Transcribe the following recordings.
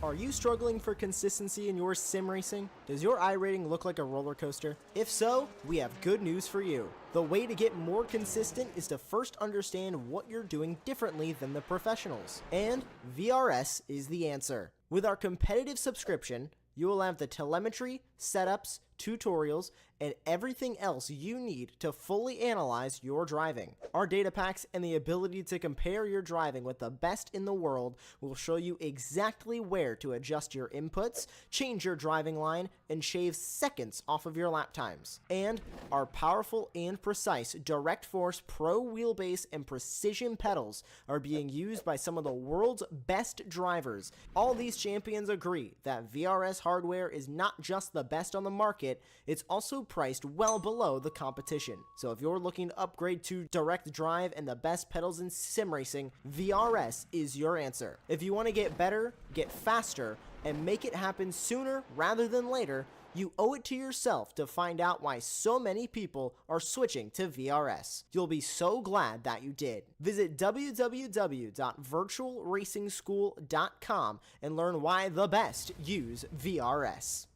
Are you struggling for consistency in your sim racing? Does your iRating look like a roller coaster? If so, we have good news for you. The way to get more consistent is to first understand what you're doing differently than the professionals. And VRS is the answer. With our competitive subscription, you will have the telemetry, setups, tutorials, and everything else you need to fully analyze your driving. Our data packs and the ability to compare your driving with the best in the world will show you exactly where to adjust your inputs, change your driving line, and shave seconds off of your lap times. And our powerful and precise Direct Force Pro wheelbase and precision pedals are being used by some of the world's best drivers. All these champions agree that VRS hardware is not just the best on the market, it's also priced well below the competition. So if you're looking to upgrade to direct drive and the best pedals in sim racing, VRS is your answer. If you want to get better, get faster, and make it happen sooner rather than later, you owe it to yourself to find out why so many people are switching to VRS. You'll be so glad that you did. Visit www.virtualracingschool.com and learn why the best use VRS.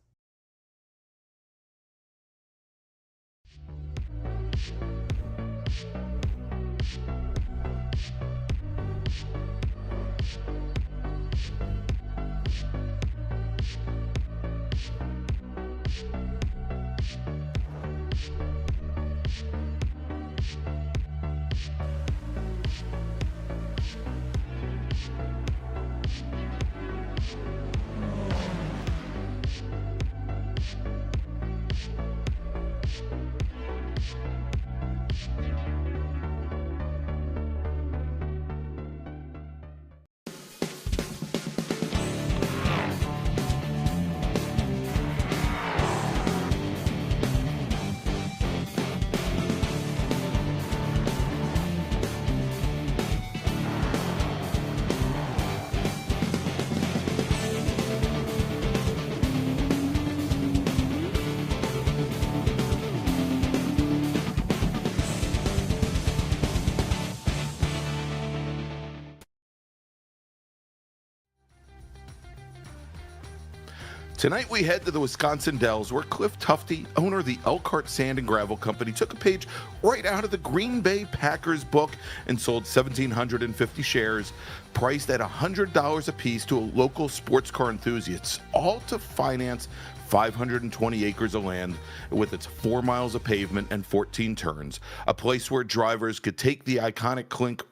Tonight we head to the Wisconsin Dells, where Cliff Tufte, owner of the Elkhart Sand and Gravel Company, took a page right out of the Green Bay Packers book and sold 1,750 shares, priced at $100 apiece to a local sports car enthusiasts, all to finance 520 acres of land with its 4 miles of pavement and 14 turns, a place where drivers could take the iconic kink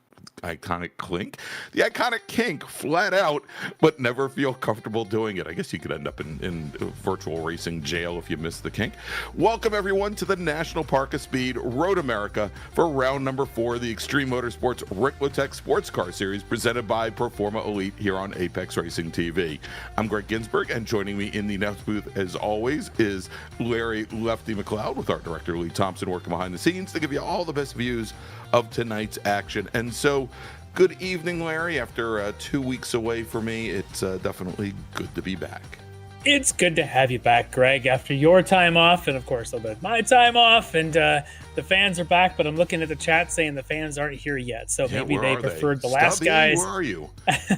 flat out, but never feel comfortable doing it. I guess you could end up in virtual racing jail if you miss the kink. Welcome everyone to the National Park of Speed Road America for round number 4 of the Extreme Motorsports Ricmotech Sports Car Series presented by Performa Elite here on Apex Racing TV. I'm Greg Ginsburg, and joining me in the announce booth as always is Larry Lefty McLeod with our director Lee Thompson working behind the scenes to give you all the best views of tonight's action. And so, good evening, Larry. After 2 weeks away for me, it's definitely good to be back. It's good to have you back, Greg, after your time off, and of course a little bit my time off, and the fans are back, but I'm looking at the chat saying the fans aren't here yet, so maybe they preferred the last guys. Where are you?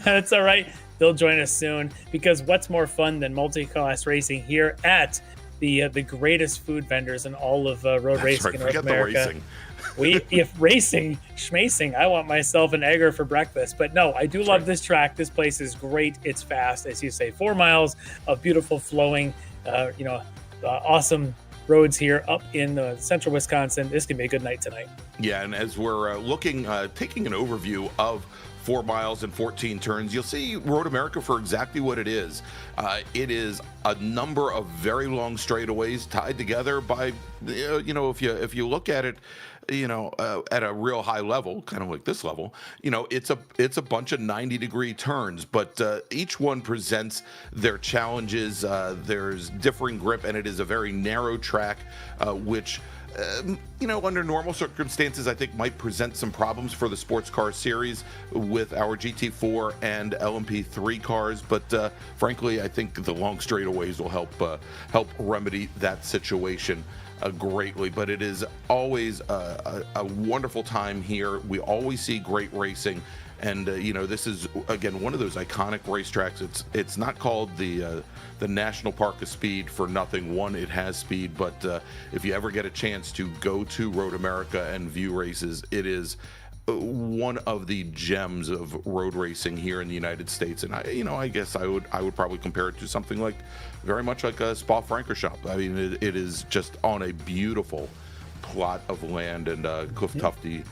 That's all right. They'll join us soon, because what's more fun than multi-class racing here at the greatest food vendors in all of road racing in North America. If racing, schmacing, I want myself an egger for breakfast. But no, I do love this track. This place is great. It's fast, as you say. 4 miles of beautiful flowing, awesome roads here up in central Wisconsin. This can be a good night tonight. Yeah, and as we're taking an overview of 4 miles and 14 turns, you'll see Road America for exactly what it is. It is a number of very long straightaways tied together by, if you look at it, at a real high level, kind of like this level, it's a bunch of 90-degree turns, but each one presents their challenges. There's differing grip, and it is a very narrow track, which under normal circumstances, I think might present some problems for the sports car series with our GT4 and LMP3 cars. But frankly, I think the long straightaways will help remedy that situation. greatly. But it is always a wonderful time here. We always see great racing. And this is again one of those iconic racetracks. It's not called the National Park of Speed for nothing. One, it has speed, but if you ever get a chance to go to Road America and view races, it is one of the gems of road racing here in the United States. And I guess I would probably compare it to something like very much like a Spa-Francorchamps. I mean, it is just on a beautiful plot of land, and Cliff Tufte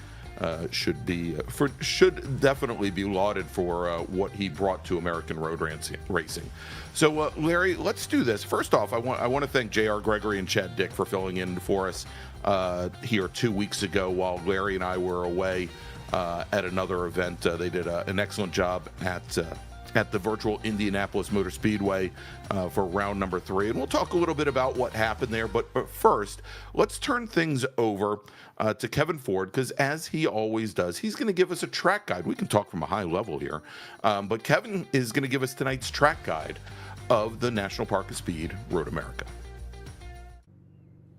should definitely be lauded for what he brought to American road racing. So, Larry, let's do this. First off, I want to thank J.R. Gregory and Chad Dick for filling in for us here 2 weeks ago while Larry and I were away at another event. They did an excellent job at the virtual Indianapolis Motor Speedway for round number 3. And we'll talk a little bit about what happened there. But first, let's turn things over to Kevin Ford, because as he always does, he's going to give us a track guide. We can talk from a high level here. But Kevin is going to give us tonight's track guide of the National Park of Speed, Road America.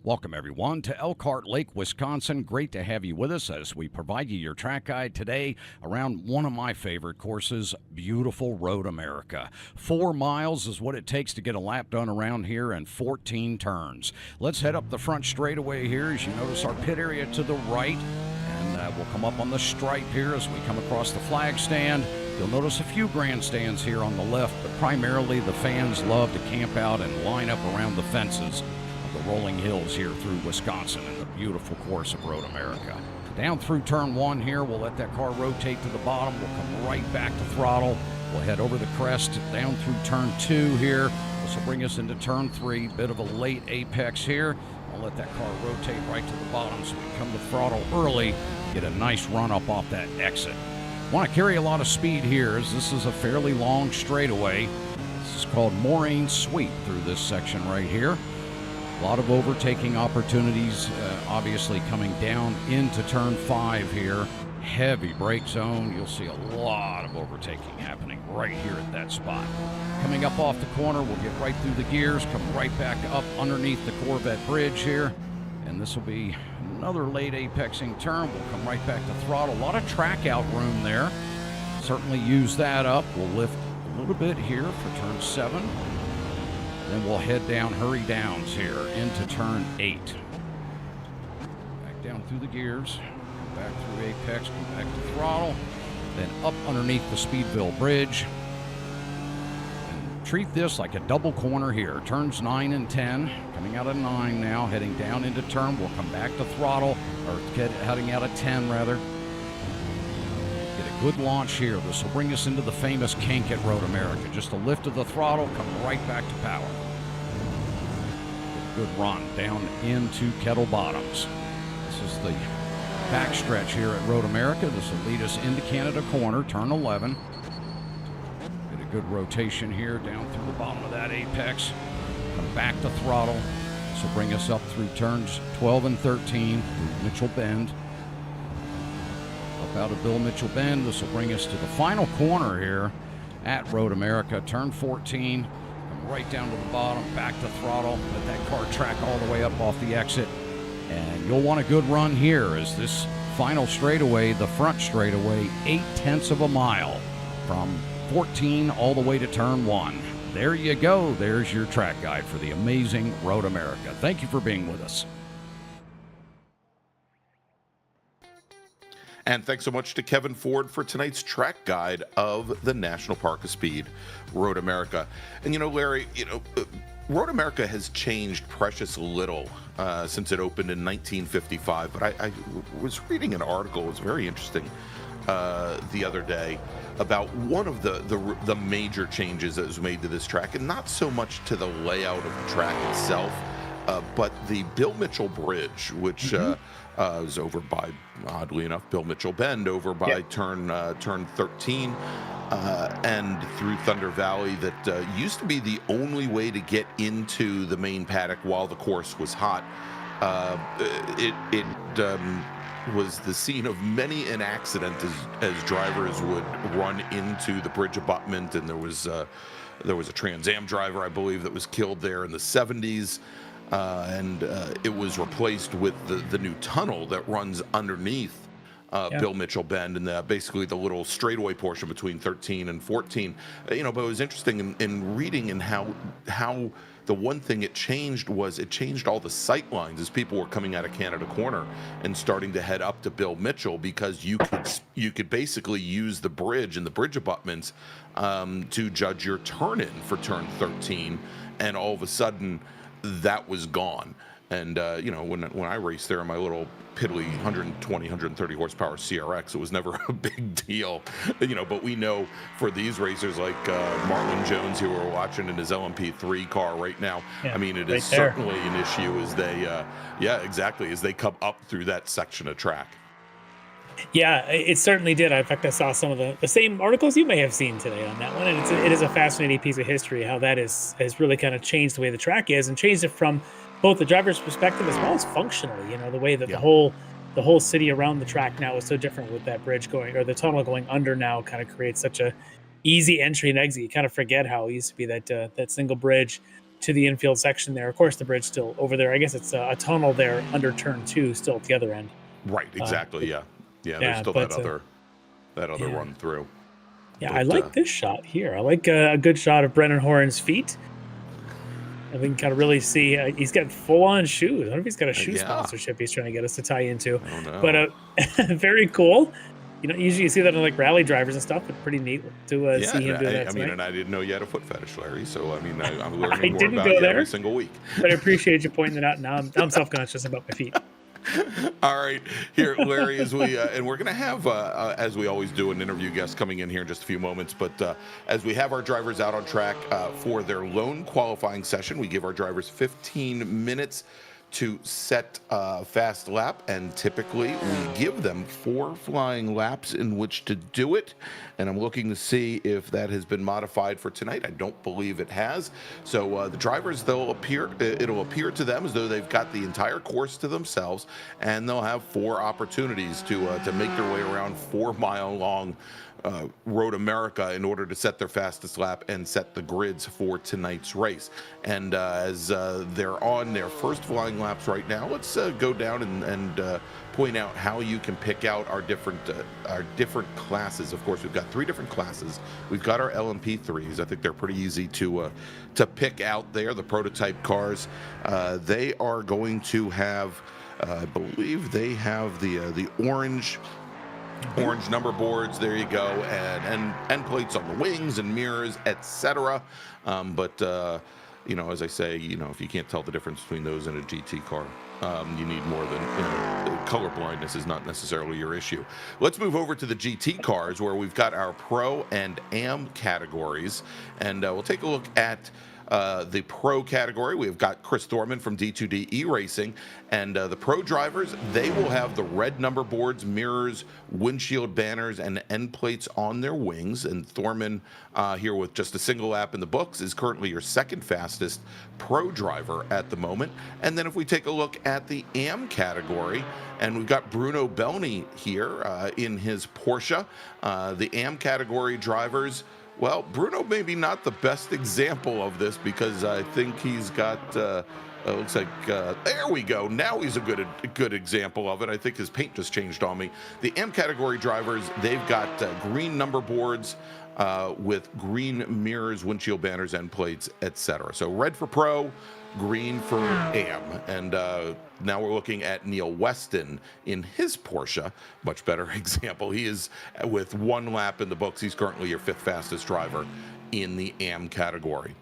Welcome, everyone, to Elkhart Lake, Wisconsin. Great to have you with us as we provide you your track guide today around one of my favorite courses, beautiful Road America. 4 miles is what it takes to get a lap done around here and 14 turns. Let's head up the front straightaway here as you notice our pit area to the right. And we'll come up on the stripe here as we come across the flag stand. You'll notice a few grandstands here on the left, but primarily the fans love to camp out and line up around the fences of the rolling hills here through Wisconsin and the beautiful course of Road America. Down through turn 1 here, we'll let that car rotate to the bottom. We'll come right back to throttle. We'll head over the crest down through turn 2 here. This will bring us into turn 3. Bit of a late apex here. I'll let that car rotate right to the bottom so we can come to throttle early, get a nice run up off that exit. Want to carry a lot of speed here as this is a fairly long straightaway. This is called Moraine Sweep through this section right here. A lot of overtaking opportunities, obviously coming down into turn 5 here. Heavy brake zone. You'll see a lot of overtaking happening right here at that spot. Coming up off the corner, we'll get right through the gears, come right back up underneath the Corvette bridge here. And this will be another late apexing turn. We'll come right back to throttle. A lot of track out room there. Certainly use that up. We'll lift a little bit here for turn 7. Then we'll head down Hurry Downs here into turn 8. Back down through the gears, come back through apex, come back to throttle, then up underneath the Speedville Bridge. And treat this like a double corner here. Turns 9 and 10, coming out of 9 now, heading down into turn. We'll come back to throttle, or heading out of 10 rather. Get a good launch here. This will bring us into the famous kink at Road America. Just a lift of the throttle, come right back to power. Good run down into Kettle Bottoms. This is the backstretch here at Road America. This will lead us into Canada Corner, turn 11. Get a good rotation here down through the bottom of that apex. Come back to throttle. This will bring us up through turns 12 and 13 through Mitchell Bend. Up out of Bill Mitchell Bend. This will bring us to the final corner here at Road America, turn 14. Right down to the bottom, back to throttle, let that car track all the way up off the exit. And you'll want a good run here as this final straightaway, the front straightaway, 0.8 of a mile from 14 all the way to turn 1. There you go. There's your track guide for the amazing Road America. Thank you for being with us. And thanks so much to Kevin Ford for tonight's track guide of the National Park of Speed, Road America. And Larry, Road America has changed precious little since it opened in 1955. But I was reading an article, it was very interesting, the other day about one of the major changes that was made to this track, and not so much to the layout of the track itself, but the Bill Mitchell Bridge, which is over by, oddly enough, Bill Mitchell Bend, over by turn 13 and through Thunder Valley, that used to be the only way to get into the main paddock while the course was hot. It was the scene of many an accident as drivers would run into the bridge abutment, and there was a Trans Am driver, I believe, that was killed there in the 70s. and it was replaced with the new tunnel that runs underneath Bill Mitchell Bend, and basically the little straightaway portion between 13 and 14. But it was interesting in reading and how the one thing it changed was it changed all the sight lines as people were coming out of Canada Corner and starting to head up to Bill Mitchell, because you could basically use the bridge and the bridge abutments to judge your turn in for turn 13, and all of a sudden that was gone. And when I raced there in my little piddly 120, 130 horsepower CRX, it was never a big deal, but we know for these racers like Marlon Jones, who we're watching in his LMP3 car right now, it is certainly an issue as they, as they come up through that section of track. Yeah, it certainly did. In fact, I saw some of the same articles you may have seen today on that one, and it is a fascinating piece of history how that has really kind of changed the way the track is, and changed it from both the driver's perspective as well as functionally. The way that the whole city around the track now is so different with that bridge going, or the tunnel going under now, kind of creates such a easy entry and exit. You kind of forget how it used to be that single bridge to the infield section there. Of course, the bridge still over there. I guess it's a tunnel there under turn 2, still at the other end. Right. Exactly. There's still that other run through. Yeah, but I like this shot here. I like a good shot of Brennan Horan's feet. And we can kind of really see he's got full-on shoes. I don't know if he's got a shoe sponsorship he's trying to get us to tie into. I don't know. But very cool. Usually you see that in like rally drivers and stuff, but pretty neat to see him do that. And I didn't know you had a foot fetish, Larry. So I'm learning more about you every single week. But I appreciate you pointing it out. Now I'm self-conscious about my feet. All right, here, Larry, as we and we're going to have, as we always do, an interview guest coming in here in just a few moments. But as we have our drivers out on track for their lone qualifying session, we give our drivers 15 minutes to set a fast lap, and typically we give them 4 flying laps in which to do it. And I'm looking to see if that has been modified for tonight. I don't believe it has. So the drivers, it'll appear to them as though they've got the entire course to themselves, and they'll have 4 opportunities to make their way around 4-mile-long Road America in order to set their fastest lap and set the grids for tonight's race. And as they're on their first flying laps right now, let's go down and point out how you can pick out our different classes. Of course, we've got 3 different classes. We've got our LMP3s. I think they're pretty easy to pick out there. The prototype cars, they are going to have, I believe they have the orange number boards, there you go, and end plates on the wings and mirrors, etc. But as I say, if you can't tell the difference between those and a GT car, you need more than color blindness is not necessarily your issue. Let's move over to the GT cars, where we've got our Pro and Am categories, and we'll take a look at the Pro category. We've got Chris Thorman from D2D eRacing, and the Pro drivers, they will have the red number boards, mirrors, windshield banners, and end plates on their wings. And Thorman, here with just a single lap in the books, is currently your second fastest Pro driver at the moment. And then if we take a look at the Am category, and we've got Bruno Belny here in his Porsche. The Am category drivers, well, Bruno maybe not the best example of this, because I think he's got, looks like, there we go. Now he's a good example of it. I think his paint just changed on me. The M category drivers, they've got green number boards with green mirrors, windshield banners, end plates, etc. So red for Pro, green for Am. And now we're looking at Neil Weston in his Porsche. Much better example. He is, with 1 lap in the books, he's currently your 5th fastest driver in the Am category.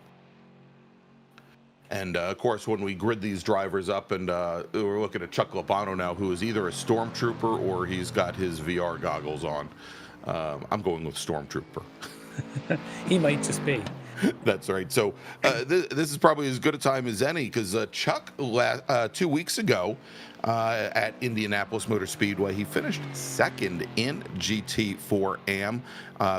And of course, when we grid these drivers up, and we're looking at Chuck Labano now, who is either a Stormtrooper or he's got his VR goggles on. I'm going with Stormtrooper. He might just be. That's right. So this is probably as good a time as any, because Chuck 2 weeks ago at Indianapolis Motor Speedway. He finished second in GT4 AM,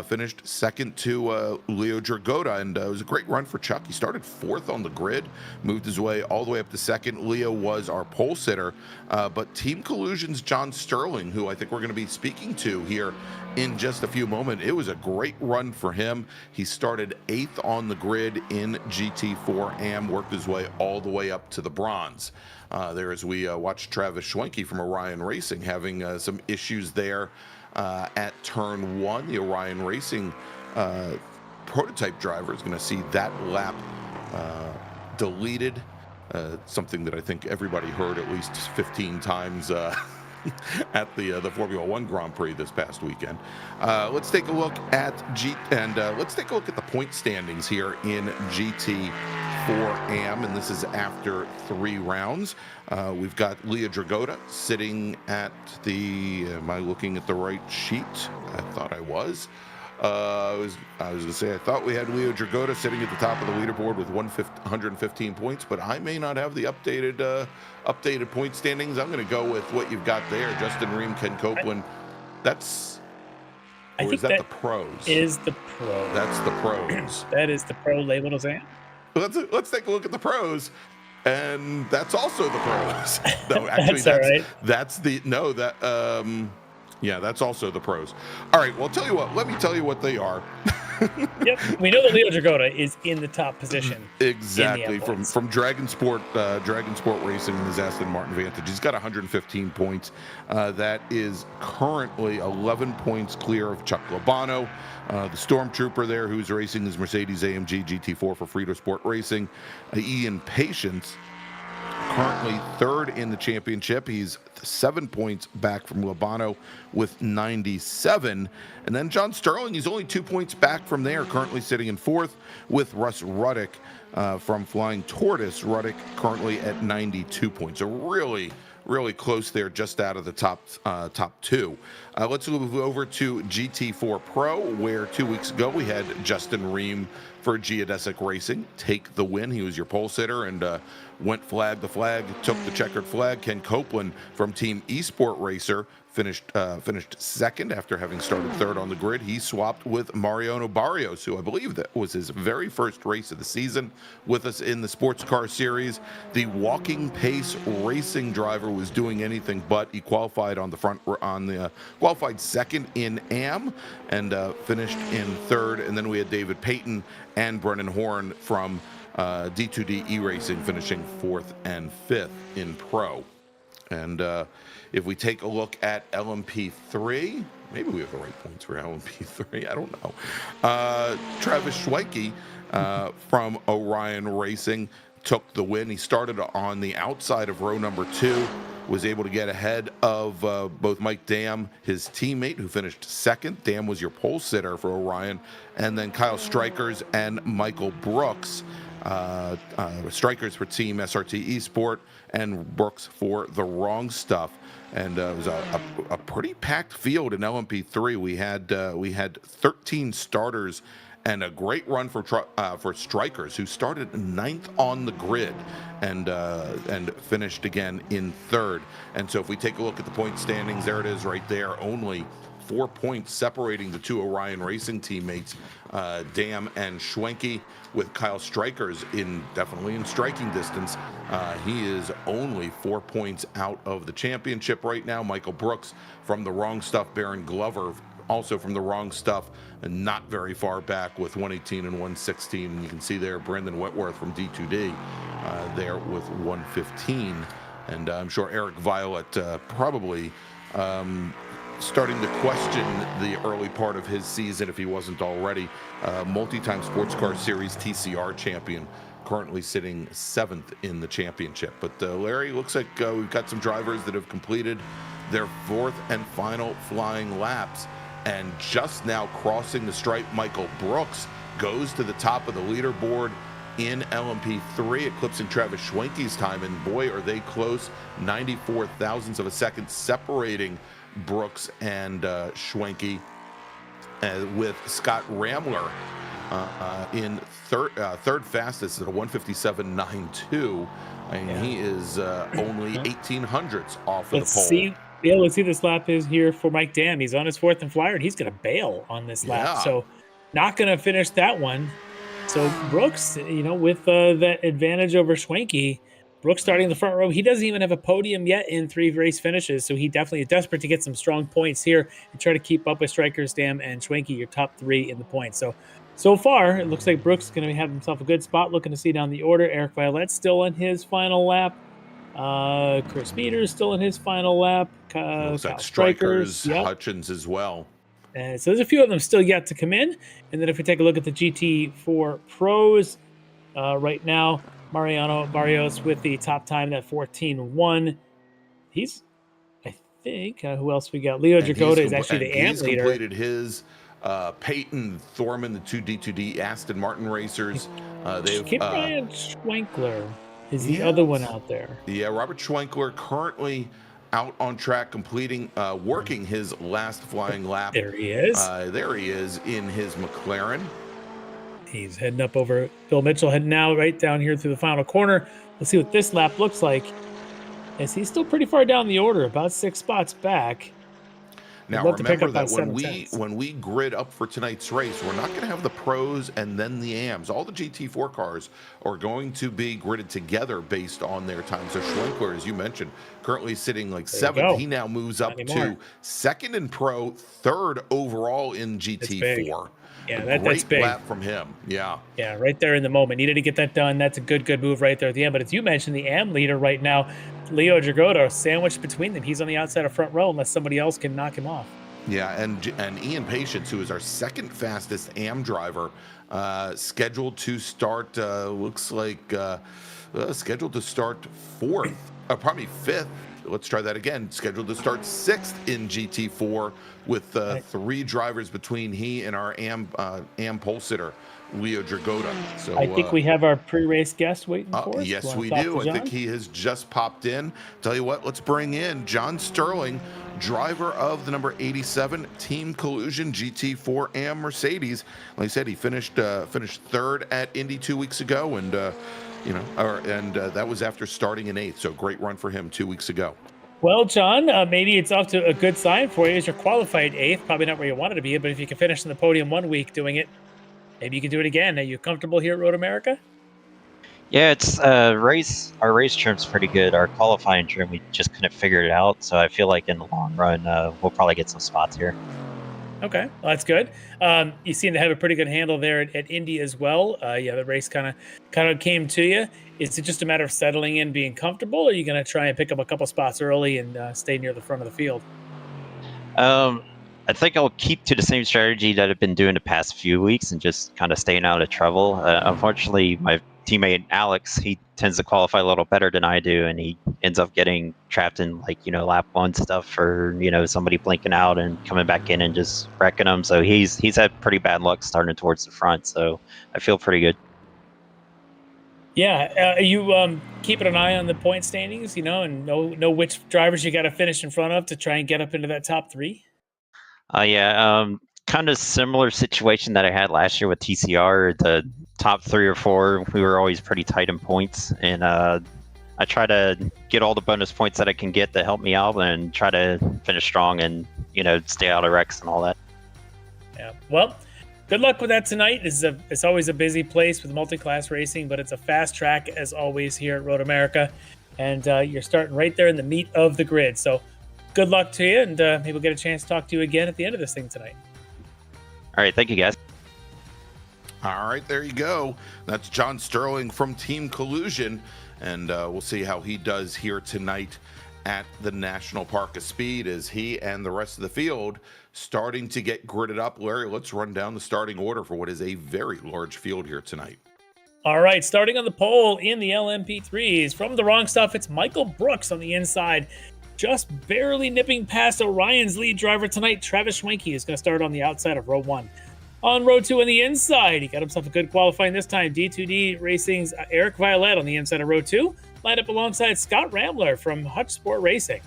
finished second to Leo Dragota, and it was a great run for Chuck. He started fourth on the grid, moved his way all the way up to second. Leo was our pole sitter, but Team Collusion's John Sterling, who I think we're going to be speaking to here in just a few moments, it was a great run for him. He started 8th on the grid in GT4 AM, worked his way all the way up to the bronze. There as we watched Travis Schwenke from Orion Racing having some issues there at turn 1. The Orion Racing prototype driver is going to see that lap deleted, something that I think everybody heard at least 15 times at the Formula One Grand Prix this past weekend. Let's take a look at let's take a look at the point standings here in GT4 AM, and this is after 3 rounds. We've got Leah Dragota sitting at the. Am I looking at the right sheet? I thought I was. I was going to say I thought we had Leo Dragota sitting at the top of the leaderboard with 115 points, but I may not have the updated point standings. I'm going to go with what you've got there. Justin Ream, Ken Copeland. That's. Or is that the pros? Is the pro? That's the pros. That is the pro labeled as that. Let's take a look at the pros. And that's also the pros. No, actually, that's all right. That's the no. Yeah, that's also the pros. All right, well, tell you what. Let me tell you what they are. Yep, we know that Leo Dragota is in the top position. Exactly, from Dragon Sport Racing in his Aston Martin Vantage. He's got 115 points. That is currently 11 points clear of Chuck Lobano, the Stormtrooper there, who's racing his Mercedes AMG GT4 for Frito Sport Racing. Ian Patience, currently third in the championship. He's 7 points back from Lobano with 97. And then John Sterling, he's only 2 points back from there, currently sitting in fourth with Russ Ruddick from Flying Tortoise. Ruddick currently at 92 points. So really close there, just out of the top 2. Let's move over to GT4 Pro, where 2 weeks ago we had Justin Ream for Geodesic Racing take the win. He was your pole sitter and went flag to flag, took the checkered flag. Ken Copeland from Team Esport Racer finished second after having started third on the grid. He swapped with Mariano Barrios, who I believe that was his very first race of the season with us in the Sports Car Series. The walking pace racing driver was doing anything but. He qualified qualified second in AM and finished in third. And then we had David Payton and Brennan Horn from D2D E-Racing finishing 4th and 5th in Pro. And if we take a look at LMP3, maybe we have the right points for LMP3. I don't know. Travis Schwenke from Orion Racing took the win. He started on the outside of row number 2, was able to get ahead of both Mike Dam, his teammate, who finished second. Dam was your pole sitter for Orion. And then Kyle Strikers and Michael Brooks. Strikers for Team SRT Esport and Brooks for The Wrong Stuff. And it was a pretty packed field in LMP3. We had 13 starters and a great run for Strikers, who started 9th on the grid and finished again in 3rd. And so if we take a look at the point standings, there it is right there. Only 4 points separating the 2 Orion Racing teammates, Dam and Schwenke, with Kyle Strikers definitely in striking distance. He is only 4 points out of the championship right now. Michael Brooks from The Wrong Stuff, Baron Glover also from The Wrong Stuff, and not very far back with 118 and 116. And you can see there Brandon Whitworth from D2D there with 115. And I'm sure Eric Violet probably starting to question the early part of his season, if he wasn't already. Multi-time Sports Car Series TCR champion, currently sitting 7th in the championship. But Larry, looks like we've got some drivers that have completed their 4th and final flying laps. And just now crossing the stripe, Michael Brooks goes to the top of the leaderboard in LMP3, eclipsing Travis Schwenke's time. And boy, are they close. 94 thousandths of a second separating Brooks and Schwenke, with Scott Ramler in third fastest at a 157.92. And he is only 1800ths off of the pole. Let's see this lap is here for Mike Dam. He's on his fourth and flyer, and he's going to bail on this lap. So not going to finish that one. So Brooks, with that advantage over Schwenke, Brooks starting in the front row. He doesn't even have a podium yet in 3 race finishes, so he definitely is desperate to get some strong points here and try to keep up with Strikers, Dam, and Schwenke, your top 3 in the points. So far, it looks like Brooks is going to have himself a good spot. Looking to see down the order. Eric Violette's still on his final lap. Chris Peters still in his final lap. Looks like Strikers, Hutchins as well. So there's a few of them still yet to come in. And then if we take a look at the GT4 Pros, right now, Mariano Barrios with the top time, that 14.1. He's, I think, who else we got? Leo Jagoda is actually the AMP leader. He's completed his. Peyton Thorman, the 2 D2D Aston Martin racers. Brian Schwenkler is the other one out there. Yeah, Robert Schwenkler currently out on track, completing, working his last flying lap. There he is. There he is in his McLaren. He's heading up over Bill Mitchell, heading now right down here through the final corner. Let's see what this lap looks like, as he's still pretty far down the order, about 6 spots back. Now remember that when we grid up for tonight's race, we're not going to have the pros and then the AMs. All the GT4 cars are going to be gridded together based on their time. So Schwenkler, as you mentioned, currently sitting like 7th. He now moves up to 2nd in pro, 3rd overall in GT4. Yeah, that's big. Lap from him. Yeah, right there in the moment. Needed to get that done. That's a good move right there at the end. But as you mentioned, the AM leader right now, Leo Jagoda, sandwiched between them. He's on the outside of front row unless somebody else can knock him off. Yeah, and Ian Patience, who is our 2nd fastest AM driver, scheduled to start, looks like scheduled to start 4th, probably 5th. Let's try that again. Scheduled to start 6th in GT4 with 3 drivers between he and our AM pole sitter, Leo Dragoda. So I think we have our pre-race guest waiting for us. Yes, we do. I think he has just popped in. Tell you what, let's bring in John Sterling, driver of the number 87 Team Collusion GT4 AM Mercedes. Like I said, he finished 3rd at Indy 2 weeks ago, and that was after starting in 8th. So great run for him 2 weeks ago. Well, John, maybe it's off to a good sign for you as you're qualified 8th. Probably not where you wanted to be, but if you can finish in the podium 1 week doing it, maybe you can do it again. Are you comfortable here at Road America? Yeah, it's our race trim's pretty good. Our qualifying trim, we just couldn't figure it out. So I feel like in the long run, we'll probably get some spots here. Okay, well, that's good. You seem to have a pretty good handle there at Indy as well. The race kind of came to you. Is it just a matter of settling in, being comfortable, or are you going to try and pick up a couple spots early and stay near the front of the field? I think I'll keep to the same strategy that I've been doing the past few weeks and just kind of staying out of trouble. Unfortunately, my teammate Alex, he tends to qualify a little better than I do, and he ends up getting trapped in lap 1 stuff, or somebody blinking out and coming back in and just wrecking him. So he's had pretty bad luck starting towards the front. So I feel pretty good. Yeah, are you keeping an eye on the point standings, and know which drivers you got to finish in front of to try and get up into that top 3? Kind of similar situation that I had last year with TCR. The top 3 or 4, we were always pretty tight in points, and I try to get all the bonus points that I can get to help me out and try to finish strong and stay out of wrecks and all that. Yeah, well, good luck with that tonight. It's always a busy place with multi-class racing, but it's a fast track as always here at Road America, and you're starting right there in the meat of the grid. So good luck to you, and maybe we'll get a chance to talk to you again at the end of this thing tonight. All right, thank you, guys. All right, there you go. That's John Sterling from Team Collusion, and we'll see how he does here tonight at the National Park of Speed as he and the rest of the field starting to get gridded up. Larry, let's run down the starting order for what is a very large field here tonight. All right, starting on the pole in the LMP3s. From the wrong stuff, it's Michael Brooks on the inside, just barely nipping past Orion's lead driver tonight, Travis Schwenke, is going to start on the outside of row 1. On row 2 on the inside, he got himself a good qualifying this time. D2D Racing's Eric Violette on the inside of row 2, lined up alongside Scott Rambler from Hutch Sport Racing.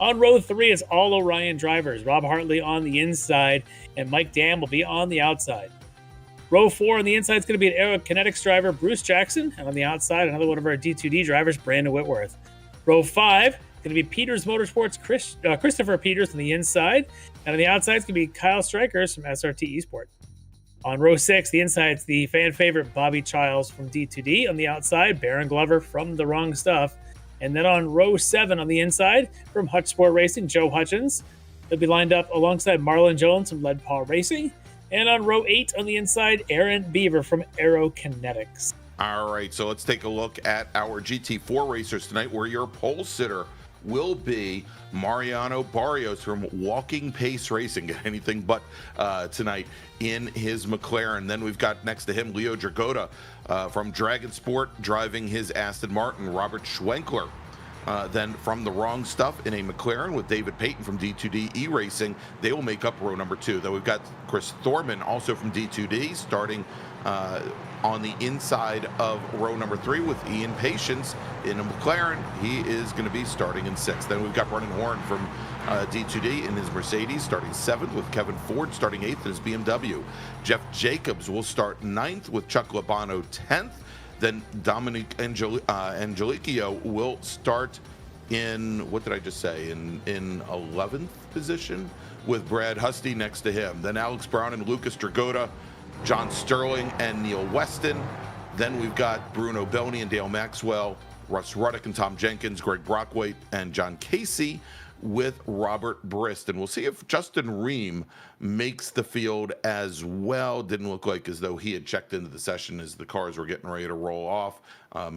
On row 3 is all Orion drivers. Rob Hartley on the inside, and Mike Dam will be on the outside. Row 4 on the inside is going to be an Aero Kinetics driver, Bruce Jackson. And on the outside, another one of our D2D drivers, Brandon Whitworth. Row 5, going to be Peters Motorsports, Christopher Peters on the inside. And on the outside, it's going to be Kyle Strikers from SRT Esports. On row 6, the inside, it's the fan favorite Bobby Childs from D2D. On the outside, Baron Glover from The Wrong Stuff. And then on row 7 on the inside, from Hutch Sport Racing, Joe Hutchins. They'll be lined up alongside Marlon Jones from Lead Paw Racing. And on row 8 on the inside, Aaron Beaver from Aero Kinetics. All right, so let's take a look at our GT4 racers tonight, where your pole sitter will be Mariano Barrios from Walking Pace Racing. Anything but tonight in his McLaren. Then we've got next to him Leo Dragota from Dragon Sport driving his Aston Martin. Robert Schwenkler then from The Wrong Stuff in a McLaren with David Payton from D2D E-Racing. They will make up row number 2. Then we've got Chris Thorman also from D2D starting on the inside of row number 3 with Ian Patience in a McLaren. He is going to be starting in 6th. Then we've got Brennan Horn from D2D in his Mercedes starting 7th, with Kevin Ford starting 8th in his BMW. Jeff Jacobs will start 9th with Chuck Labano 10th. Then Dominic Angelicchio will start in, what did I just say, in 11th position with Brad Husty next to him. Then Alex Brown and Lucas Dragota, John Sterling and Neil Weston. Then we've got Bruno Belny and Dale Maxwell, Russ Ruddock and Tom Jenkins, Greg Brockwaite and John Casey with Robert Brist. And we'll see if Justin Ream makes the field as well. Didn't look like as though he had checked into the session as the cars were getting ready to roll off.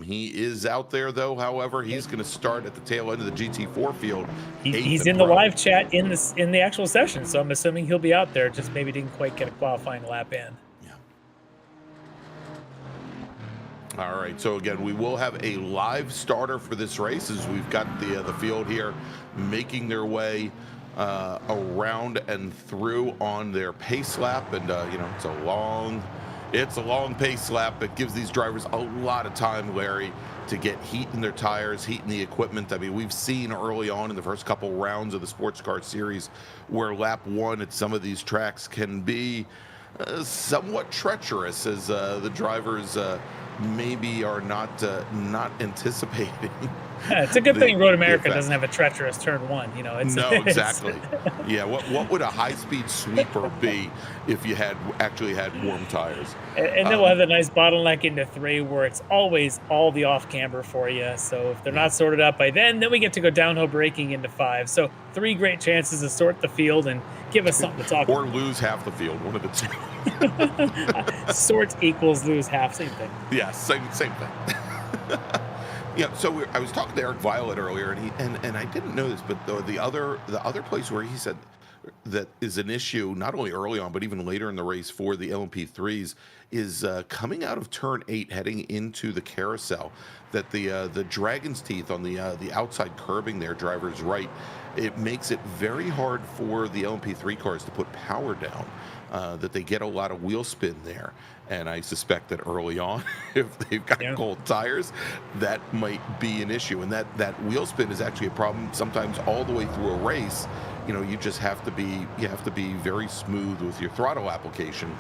He is out there, though. However, he's going to start at the tail end of the GT4 field. He's in the live chat in the actual session, so I'm assuming he'll be out there. Just maybe didn't quite get a qualifying lap in. All right, so again, we will have a live starter for this race as we've got the field here making their way around and through on their pace lap. And, it's a long pace lap. It gives these drivers a lot of time, Larry, to get heat in their tires, heat in the equipment. I mean, we've seen early on in the first couple rounds of the Sports Car Series where lap 1 at some of these tracks can be somewhat treacherous as the drivers maybe are not anticipating. Yeah, it's a good thing Road America doesn't have a treacherous turn 1. Exactly. Yeah, what would a high-speed sweeper be if you had actually had warm tires? And then we'll have the nice bottleneck into 3 where it's always all the off-camber for you. So if they're not sorted out by then we get to go downhill braking into 5. So 3 great chances to sort the field and give us something to talk about. Or lose half the field, one of the 2. Sort equals lose half, same thing. Yeah, same thing. Yeah, so I was talking to Eric Violet earlier, and I didn't know this, but the other place where he said that is an issue not only early on but even later in the race for the LMP3s is coming out of turn 8 heading into the carousel, that the Dragon's Teeth on the outside curbing there, driver's right, it makes it very hard for the LMP3 cars to put power down. That they get a lot of wheel spin there. And I suspect that early on, if they've got cold tires, that might be an issue. And that wheel spin is actually a problem sometimes all the way through a race. You just have to be very smooth with your throttle application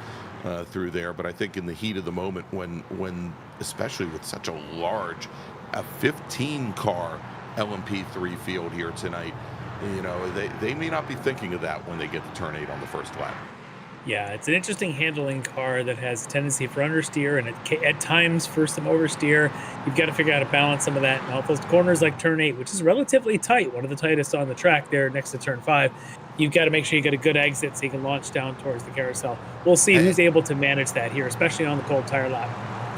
through there. But I think in the heat of the moment, when especially with such a large, 15-car LMP3 field here tonight, they may not be thinking of that when they get to turn 8 on the first lap. Yeah, it's an interesting handling car that has a tendency for understeer and at times for some oversteer. You've got to figure out how to balance some of that. And all those corners like turn 8, which is relatively tight, one of the tightest on the track there next to turn 5, you've got to make sure you get a good exit so you can launch down towards the carousel. We'll see who's able to manage that here, especially on the cold tire lap.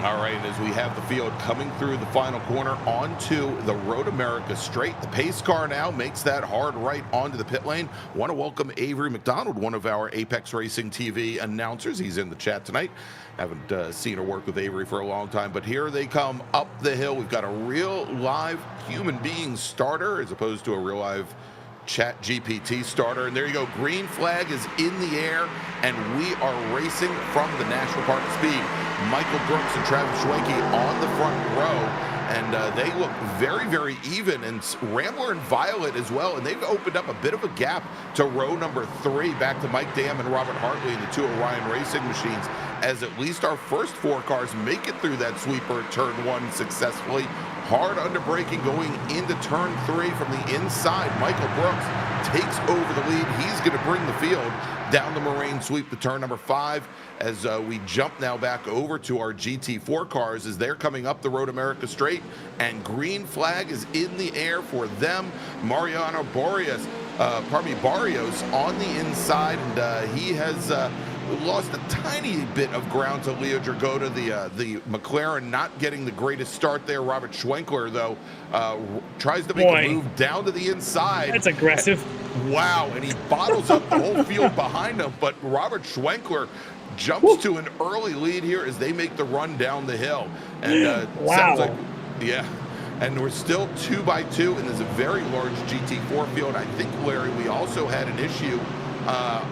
All right, as we have the field coming through the final corner onto the Road America straight, the pace car now makes that hard right onto the pit lane. Want to welcome Avery McDonald, one of our Apex Racing TV announcers. He's in the chat tonight. Haven't seen her work with Avery for a long time, but here they come up the hill. We've got a real live human being starter as opposed to a real live Chat GPT starter. And there you go, green flag is in the air, and we are racing from the National Park of Speed. Michael Brooks and Travis Schwenke on the front row, and they look very, very even, and Rambler and Violet as well, and they've opened up a bit of a gap to row number 3, back to Mike Dam and Robert Hartley and the 2 Orion Racing machines as at least our first 4 cars make it through that sweeper turn 1 successfully. Hard under braking going into turn 3 from the inside. Michael Brooks takes over the lead. He's going to bring the field down the Moraine sweep to turn number 5 as we jump now back over to our GT4 cars as they're coming up the Road America straight, and green flag is in the air for them. Mariano Barrios on the inside, and he has lost a tiny bit of ground to Leo Dragota. The McLaren not getting the greatest start there. Robert Schwenkler, though, tries to make a move down to the inside. That's aggressive. Wow, and he bottles up the whole field behind him, but Robert Schwenkler jumps to an early lead here as they make the run down the hill. And sounds like, yeah. And we're still 2 by 2, and there's a very large GT4 field. I think, Larry, we also had an issue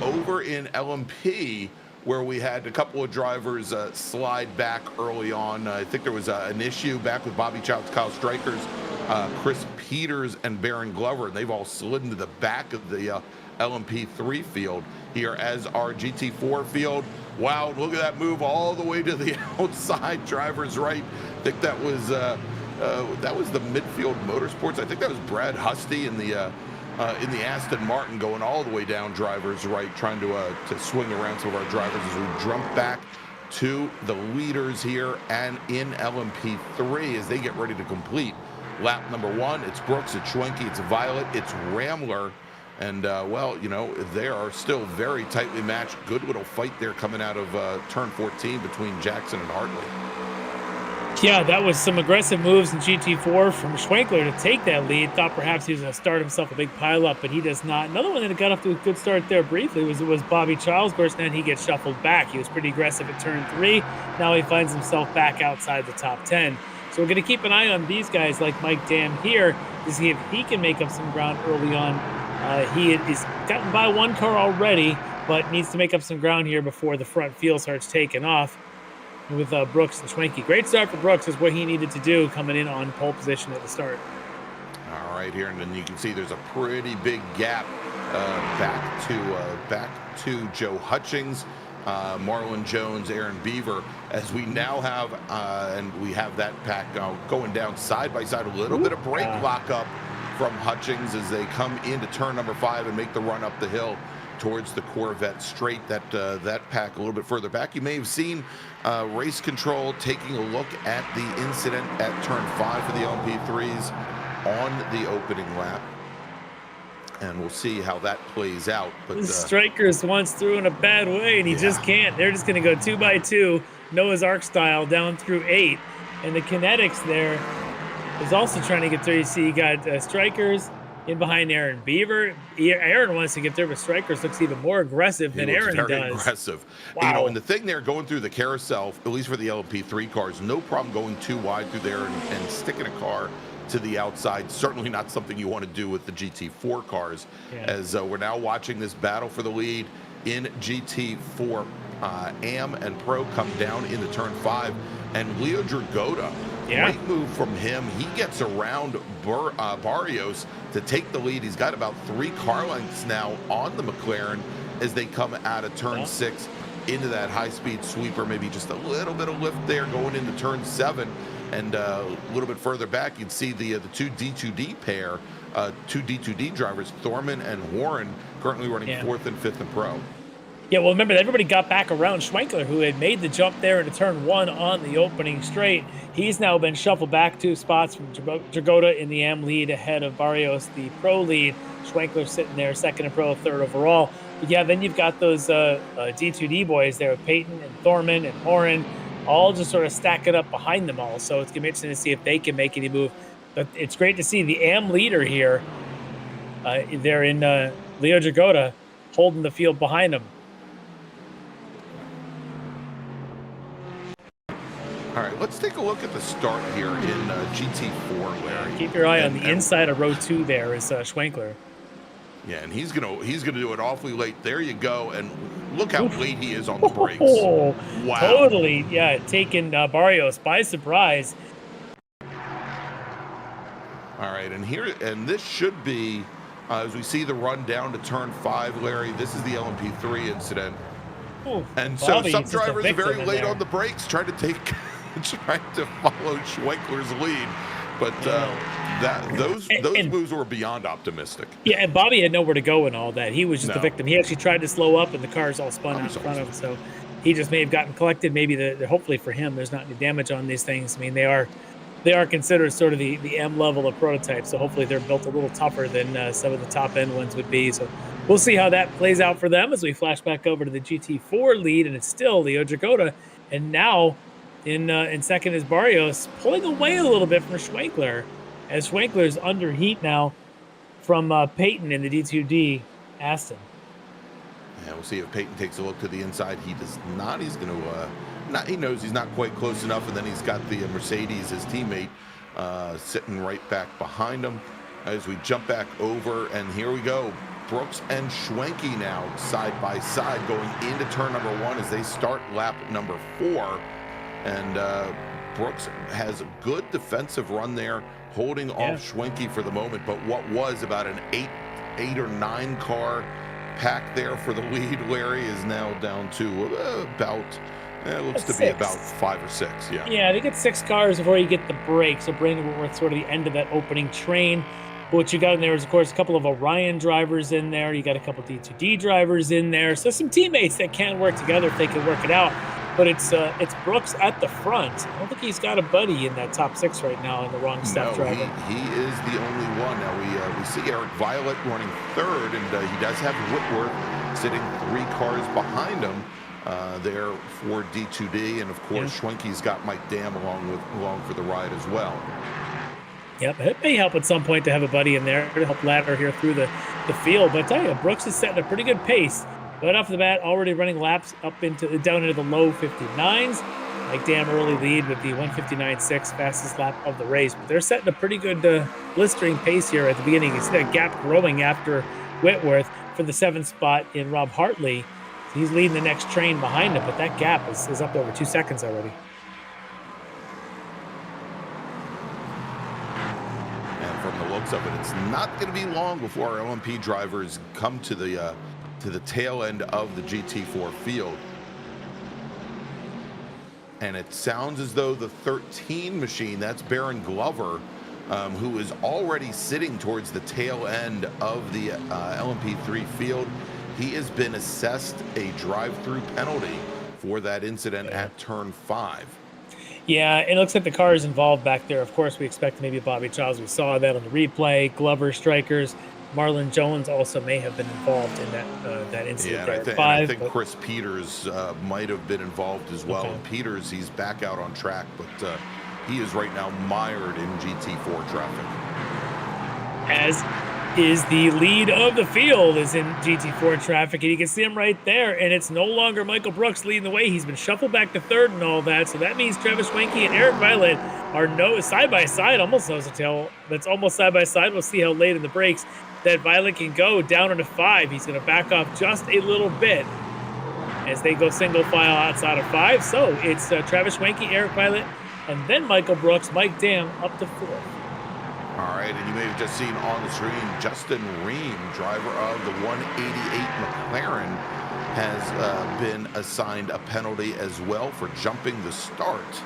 over in LMP where we had a couple of drivers slide back early on. I think there was an issue back with Bobby Childs, Kyle Strikers, Chris Peters, and Baron Glover, and they've all slid into the back of the LMP3 field here as our GT4 field. Wow, look at that move all the way to the outside, driver's right. I think that was the Midfield Motorsports. I think that was Brad Husty in the Aston Martin going all the way down driver's right, trying to swing around some of our drivers as we jump back to the leaders here and in LMP3 as they get ready to complete lap number 1. It's Brooks, it's Schwenke, it's Violet, it's Ramler. And, well, you know, they are still very tightly matched. Good little fight there coming out of turn 14 between Jackson and Hartley. Yeah, that was some aggressive moves in GT4 from Schwenkler to take that lead. Thought perhaps he was going to start himself a big pileup, but he does not. Another one that got off to a good start there briefly was Bobby Charles. Of course, then he gets shuffled back. He was pretty aggressive at turn 3. Now he finds himself back outside the top 10. So we're going to keep an eye on these guys like Mike Dam here to see if he can make up some ground early on. He is gotten by 1 car already, but needs to make up some ground here before the front field starts taking off with Brooks and Schwenke. Great start for Brooks is what he needed to do coming in on pole position at the start. All right, here, and then you can see there's a pretty big gap back to Joe Hutchings, Marlon Jones, Aaron Beaver, as we now have, and we have that pack going down side by side. A little bit of brake lockup from Hutchings as they come into turn number 5 and make the run up the hill towards the Corvette straight. That pack a little bit further back. You may have seen Race Control taking a look at the incident at turn 5 for the LMP3s on the opening lap, and we'll see how that plays out. But the Strikers once threw in a bad way, and he just can't. They're just going to go 2 by 2, Noah's Ark style, down through 8, and the kinetics there is also trying to get through. You see, you got Strikers in behind Aaron Beaver. Aaron wants to get there, but Strikers looks even more aggressive than Aaron does. Very aggressive. Wow. You know, and the thing there, going through the carousel, at least for the LMP3 cars, no problem going too wide through there and sticking a car to the outside. Certainly not something you want to do with the GT4 cars. As we're now watching this battle for the lead in GT4. AM and Pro come down into turn 5, and Leo Dragota, great move from him. He gets around Barrios to take the lead. He's got about 3 car lengths now on the McLaren as they come out of turn 6 into that high-speed sweeper. Maybe just a little bit of lift there going into turn 7, and a little bit further back you'd see the 2 D2D pair, 2 D2D drivers, Thorman and Warren, currently running 4th and 5th in Pro. Yeah, well, remember, everybody got back around Schwenkler, who had made the jump there into turn 1 on the opening straight. He's now been shuffled back 2 spots from Dragota in the AM lead ahead of Barrios, the Pro lead. Schwenkler sitting there, 2nd in Pro, 3rd overall. But yeah, then you've got those D2D boys there with Peyton and Thorman and Horan, all just sort of stacking up behind them all. So it's going to be interesting to see if they can make any move. But it's great to see the AM leader here. They're in Leo Dragota holding the field behind him. All right, let's take a look at the start here in GT4, Larry. Keep your eye on the inside of row 2 there is Schwenkler. Yeah, and he's gonna do it awfully late. There you go, and look how late he is on the brakes. Oh, wow. Totally, taking Barrios by surprise. All right, and this should be, as we see the run down to turn 5, Larry, this is the LMP3 incident. Ooh, And Bobby, so some just a drivers are victim very in late there. on the brakes, trying to follow Schwenkler's lead. But those moves were beyond optimistic. Yeah, and Bobby had nowhere to go in all that. He was just a No. victim. He actually tried to slow up, and the cars all spun out in front of him. So he just may have gotten collected. Maybe hopefully for him, there's not any damage on these things. I mean, they are considered sort of the M level of prototypes. So hopefully they're built a little tougher than some of the top end ones would be. So we'll see how that plays out for them as we flash back over to the GT4 lead, and it's still Leo Dragotta. And now in second is Barrios, pulling away a little bit from Schwenkler, as Schwenkler's under heat now from Peyton in the D2D Aston. Yeah, we'll see if Peyton takes a look to the inside. He does not. He's going to he knows he's not quite close enough, and then he's got the Mercedes, his teammate, sitting right back behind him. As we jump back over, and here we go. Brooks and Schwenke now side by side going into turn number 1 as they start lap number 4. And Brooks has a good defensive run there, holding off Schwenke for the moment. But what was about an 8 or 9 car pack there for the lead, Larry, is now down to about, it looks to be about 5 or 6. Yeah, they get 6 cars before you get the break. So Brandon Whitworth sort of the end of that opening train. But what you got in there is, of course, a couple of Orion drivers in there. You got a couple D2D drivers in there. So some teammates that can work together if they can work it out. But it's Brooks at the front. I don't think he's got a buddy in that top 6 right now in the wrong step driver. He is the only one. Now we see Eric Violet running 3rd, and he does have Whitworth sitting 3 cars behind him there for D2D, and of course Schwenke's got Mike Dam along for the ride as well. Yep, it may help at some point to have a buddy in there to help ladder here through the field. But I tell you, Brooks is setting a pretty good pace. Right off the bat, already running laps down into the low 59s. Mike Dam early lead with the 159.6 fastest lap of the race. But they're setting a pretty good blistering pace here at the beginning. You see that gap growing after Whitworth for the 7th spot in Rob Hartley. So he's leading the next train behind him, but that gap is up to over 2 seconds already. From the looks of it, it's not going to be long before our LMP drivers come to the tail end of the GT4 field. And it sounds as though the 13 machine, that's Baron Glover, who is already sitting towards the tail end of the LMP3 field. He has been assessed a drive-through penalty for that incident at turn 5. Yeah, and it looks like the car is involved back there. Of course, we expect maybe Bobby Charles. We saw that on the replay. Glover, Strikers, Marlon Jones also may have been involved in that incident. Yeah, I think Chris Peters might have been involved as well. Okay. And Peters, he's back out on track, but he is right now mired in GT4 traffic. As is the lead of the field is in GT4 traffic, and you can see him right there, and it's no longer Michael Brooks leading the way. He's been shuffled back to 3rd and all that, so that means Travis Schwenke and Eric Violet are side by side, almost nose to tail. That's almost side by side. We'll see how late in the breaks that Violet can go down into 5. He's going to back off just a little bit as they go single file outside of 5. So it's Travis Schwenke, Eric Violet, and then Michael Brooks, Mike Dam up to 4th. All right, and you may have just seen on the screen, Justin Ream, driver of the 188 McLaren, has been assigned a penalty as well for jumping the start.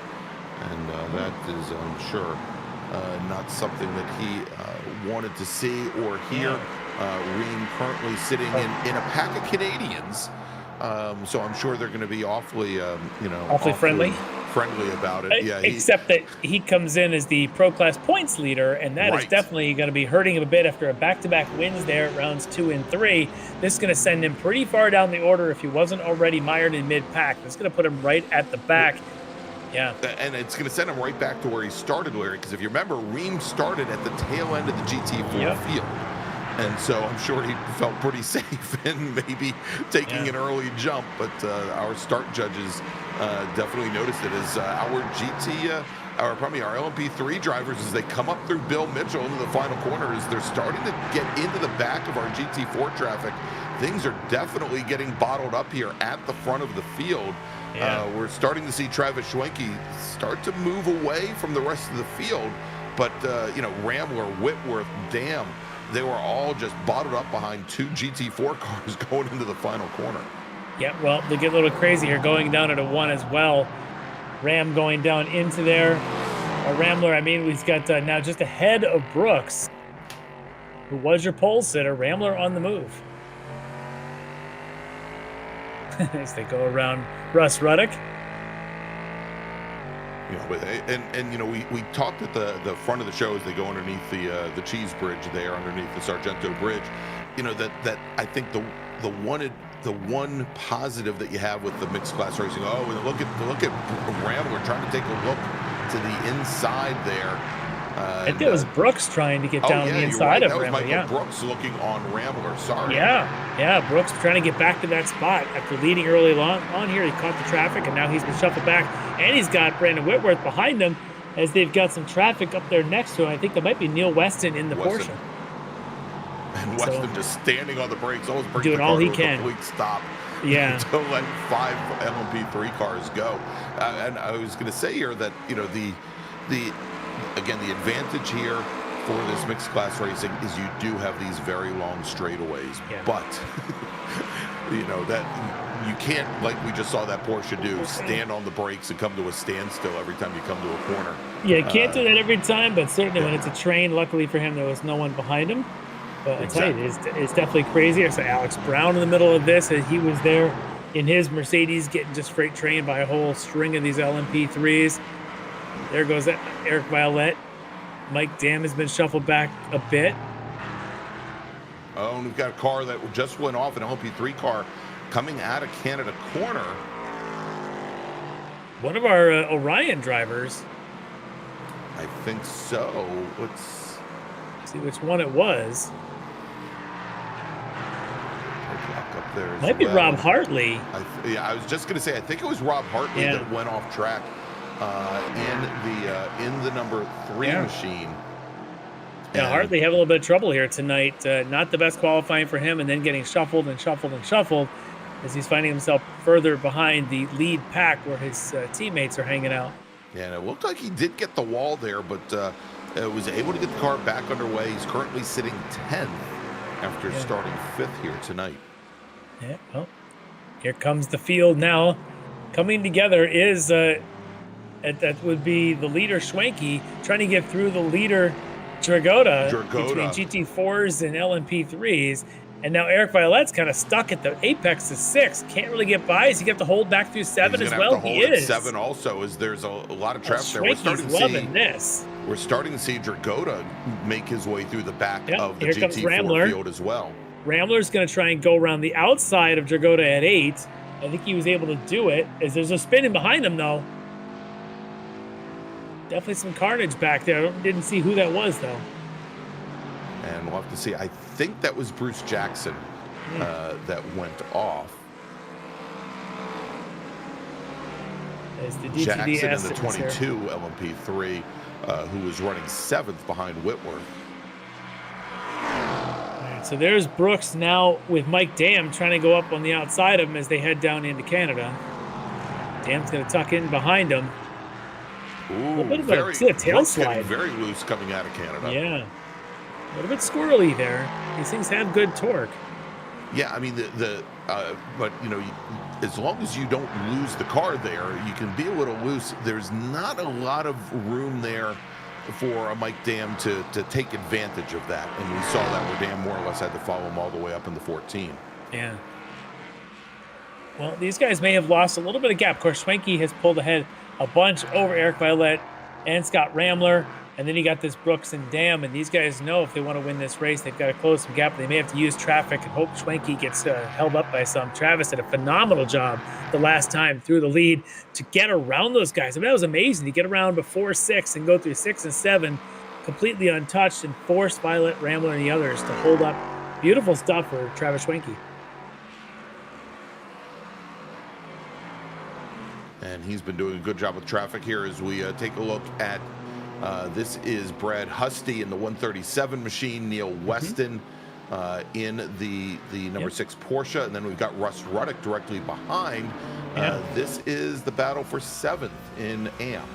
And that is, I'm sure, not something that he wanted to see or hear. Ream currently sitting in a pack of Canadians. So I'm sure they're going to be awfully friendly about it. Yeah, except that he comes in as the Pro Class points leader, and that is definitely going to be hurting him a bit after a back-to-back wins there at rounds 2 and 3. This is going to send him pretty far down the order if he wasn't already mired in mid-pack. This is going to put him right at the back. Yeah. And it's going to send him right back to where he started, Larry, because if you remember, Ream started at the tail end of the GT4 field. And so I'm sure he felt pretty safe in maybe taking an early jump, but our start judges definitely noticed it as our LMP3 drivers, as they come up through Bill Mitchell into the final corners, they're starting to get into the back of our GT4 traffic. Things are definitely getting bottled up here at the front of the field. We're starting to see Travis Schwenke start to move away from the rest of the field, but Rambler, Whitworth, Dam, they were all just bottled up behind 2 GT4 cars going into the final corner. Yeah, well, they get a little crazy here, going down at a 1 as well. Ram going down into there. Rambler, I mean, we've got now just ahead of Brooks, who was your pole sitter. Rambler on the move. As they go around Russ Ruddock. You know, and you know, we talked at the front of the show as they go underneath the cheese bridge there, underneath the Sargento Bridge. You know, that I think the one positive that you have with the mixed class racing. Oh, and look at Rambler trying to take a look to the inside there. I think it was Brooks trying to get down the inside of Rambler. That was Michael Brooks looking on Rambler. Sorry. Yeah, Brooks trying to get back to that spot after leading early on here. He caught the traffic, and now he's been shuffled back. And he's got Brandon Whitworth behind him as they've got some traffic up there next to him. I think that might be Neil Weston in the Porsche. And Weston just standing on the brakes, always doing all he can. Complete stop. Yeah. To let 5 LMP3 cars go. And I was going to say here that, you know, the advantage here for this mixed class racing is you do have these very long straightaways. Yeah. But, you know, that you can't, like we just saw that Porsche do, stand on the brakes and come to a standstill every time you come to a corner. Yeah, you can't do that every time, but certainly when it's a train, luckily for him, there was no one behind him. But I tell you, it's definitely crazy. So Alex Brown in the middle of this, he was there in his Mercedes getting just freight trained by a whole string of these LMP3s. There goes that Eric Violette. Mike Dam has been shuffled back a bit. Oh, and we've got a car that just went off, an LMP3 car coming out of Canada corner. One of our Orion drivers. I think so. Let's see which one it was. Up there might be Rob Hartley. I was just going to say, I think it was Rob Hartley that went off track in the number 3 machine. Yeah, Hartley having a little bit of trouble here tonight. Not the best qualifying for him, and then getting shuffled as he's finding himself further behind the lead pack where his teammates are hanging out. Yeah, and it looked like he did get the wall there, but was able to get the car back underway. He's currently sitting 10th after starting 5th here tonight. Yeah, well, here comes the field now. Coming together is, that would be the leader Schwenke trying to get through the leader Dragotta. Between GT4s and LMP3s. And now Eric Violette's kind of stuck at the apex of 6. Can't really get by. Is he got to hold back through 7 as well? He is. 7 also, as there's a lot of traffic there. We're starting to see Dragotta make his way through the back of the GT4 field as well. Rambler's going to try and go around the outside of Dragotta at 8. I think he was able to do it. As there's a spinning behind him, though. Definitely some carnage back there. Didn't see who that was, though. And we'll have to see. I think that was Bruce Jackson that went off. As the DTD Jackson in the 22 LMP3, who was running 7th behind Whitworth. So there's Brooks now with Mike Dam trying to go up on the outside of him as they head down into Canada. Dam's going to tuck in behind him. Ooh, a bit of a tail slide. Very loose coming out of Canada. Yeah. A little bit squirrely there. These things have good torque. Yeah, I mean, but, you know, as long as you don't lose the car there, you can be a little loose. There's not a lot of room there for a Mike Dam to take advantage of that. And we saw that where Dam more or less had to follow him all the way up in the 14. Yeah. Well, these guys may have lost a little bit of gap. Of course, Schwenke has pulled ahead a bunch over Eric Violette and Scott Rambler. And then you got this Brooks and Dam, and these guys know if they want to win this race, they've got to close some gap. They may have to use traffic and hope Schwenke gets held up by some. Travis did a phenomenal job the last time through the lead to get around those guys. I mean, that was amazing to get around before 6 and go through 6 and 7 completely untouched and force Violet, Rambler, and the others to hold up. Beautiful stuff for Travis Schwenke. And he's been doing a good job with traffic here as we take a look at this is Brad Husty in the 137 machine, Neil Weston in the number 6 Porsche, and then we've got Russ Ruddock directly behind. This is the battle for 7th in AM.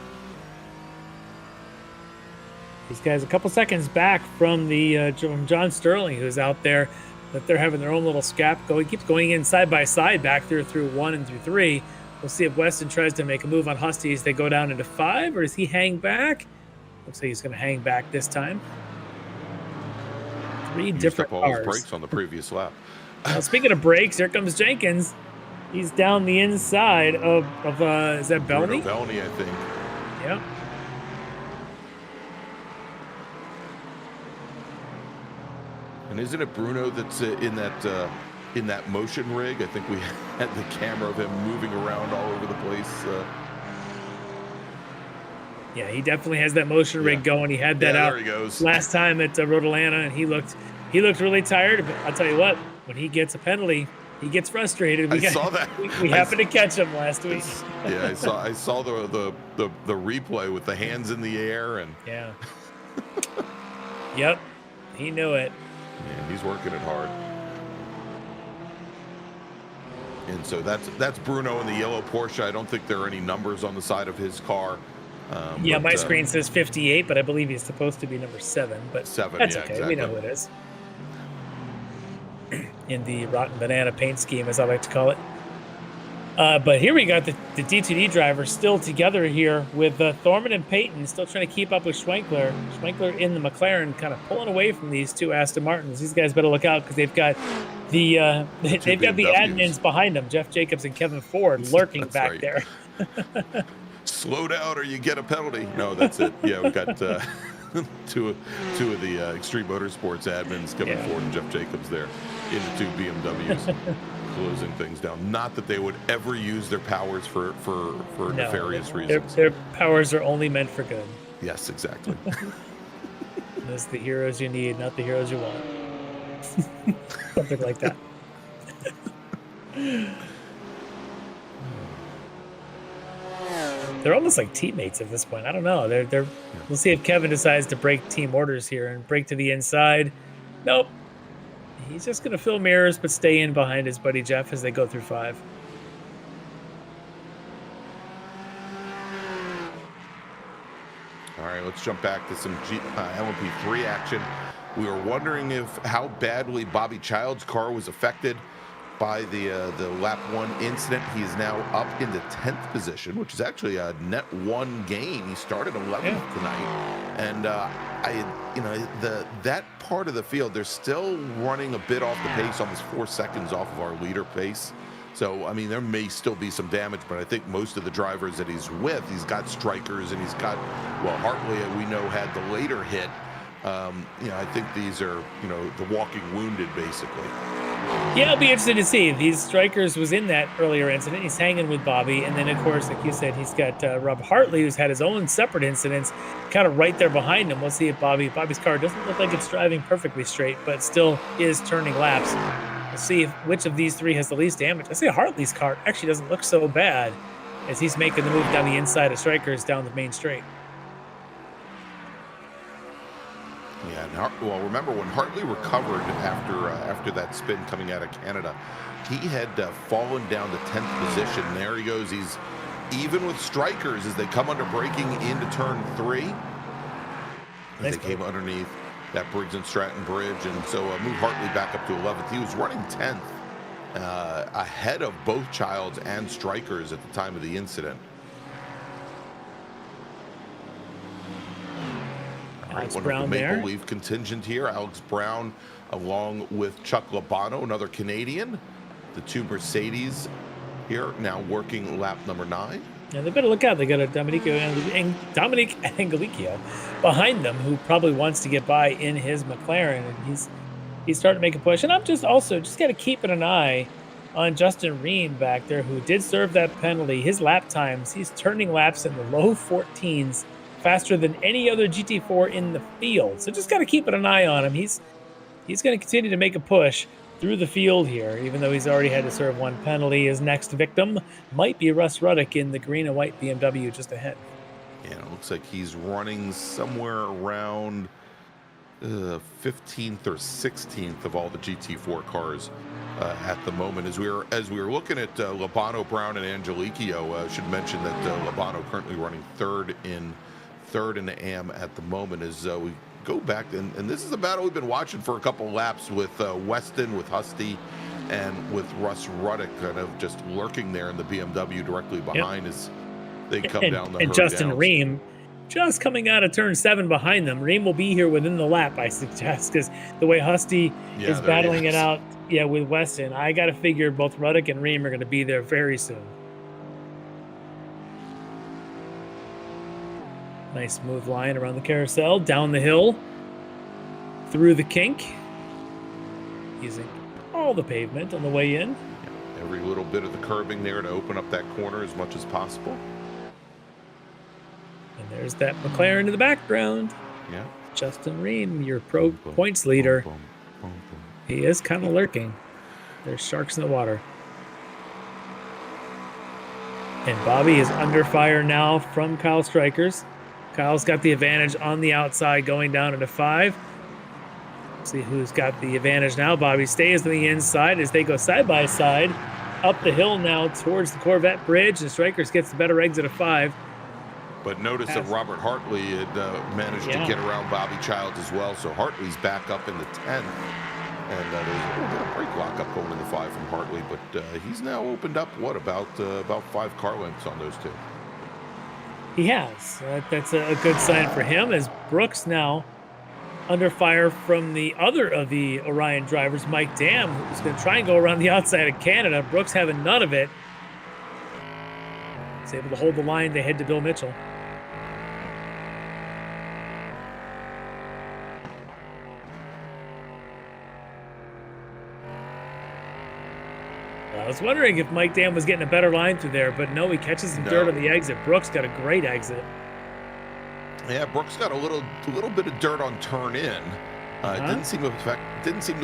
These guys a couple seconds back from the from John Sterling, who's out there that they're having their own little scrap going. Keeps going in side by side back there through 1 and through 3. We'll see if Weston tries to make a move on Husty as they go down into 5, or does he hang back? Looks like he's going to hang back this time. 3 different cars. All his brakes on the previous lap. Now, speaking of brakes, here comes Jenkins. He's down the inside of is that Belny? Belny, I think. Yep. And isn't it Bruno that's in that motion rig? I think we had the camera of him moving around all over the place. Yeah, he definitely has that motion rig going. He had that out there he goes. last time at Road Atlanta, and he looked really tired. But I'll tell you what, when he gets a penalty, he gets frustrated. I saw that. We happened to catch him last week. Yeah, I saw the replay with the hands in the air and. Yeah. Yep, he knew it. Man, he's working it hard. And so that's Bruno in the yellow Porsche. I don't think there are any numbers on the side of his car. My screen says 58, but I believe he's supposed to be number 7. But 7, that's yeah, okay. Exactly. We know who it is. In the rotten banana paint scheme, as I like to call it. But here we got the D2D drivers still together here with Thorman and Payton still trying to keep up with Schwenkler. Schwenkler in the McLaren kind of pulling away from these 2 Aston Martins. These guys better look out because they've got the admins behind them, Jeff Jacobs and Kevin Ford lurking back there. Slow down or you get a penalty. No, that's it. Yeah, we've got two of the Extreme Motorsports admins, Kevin Ford and Jeff Jacobs there in the 2 BMWs. Closing things down. Not that they would ever use their powers for nefarious reasons. Their powers are only meant for good. Yes, exactly. Those are the heroes you need, not the heroes you want. Something like that. They're almost like teammates at this point. I don't know. We'll see if Kevin decides to break team orders here and break to the inside. Nope. He's just going to fill mirrors, but stay in behind his buddy Jeff as they go through 5. All right, let's jump back to some LMP3 action. We were wondering how badly Bobby Child's car was affected by the lap 1 incident. He is now up in the 10th position, which is actually a net 1 gain. He started 11th tonight, and that part of the field, they're still running a bit off the pace, almost 4 seconds off of our leader pace. So, I mean, there may still be some damage, but I think most of the drivers that he's with, he's got strikers and he's got, Hartley, we know, had the later hit. I think these are, the walking wounded, basically. Yeah, it'll be interesting to see. These strikers was in that earlier incident. He's hanging with Bobby. And then, of course, like you said, he's got Rob Hartley, who's had his own separate incidents kind of right there behind him. We'll see if Bobby's car doesn't look like it's driving perfectly straight, but still is turning laps. We'll see which of these 3 has the least damage. I say Hartley's car actually doesn't look so bad as he's making the move down the inside of strikers down the main straight. Yeah, and remember when Hartley recovered after that spin coming out of Canada, he had fallen down to 10th position. There he goes. He's even with strikers as they come under braking into turn 3. They came underneath that Briggs and Stratton bridge, and so moved Hartley back up to 11th. He was running 10th, ahead of both Childs and strikers at the time of the incident. Alex One Brown of the Maple there. Leaf contingent here. Alex Brown, along with Chuck Labano, another Canadian. The 2 Mercedes here now working lap number 9. Yeah, they better look out. They got a Dominic Angelicchio behind them, who probably wants to get by in his McLaren, and he's starting to make a push. And I'm just got to keep an eye on Justin Reen back there, who did serve that penalty. His lap times, he's turning laps in the low 14s. Faster than any other GT4 in the field. So just got to keep an eye on him. He's going to continue to make a push through the field here, even though he's already had to serve 1 penalty. His next victim might be Russ Ruddock in the green and white BMW just ahead. Yeah, it looks like he's running somewhere around 15th or 16th of all the GT4 cars at the moment. As we were looking at Labano, Brown, and Angelicchio, should mention that Labano currently running third in the AM at the moment, as we go back, and this is a battle we've been watching for a couple laps with Weston, with Husty, and with Russ Ruddick kind of just lurking there in the BMW directly behind as they come down the And Justin Ream just coming out of turn 7 behind them. Ream will be here within the lap, I suggest, because the way Husty is battling it out with Weston, I got to figure both Ruddick and Ream are going to be there very soon. Nice smooth line around the carousel, down the hill, through the kink, using all the pavement on the way in. Every little bit of the curbing there to open up that corner as much as possible. And there's that McLaren in the background. Yeah. Justin Ream, your pro points leader. He is kind of lurking. There's sharks in the water. And Bobby is under fire now from Kyle Strikers. Kyle's got the advantage on the outside going down into 5. See who's got the advantage now. Bobby stays on the inside as they go side by side up the hill now towards the Corvette Bridge, and Strikers gets the better exit of 5. But notice that Robert Hartley had managed to get around Bobby Childs as well, so Hartley's back up in the 10. And there's a little bit of brake lock up going in the 5 from Hartley, but he's now opened up, about 5 car lengths on those 2. He has. That's a good sign for him, as Brooks now under fire from the other of the Orion drivers, Mike Dam, who's going to try and go around the outside of Canada. Brooks having none of it. He's able to hold the line. They head to Bill Mitchell. I was wondering if Mike Dam was getting a better line through there, but no, he catches some dirt on the exit. Brooks got a great exit. Yeah, Brooks got a little bit of dirt on turn in. It didn't seem to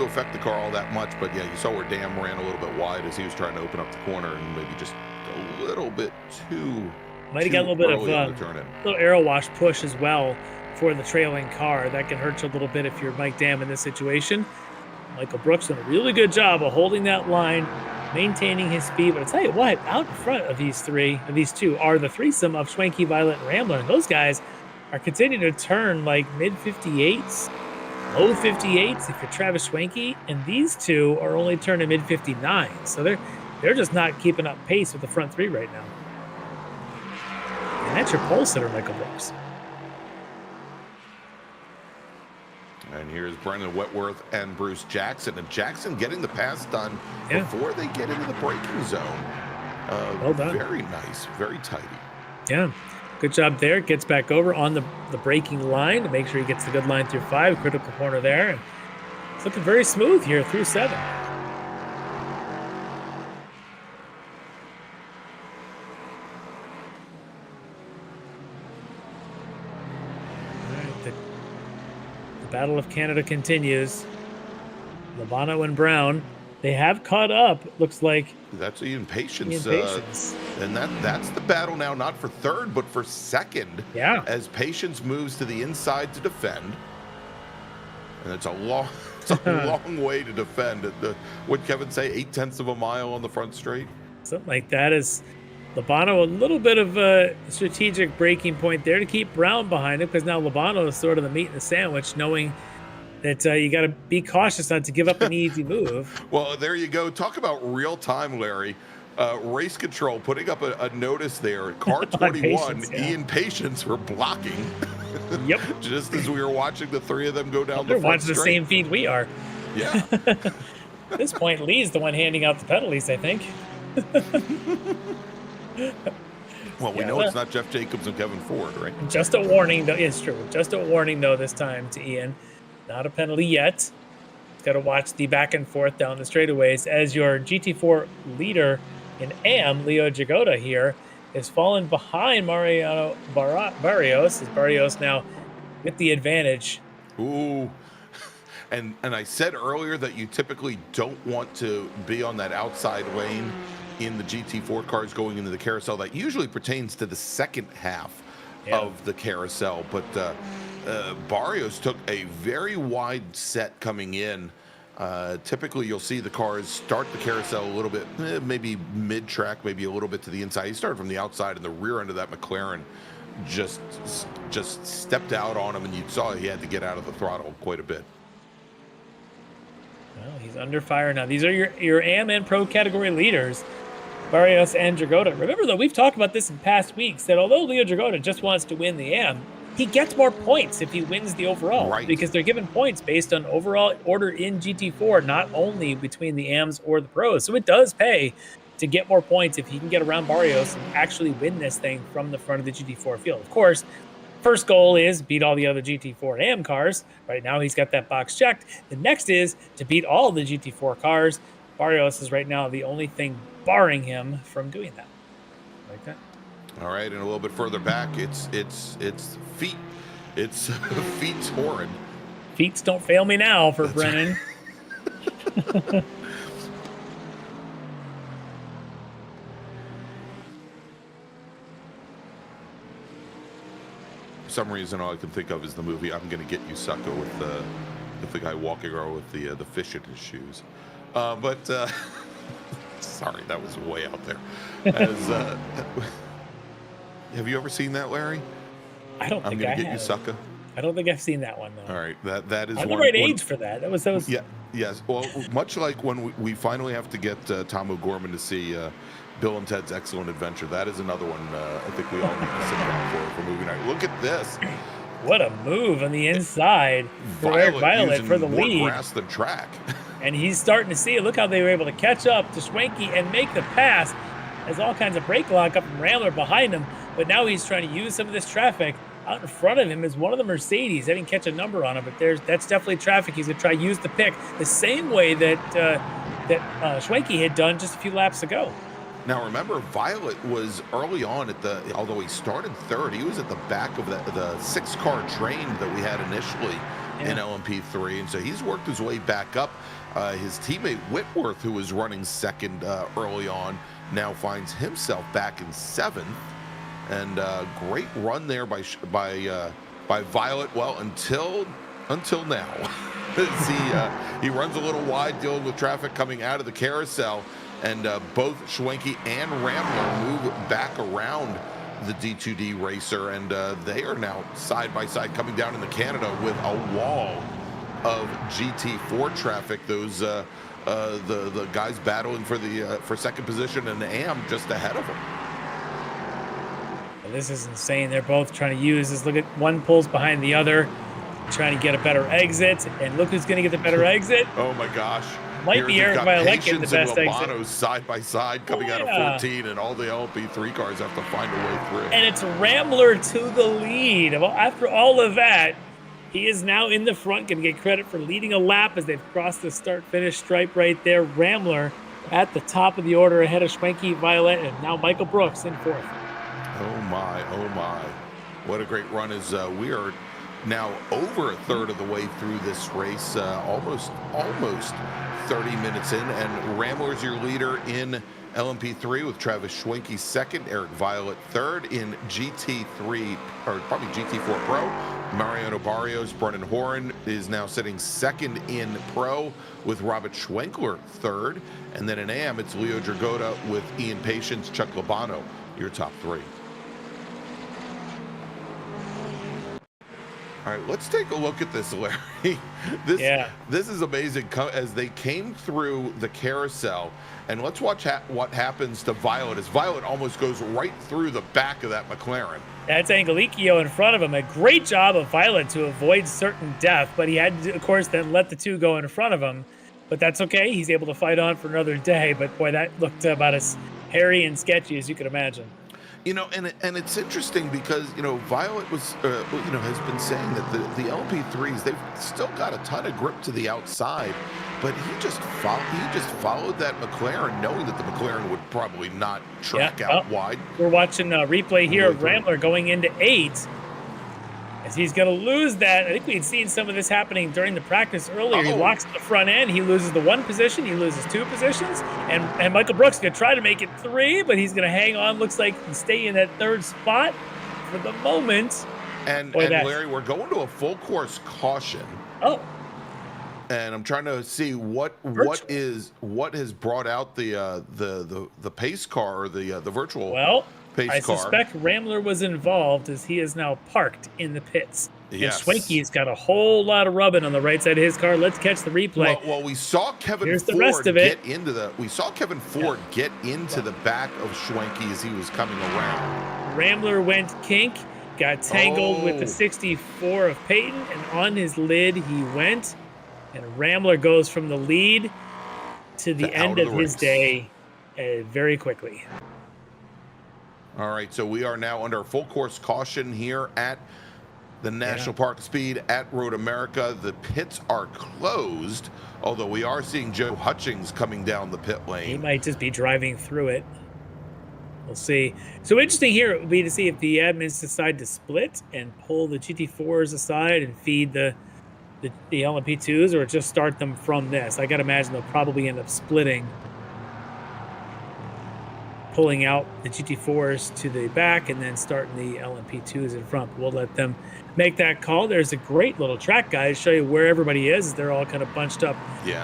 affect the car all that much, but yeah, you saw where Dam ran a little bit wide as he was trying to open up the corner, and maybe just a little bit too. Might have got a little bit of little aero wash push as well for the trailing car. That can hurt you a little bit if you're Mike Dam in this situation. Michael Brooks done a really good job of holding that line, maintaining his speed. But I'll tell you what, out in front of these two are the threesome of Schwenke, Violet, and Rambler. And those guys are continuing to turn like mid-58s, low 58s if you're Travis Schwenke. And these two are only turning mid-59s. So they're just not keeping up pace with the front 3 right now. And that's your pole sitter, Michael Brooks. And here's Brendan Wetworth and Bruce Jackson. And Jackson getting the pass done before they get into the braking zone. Well done. Very nice, very tidy. Yeah, good job there. Gets back over on the braking line to make sure he gets the good line through 5. Critical corner there. And it's looking very smooth here through 7. The Battle of Canada continues. Lobano and Brown, they have caught up. Looks like that's Ian Patience. And that's the battle now, not for 3rd, but for 2nd. Yeah. As Patience moves to the inside to defend. And it's a long way to defend. What'd Kevin say, 0.8 of a mile on the front straight? Something like that. Is Lobano a little bit of a strategic breaking point there to keep Brown behind him, because now Lobano is sort of the meat in the sandwich, knowing that you got to be cautious not to give up an easy move. Well, there you go. Talk about real time, Larry. Race control putting up a notice there. Car 21, Ian Patience for blocking. Yep. Just as we were watching the 3 of them go down They're the front watching the same feed we are. Yeah. At this point, Lee's the one handing out the penalties, I think. Well, we know it's not Jeff Jacobs and Kevin Ford, right? Just a warning, though. It's true. Just a warning, though, this time to Ian. Not a penalty yet. Got to watch the back and forth down the straightaways as your GT4 leader in AM, Leo Jagoda here, is falling behind Mariano Barrios. As Barrios now with the advantage. Ooh. And I said earlier that you typically don't want to be on that outside lane in the GT4 cars going into the carousel. That usually pertains to the second half of the carousel. But Barrios took a very wide set coming in. Typically, you'll see the cars start the carousel a little bit, maybe mid-track, maybe a little bit to the inside. He started from the outside, and the rear end of that McLaren just stepped out on him, and you saw he had to get out of the throttle quite a bit. Well, he's under fire now. These are your AM and Pro category leaders, Barrios and Dragota. Remember, though, we've talked about this in past weeks, that although Leo Dragota just wants to win the AM, he gets more points if he wins the overall, right, because they're given points based on overall order in GT4, not only between the AMs or the pros. So it does pay to get more points if he can get around Barrios and actually win this thing from the front of the GT4 field. Of course, first goal is beat all the other GT4 and AM cars. Right now, he's got that box checked. The next is to beat all the GT4 cars. Barrios is right now the only thing barring him from doing that. Like that. All right, and a little bit further back, it's feet. It's feet's horn. Feets don't fail me now for Brennan. Right. For some reason, all I can think of is the movie "I'm Gonna Get You, Sucker" with the guy walking around with the fish in his shoes. Sorry, that was way out there. Have you ever seen that, Larry? I don't think I have. I'm Gonna Get You, Sucker. I don't think I've seen that one, though. All right, that is I'm one. the right age for that. That was. Yeah, yes. Well, much like when we finally have to get Tom O'Gorman to see Bill and Ted's Excellent Adventure, that is another one I think we all need to sit down for movie night. Look at this. What a move on the inside for Eric Violet for the lead. More grass than track. And he's starting to see it. Look how they were able to catch up to Schwenke and make the pass. There's all kinds of brake lock up from Rambler behind him, but now he's trying to use some of this traffic. Out in front of him is one of the Mercedes. I didn't catch a number on it, but that's definitely traffic. He's going to try to use the pick the same way that Schwenke had done just a few laps ago. Now, remember, Violet was early on although he started third, he was at the back of the 6-car train that we had initially in LMP3, and so he's worked his way back up. His teammate Whitworth, who was running second early on, now finds himself back in 7th. And great run there by Violet. Well, until now, he runs a little wide, dealing with traffic coming out of the carousel, and both Schwenke and Rambler move back around the D2D racer, and they are now side by side coming down into Canada with a wall of GT4 traffic. Those the guys battling for second position and the AM just ahead of them. This is insane. They're both trying to use this. Look at one pulls behind the other, trying to get a better exit. And look who's going to get the better exit. Oh my gosh. Might be Eric Violet getting the best exit. Side by side coming out of 14, and all the LP3 cars have to find a way through. And it's Rambler to the lead. After all of that, he is now in the front, going to get credit for leading a lap as they've crossed the start-finish stripe right there. Rambler at the top of the order ahead of Schwenke, Violet, and now Michael Brooks in 4th. Oh my, oh my. What a great run. As we are now over a third of the way through this race, almost 30 minutes in, and Rambler's your leader in LMP3 with Travis Schwenke second, Eric Violet third in GT3, or probably GT4 Pro. Mariano Barrios, Brennan Horan is now sitting second in Pro with Robert Schwenkler third, and then in AM it's Leo Dragota with Ian Patience, Chuck Labano, your top 3. All right, let's take a look at this, Larry. This is amazing as they came through the carousel, and let's watch what happens to Violet as Violet almost goes right through the back of that McLaren. That's Angelicchio in front of him. A great job of Violet to avoid certain death, but he had to, of course, then let the two go in front of him. But that's okay. He's able to fight on for another day. But boy, that looked about as hairy and sketchy as you could imagine. You know, and it's interesting because, you know, Violet was, has been saying that the LP3s, they've still got a ton of grip to the outside, but he just followed that McLaren, knowing that the McLaren would probably not track out wide. We're watching a replay here of Rambler going into 8. As he's going to lose that. I think we had seen some of this happening during the practice earlier. He locks the front end. He loses the 1 position. He loses 2 positions. And Michael Brooks is going to try to make it 3, but he's going to hang on. Looks like and stay in that 3rd spot for the moment. And Larry, we're going to a full course caution. Oh. And I'm trying to see what has brought out the pace car, or the virtual. Well, pace I car. suspect Rambler was involved as he is now parked in the pits. Yes. And Schwenke's got a whole lot of rubbing on the right side of his car. Let's catch the replay. Well, we saw Kevin Here's Ford the rest of it. get into the. We saw Kevin Ford get into the back of Schwenke as he was coming around. Rambler went kink, got tangled with the 64 of Peyton, and on his lid he went. And Rambler goes from the lead to the end of his day very quickly. All right, so we are now under full course caution here at the National Park Speed at Road America. The pits are closed, although we are seeing Joe Hutchings coming down the pit lane. He might just be driving through it. We'll see. So interesting here would be to see if the admins decide to split and pull the GT4s aside and feed the LMP2s, or just start them from this. I got to imagine they'll probably end up splitting, pulling out the GT4s to the back and then starting the LMP2s in front. We'll let them make that call. There's a great little track guide to show you where everybody is. They're all kind of bunched up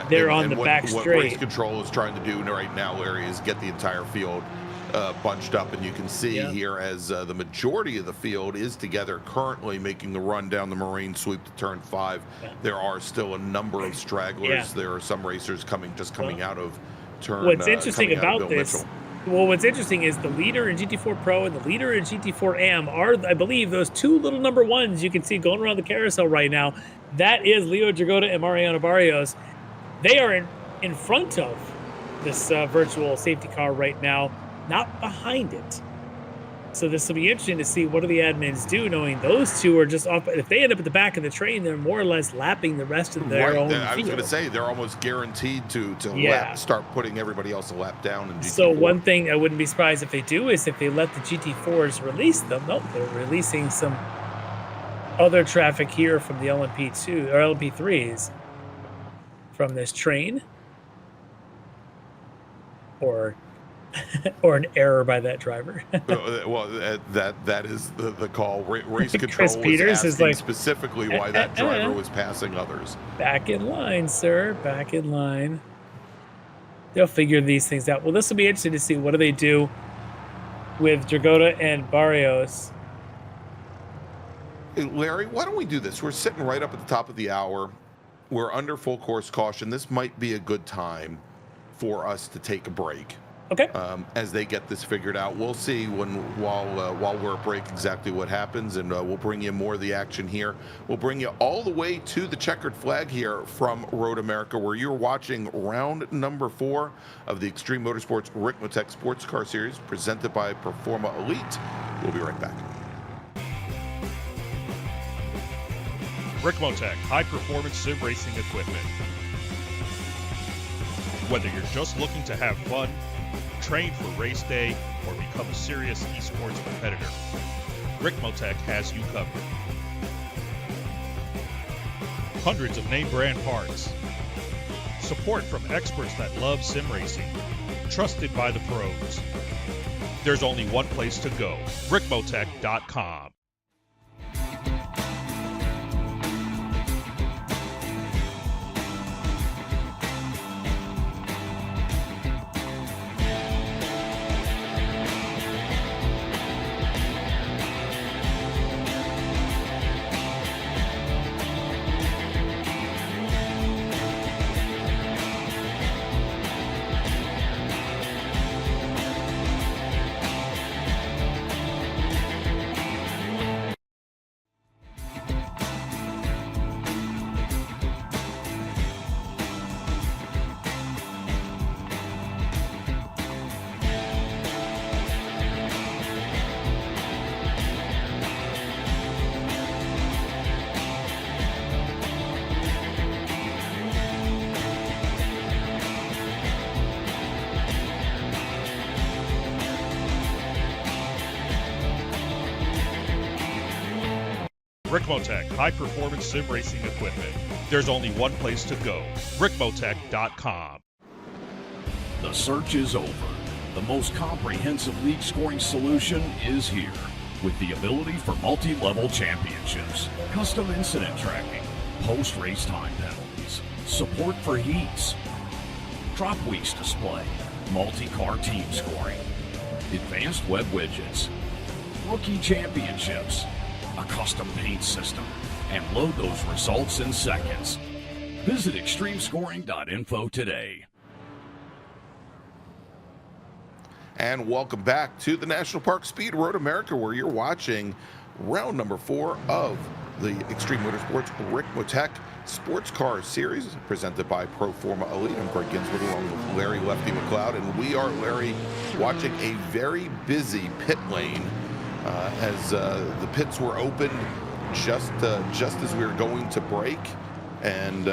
there on the back straight. What Race Control is trying to do right now, Larry, is get the entire field bunched up, and you can see here as the majority of the field is together currently making the run down the Marine sweep to turn 5. There are still a number of stragglers. There are some racers coming out of turn. What's interesting about this, what's interesting is the leader in GT4 Pro and the leader in GT4 AM are, I believe, those two little number ones you can see going around the carousel right now. That is Leo Dragotta and Mariano Barrios. They are in front of this virtual safety car right now, not behind it. So this will be interesting to see what do the admins do, knowing those two are just off. If they end up at the back of the train, they're more or less lapping the rest of their own field. I was going to say they're almost guaranteed to start putting everybody else a lap down in GT4. So one thing I wouldn't be surprised if they do is if they let the GT4s release them. Nope, they're releasing some other traffic here from the LMP2 or LMP3s from this train, or an error by that driver. Well, that is the call. Race Control Chris Peters was is like, specifically why that driver was passing others. Back in line, sir. Back in line. They'll figure these things out. Well, this will be interesting to see what do they do with Dragotta and Barrios. Hey, Larry, why don't we do this? We're sitting right up at the top of the hour. We're under full course caution. This might be a good time for us to take a break. Okay. As they get this figured out, we'll see while we're at break exactly what happens, and we'll bring you more of the action here. We'll bring you all the way to the checkered flag here from Road America, where you're watching round number 4 of the Extreme Motorsports Ricmotech Sports Car Series, presented by Performa Elite. We'll be right back. Ricmotech, high-performance sim racing equipment. Whether you're just looking to have fun, train for race day, or become a serious esports competitor, Ricmotech has you covered. Hundreds of name brand parts. Support from experts that love sim racing. Trusted by the pros. There's only one place to go, Ricmotech.com. Ricmotech, high-performance sim racing equipment. There's only one place to go, Ricmotech.com. The search is over. The most comprehensive league scoring solution is here, with the ability for multi-level championships, custom incident tracking, post-race time penalties, support for heats, drop weeks display, multi-car team scoring, advanced web widgets, rookie championships, a custom paint system, and load those results in seconds. Visit extremescoring.info today. And welcome back to the National Park Speed Road America, where you're watching round number 4 of the Extreme Motorsports Ricmotech Sports Car Series, presented by Proforma Elite. I'm Greg Ginsburg, along with Larry Lefty McLeod, and we are, Larry, watching a very busy pit lane as the pits were opened just as we were going to break, and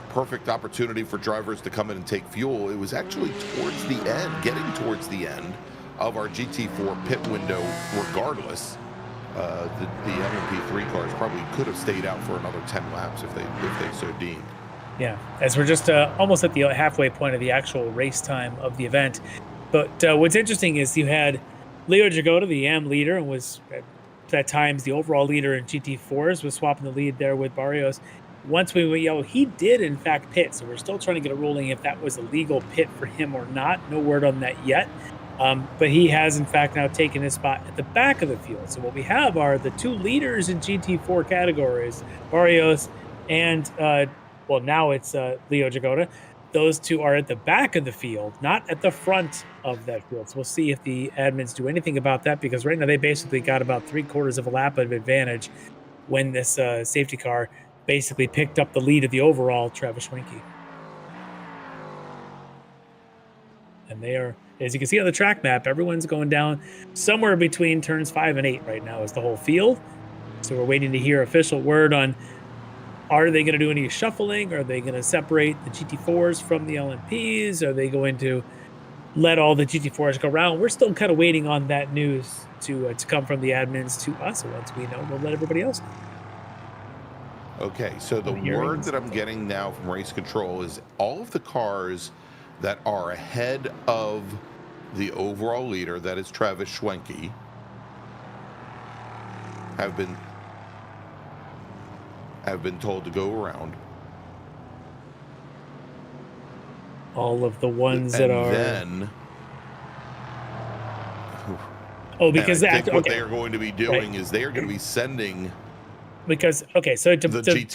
perfect opportunity for drivers to come in and take fuel. It was actually towards the end, getting towards the end of our GT4 pit window. Regardless, the LMP3 cars probably could have stayed out for another 10 laps if they so deemed. Yeah, as we're just almost at the halfway point of the actual race time of the event. But what's interesting is you had Leo Jagoda, the AM leader, and was at times the overall leader in GT4s, was swapping the lead there with Barrios. Once we went yellow, he did in fact pit, so we're still trying to get a ruling if that was a legal pit for him or not. No word on that yet. But he has, in fact, now taken his spot at the back of the field. So what we have are the two leaders in GT4 categories, Barrios and, now it's Leo Jagoda. Those two are at the back of the field, not at the front of that field. So we'll see if the admins do anything about that, because right now they basically got about 3/4 of a lap of advantage when this safety car basically picked up the lead of the overall Travis Schwenke. And they are, as you can see on the track map, everyone's going down somewhere between turns 5 and 8 right now is the whole field. So we're waiting to hear official word on, are they going to do any shuffling? Are they going to separate the GT4s from the LMPs? Are they going to let all the GT4s go around? We're still kind of waiting on that news to come from the admins to us. Once we know, we'll let everybody else know. Okay, so the word that I'm getting now from race control is all of the cars that are ahead of the overall leader, that is Travis Schwenke, have been told to go around. All of the ones that are. Then, because I think what they are going to be doing is they are going to be sending. Because, okay, so to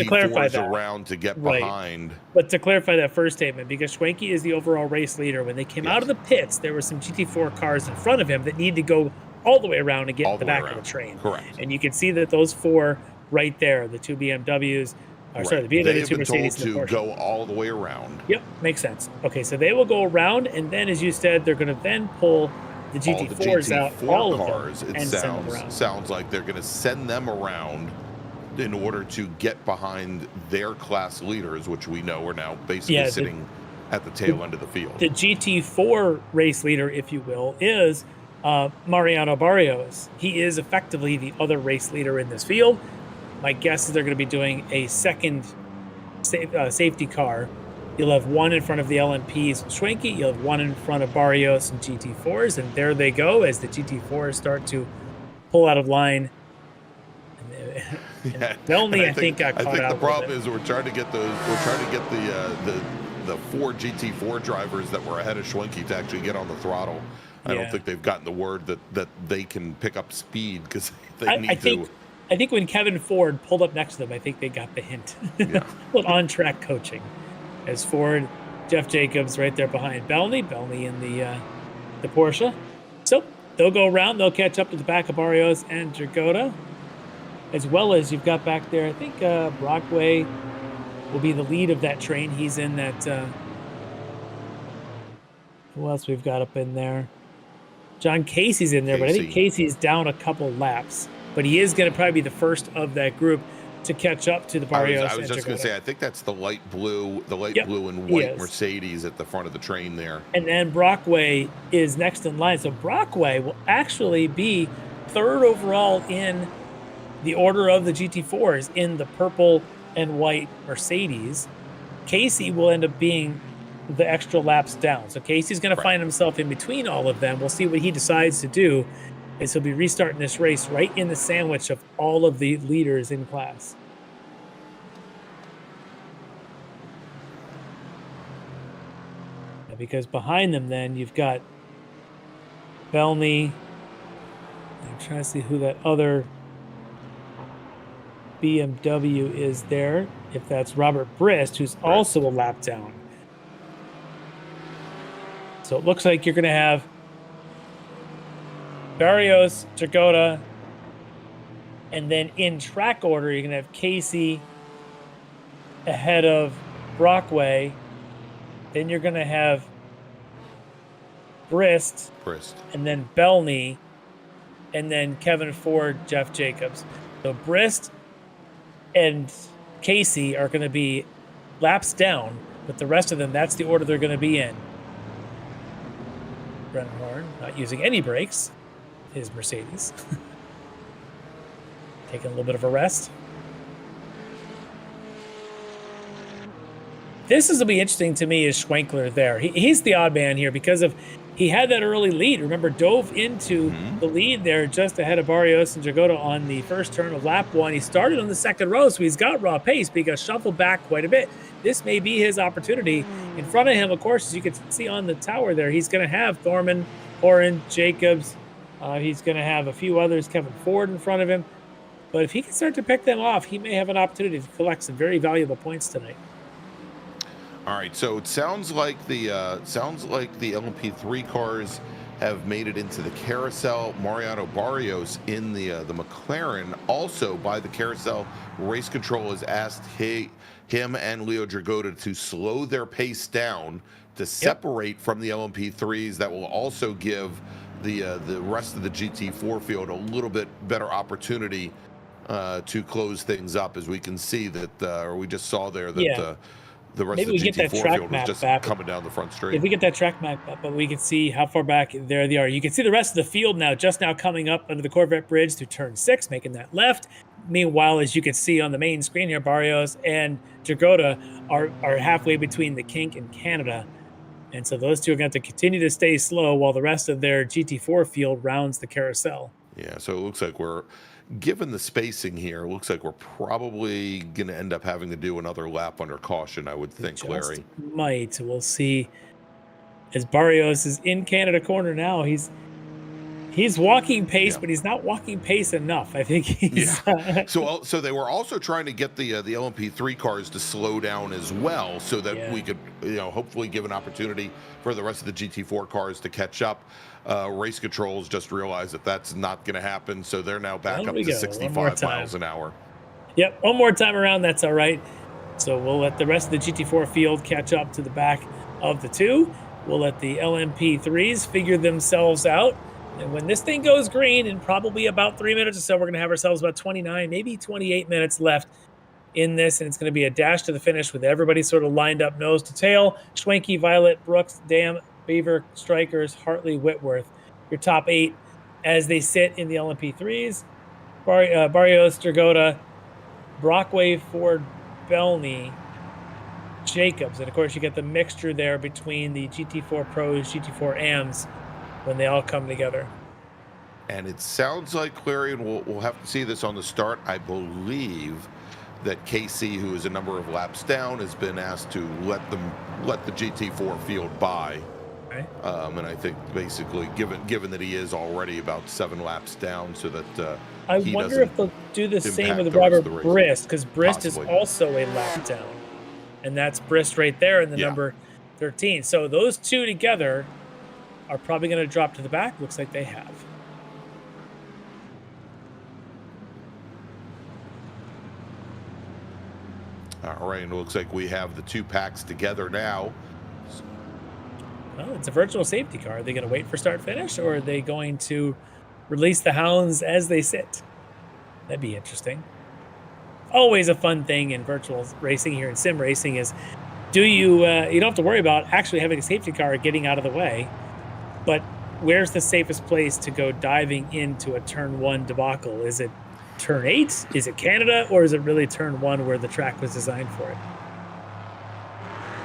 clarify that, around to get behind. But to clarify that first statement, because Schwenke is the overall race leader, when they came out of the pits, there were some GT4 cars in front of him that need to go all the way around and get to the back of the train. Correct. And you can see that those four right there, the two BMWs, the BMW, they the two Mercedes, told to go all the way around. Yep, makes sense. Okay, so they will go around, and then, as you said, they're going to then pull the GT4s out, all of cars, them, and send them around. Sounds like they're going to send them around in order to get behind their class leaders, which we know are now basically sitting at the tail end of the field. The GT4 race leader, if you will, is Mariano Barrios. He is effectively the other race leader in this field. My guess is they're going to be doing a second safety car. You'll have one in front of the LMPs and Schwenke. You'll have one in front of Barrios and GT4s, and there they go as the GT4s start to pull out of line. Belney, I think got caught out. I think the problem is we're trying to get the 4 GT4 drivers that were ahead of Schwenke to actually get on the throttle. I don't think they've gotten the word that they can pick up speed, because they need to. I think when Kevin Ford pulled up next to them, I think they got the hint. Yeah. On-track coaching. As Ford, Jeff Jacobs right there behind Belney in the Porsche. So they'll go around. They'll catch up to the back of Barrios and Jagoda. As well as you've got back there, I think Brockway will be the lead of that train. He's in that. Who else we've got up in there? John Casey's in there, but I think Casey's down a couple laps. But he is going to probably be the first of that group to catch up to the Barrios. I was just going to say, I think that's the light blue and white Mercedes at the front of the train there. And then Brockway is next in line. So Brockway will actually be third overall in the order of the GT4s in the purple and white Mercedes. Casey will end up being the extra laps down. So Casey's going to find himself in between all of them. We'll see what he decides to do, is he'll be restarting this race right in the sandwich of all of the leaders in class. Because behind them then you've got Belny. I'm trying to see who that other BMW is there. If that's Robert Brist, who's also a lap down. So it looks like you're going to have Barrios, Jagoda, and then in track order, you're going to have Casey ahead of Brockway. Then you're going to have Brist, and then Belny, and then Kevin Ford, Jeff Jacobs. So Brist and Casey are going to be laps down, but the rest of them, that's the order they're going to be in. Brennan Horn not using any brakes, his Mercedes. Taking a little bit of a rest. This is going to be interesting to me is Schwenkler there. He's the odd man here because of he had that early lead. Remember, dove into the lead there just ahead of Barrios and Jagoda on the first turn of lap 1. He started on the second row, so he's got raw pace, but he got shuffled back quite a bit. This may be his opportunity. In front of him, of course, as you can see on the tower there, he's going to have Thorman, Horan, Jacobs. He's going to have a few others, Kevin Ford in front of him. But if he can start to pick them off, he may have an opportunity to collect some very valuable points tonight. All right, so it sounds like the LMP3 cars have made it into the carousel. Mariano Barrios in the McLaren, also by the carousel. Race control has asked him and Leo Dragoda to slow their pace down to separate from the LMP3s. That will also give the rest of the GT4 field a little bit better opportunity to close things up, as we can see that, or we just saw there that. The rest of the GT4 field was just coming down the front straight. If we get that track map up, but we can see how far back there they are. You can see the rest of the field now, just now coming up under the Corvette Bridge through turn 6, making that left. Meanwhile, as you can see on the main screen here, Barrios and Jagoda are halfway between the Kink and Canada. And so those two are going to have to continue to stay slow while the rest of their GT4 field rounds the carousel. Yeah, so it looks like given the spacing here, it looks like we're probably going to end up having to do another lap under caution, I would think, Larry. Might. We'll see. As Barrios is in Canada corner now, he's walking pace, but he's not walking pace enough. I think he's... So they were also trying to get the LMP3 cars to slow down as well, so that we could, hopefully give an opportunity for the rest of the GT4 cars to catch up. Race controls just realized that that's not going to happen, so they're now back up to 65 miles an hour. Yep, one more time around, that's all right. So we'll let the rest of the GT4 field catch up to the back of the two. We'll let the LMP3s figure themselves out. And when this thing goes green in probably about 3 minutes or so, we're going to have ourselves about 29, maybe 28 minutes left in this, and it's going to be a dash to the finish with everybody sort of lined up nose to tail. Schwenke, Violet, Brooks, Dam, Beaver, Strikers, Hartley, Whitworth. Your top 8 as they sit in the LMP3s. Barrios, Dragoda, Brockway, Ford, Belny, Jacobs. And, of course, you get the mixture there between the GT4 Pros, GT4 AMs, when they all come together. And it sounds like, Larry, and we'll have to see this on the start, I believe that Casey, who is a number of laps down, has been asked to let the GT4 field by. Okay. And I think basically, given that he is already about 7 laps down, so that I wonder if they'll do the same with Robert Brist, because Brist is also a lap down. And that's Brist right there in the number 13. So those two together are probably going to drop to the back. Looks like they have. All right, and it looks like we have the 2 packs together now. Well, it's a virtual safety car. Are they going to wait for start-finish, or are they going to release the hounds as they sit? That'd be interesting. Always a fun thing in virtual racing here in sim racing is, you don't have to worry about actually having a safety car getting out of the way. But where's the safest place to go diving into a turn 1 debacle? Is it turn 8? Is it Canada? Or is it really turn 1 where the track was designed for it?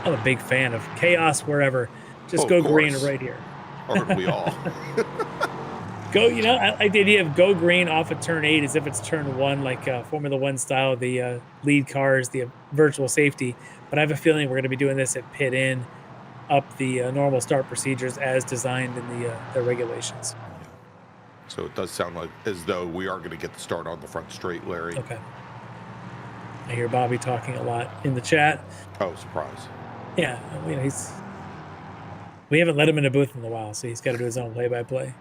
I'm a big fan of chaos wherever. Just go green right here. Aren't we all? Go, I did have go green off of turn 8 as if it's turn 1, like Formula 1 style, the lead cars, the virtual safety. But I have a feeling we're going to be doing this at pit in up the normal start procedures as designed in the regulations. So it does sound like as though we are going to get the start on the front straight, Larry. Okay. I hear Bobby talking a lot in the chat. Oh, surprise. Yeah, we haven't let him in a booth in a while, so he's got to do his own play-by-play.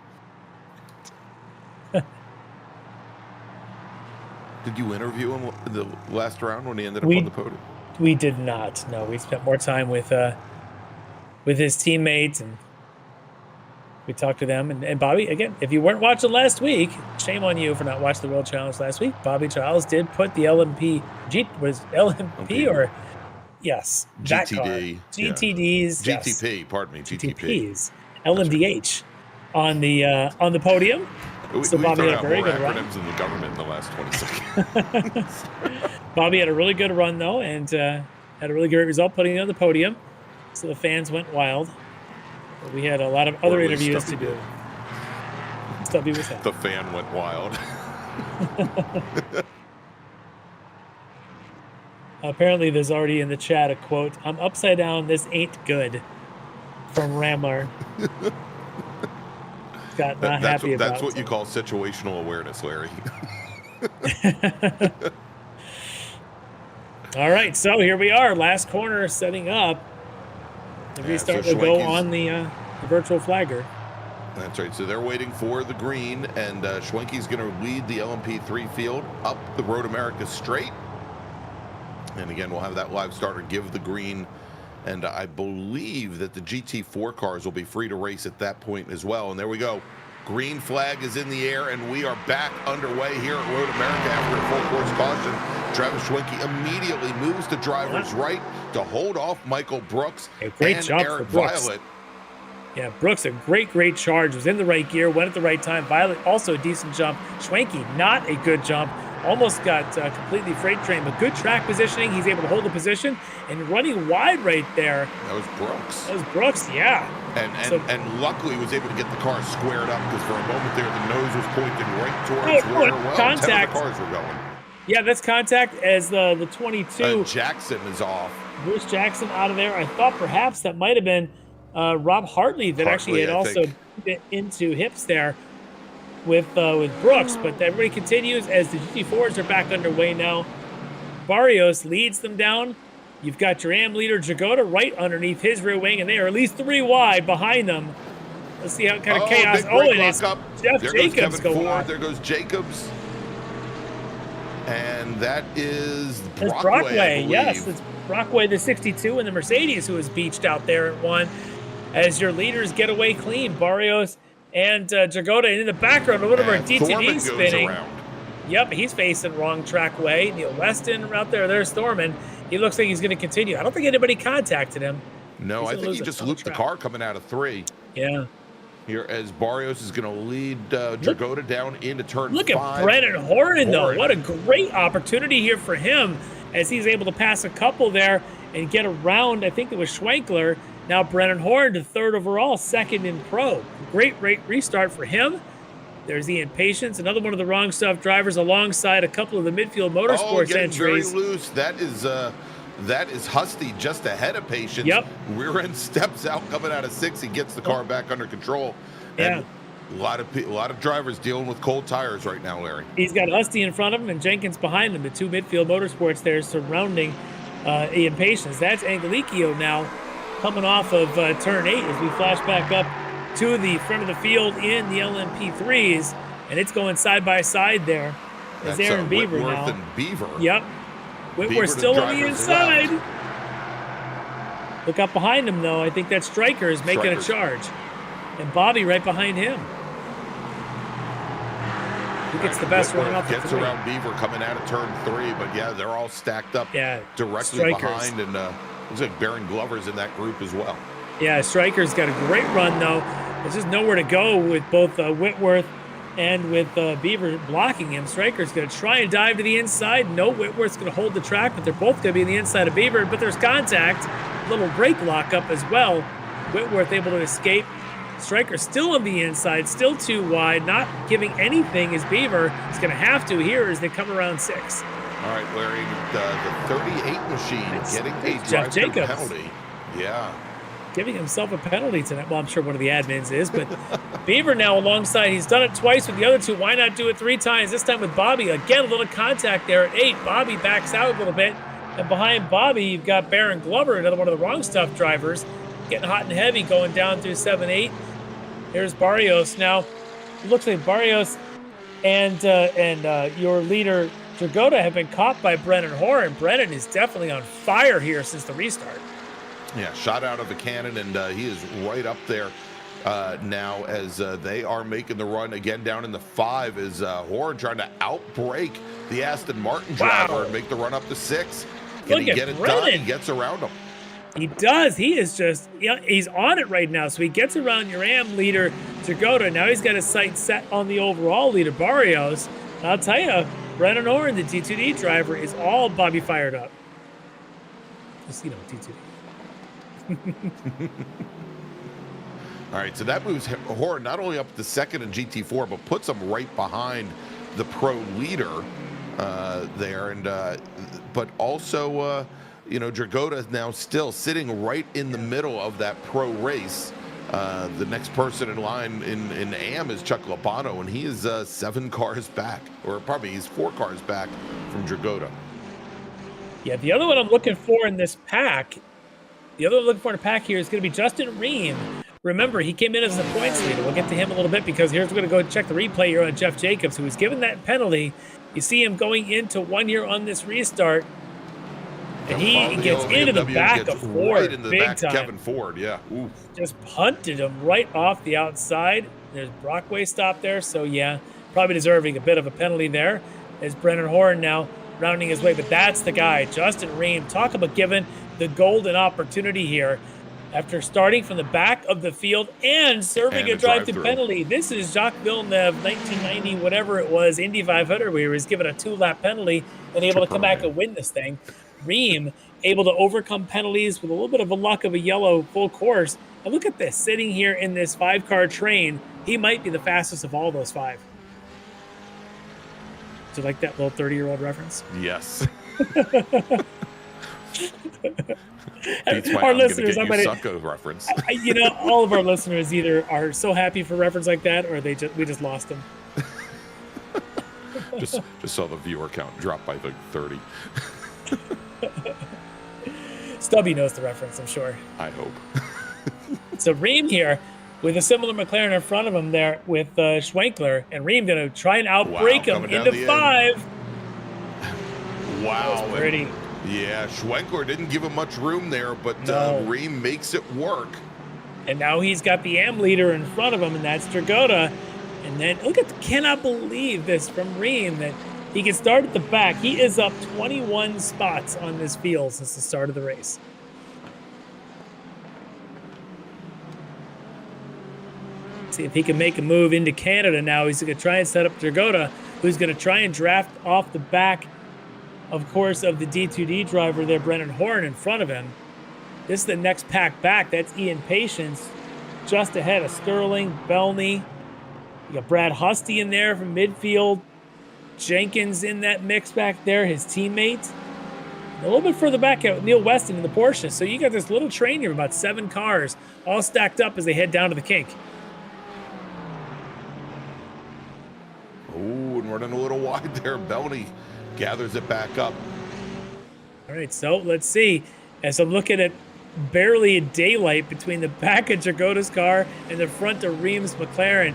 Did you interview him in the last round when he ended up on the podium? We did not. No, we spent more time with his teammates, and we talked to them. And Bobby, again, if you weren't watching last week, shame on you for not watching the World Challenge last week. Bobby Giles did put the LMP or yes, that car. GTDs, GTP, pardon me, GTPs, LMDH on the podium. So Bobby had a very good run. In the government in the last 20 seconds. Bobby had a really good run though, and had a really great result putting it on the podium. So the fans went wild. But we had a lot of other interviews to do. Stubby was happy. The fan went wild. Apparently, there's already in the chat a quote: "I'm upside down. This ain't good," from Ramler. Got not happy about. That's what you call situational awareness, Larry. All right, so here we are, last corner setting up. The restart will go on the virtual flagger. That's right. So they're waiting for the green, and Schwenke's going to lead the LMP3 field up the Road America straight. And again, we'll have that live starter give the green. And I believe that the GT4 cars will be free to race at that point as well. And there we go. Green flag is in the air, and we are back underway here at Road America after a full course caution. Travis Schwenke immediately moves to driver's right to hold off Michael Brooks and Eric Violet. Yeah, Brooks, a great charge. Was in the right gear, went at the right time. Violet, also a decent jump. Schwenke, not a good jump. Almost got completely freight trained, but good track positioning. He's able to hold the position and running wide right there. That was Brooks. Yeah. And luckily was able to get the car squared up, because for a moment there the nose was pointing right towards where 10 of the cars were going. Yeah, that's contact as the 22. Jackson is off. Bruce Jackson out of there. I thought perhaps that might have been Rob Hartley that actually had also bit into hips there with Brooks, but everybody continues as the GT4s are back underway now. Barrios leads them down. You've got your AM leader Jagoda right underneath his rear wing, and they are at least 3 wide behind them. Let's see how kind of chaos. And it's Jeff Jacobs going on. There goes Jacobs, and that is Brockway. Yes, it's Brockway, the 62, and the Mercedes, who is beached out there at 1. As your leaders get away clean, Barrios and Jagoda, and in the background, one of our DTD spinning. Yep, he's facing wrong track way. Neil Weston out there. There's Thorman. He looks like he's going to continue. I don't think anybody contacted him. No, I think he just looped the car coming out of 3. Yeah. Here, as Barrios is going to lead Jagoda down into turn 5. Look at Brennan Horan, though. What a great opportunity here for him as he's able to pass a couple there and get around, I think it was Schwenkler. Now Brennan Horn to 3rd overall, 2nd in pro. Great restart for him. There's Ian Patience, another one of the Wrong Stuff drivers, alongside a couple of the midfield motorsports entries. Very loose. That is Husty just ahead of Patience. Yep. Rear end steps out coming out of 6. He gets the car back under control. Yeah. And a lot of drivers dealing with cold tires right now, Larry. He's got Husty in front of him and Jenkins behind him. The 2 midfield motorsports there surrounding Ian Patience. That's Angelicchio now, coming off of turn 8 as we flash back up to the front of the field in the LMP3s, and it's going side by side there. There's Aaron Beaver Whitworth now. And Beaver. Yep. Whitworth still on the inside. Look up behind him, though. I think that Stryker is making a charge. And Bobby right behind him. Who gets the best run off the 3? Gets around Beaver coming out of turn 3, but yeah, they're all stacked up directly behind, and looks like Baron Glover's in that group as well. Yeah, Stryker's got a great run, though. There's just nowhere to go with both Whitworth and with Beaver blocking him. Stryker's going to try and dive to the inside. No, Whitworth's going to hold the track, but they're both going to be on the inside of Beaver. But there's contact. A little brake lockup as well. Whitworth able to escape. Stryker still on the inside, still too wide, not giving anything as Beaver is going to have to here as they come around 6. All right, Larry, the 38 machine getting a drive-through penalty. Yeah. giving himself a penalty tonight. Well, I'm sure one of the admins is, but Beaver now alongside. He's done it twice with the other two. Why not do it 3 times? This time with Bobby. Again, a little contact there at 8. Bobby backs out a little bit. And behind Bobby, you've got Baron Glover, another one of the wrong stuff drivers, getting hot and heavy, going down through 7-8. Here's Barrios. Now, it looks like Barrios and your leader, Dragoda, have been caught by Brennan Horn. Brennan is definitely on fire here since the restart. Yeah, shot out of a cannon, and he is right up there now as they are making the run again down in the 5. Is Horn trying to outbrake the Aston Martin driver and make the run up to 6. Can he get it done? He gets around him. He does. He is just, he's on it right now. So he gets around your AM leader, Dragoda. Now he's got his sights set on the overall leader, Barrios. And I'll tell you, Brennan Horn, the D2D driver, is all Bobby fired up. Just, D2D. All right, so that moves Horn not only up to 2nd in GT4, but puts him right behind the pro leader there. And but also, Dragoda is now still sitting right in the middle of that pro race. The next person in line in AM is Chuck Labano, and he is 7 cars back, or probably he's 4 cars back from Dragoda. Yeah, the other one I'm looking for in this pack, here is going to be Justin Ream. Remember, he came in as the points leader. We'll get to him a little bit because we're going to go check the replay here on Jeff Jacobs, who was given that penalty. You see him going into 1 here on this restart. And he gets into the back of Ford right in the big back time. Kevin Ford, yeah. Ooh. Just punted him right off the outside. There's Brockway stop there, so yeah, probably deserving a bit of a penalty there. There's Brennan Horn now rounding his way, but that's the guy, Justin Ream. Talk about giving the golden opportunity here after starting from the back of the field and serving a drive-through penalty. This is Jacques Villeneuve, 1990, whatever it was, Indy 500, where he was given a 2-lap penalty and able to come back and win this thing. Ream able to overcome penalties with a little bit of a luck of a yellow full course. And look at this, sitting here in this 5-car train, he might be the fastest of all those 5. Do you like that little 30-year-old reference? Yes. Our listeners, Succo reference. All of our listeners either are so happy for reference like that, or we just lost them. just saw the viewer count drop by like 30. Stubby knows the reference, I'm sure. I hope. So Ream here with a similar McLaren in front of him there with Schwenkler, and Ream going to try and outbrake him into 5. Wow. Pretty. Yeah, Schwenkler didn't give him much room there, but Ream makes it work. And now he's got the AM leader in front of him, and that's Dragoda. And then, cannot believe this from Ream, that he can start at the back. He is up 21 spots on this field since the start of the race. See if he can make a move into Canada now. He's going to try and set up Dragoda, who's going to try and draft off the back, of course, of the D2D driver there, Brennan Horn, in front of him. This is the next pack back. That's Ian Patience, just ahead of Sterling, Belney. You got Brad Husty in there from midfield. Jenkins in that mix back there, his teammate. A little bit further back out, Neil Weston in the Porsche. So you got this little train here of about 7 cars, all stacked up as they head down to the kink. Oh, and running a little wide there. Belney gathers it back up. All right, so let's see. As I'm looking at barely a daylight between the back of Dragoda's car and the front of Ream's McLaren.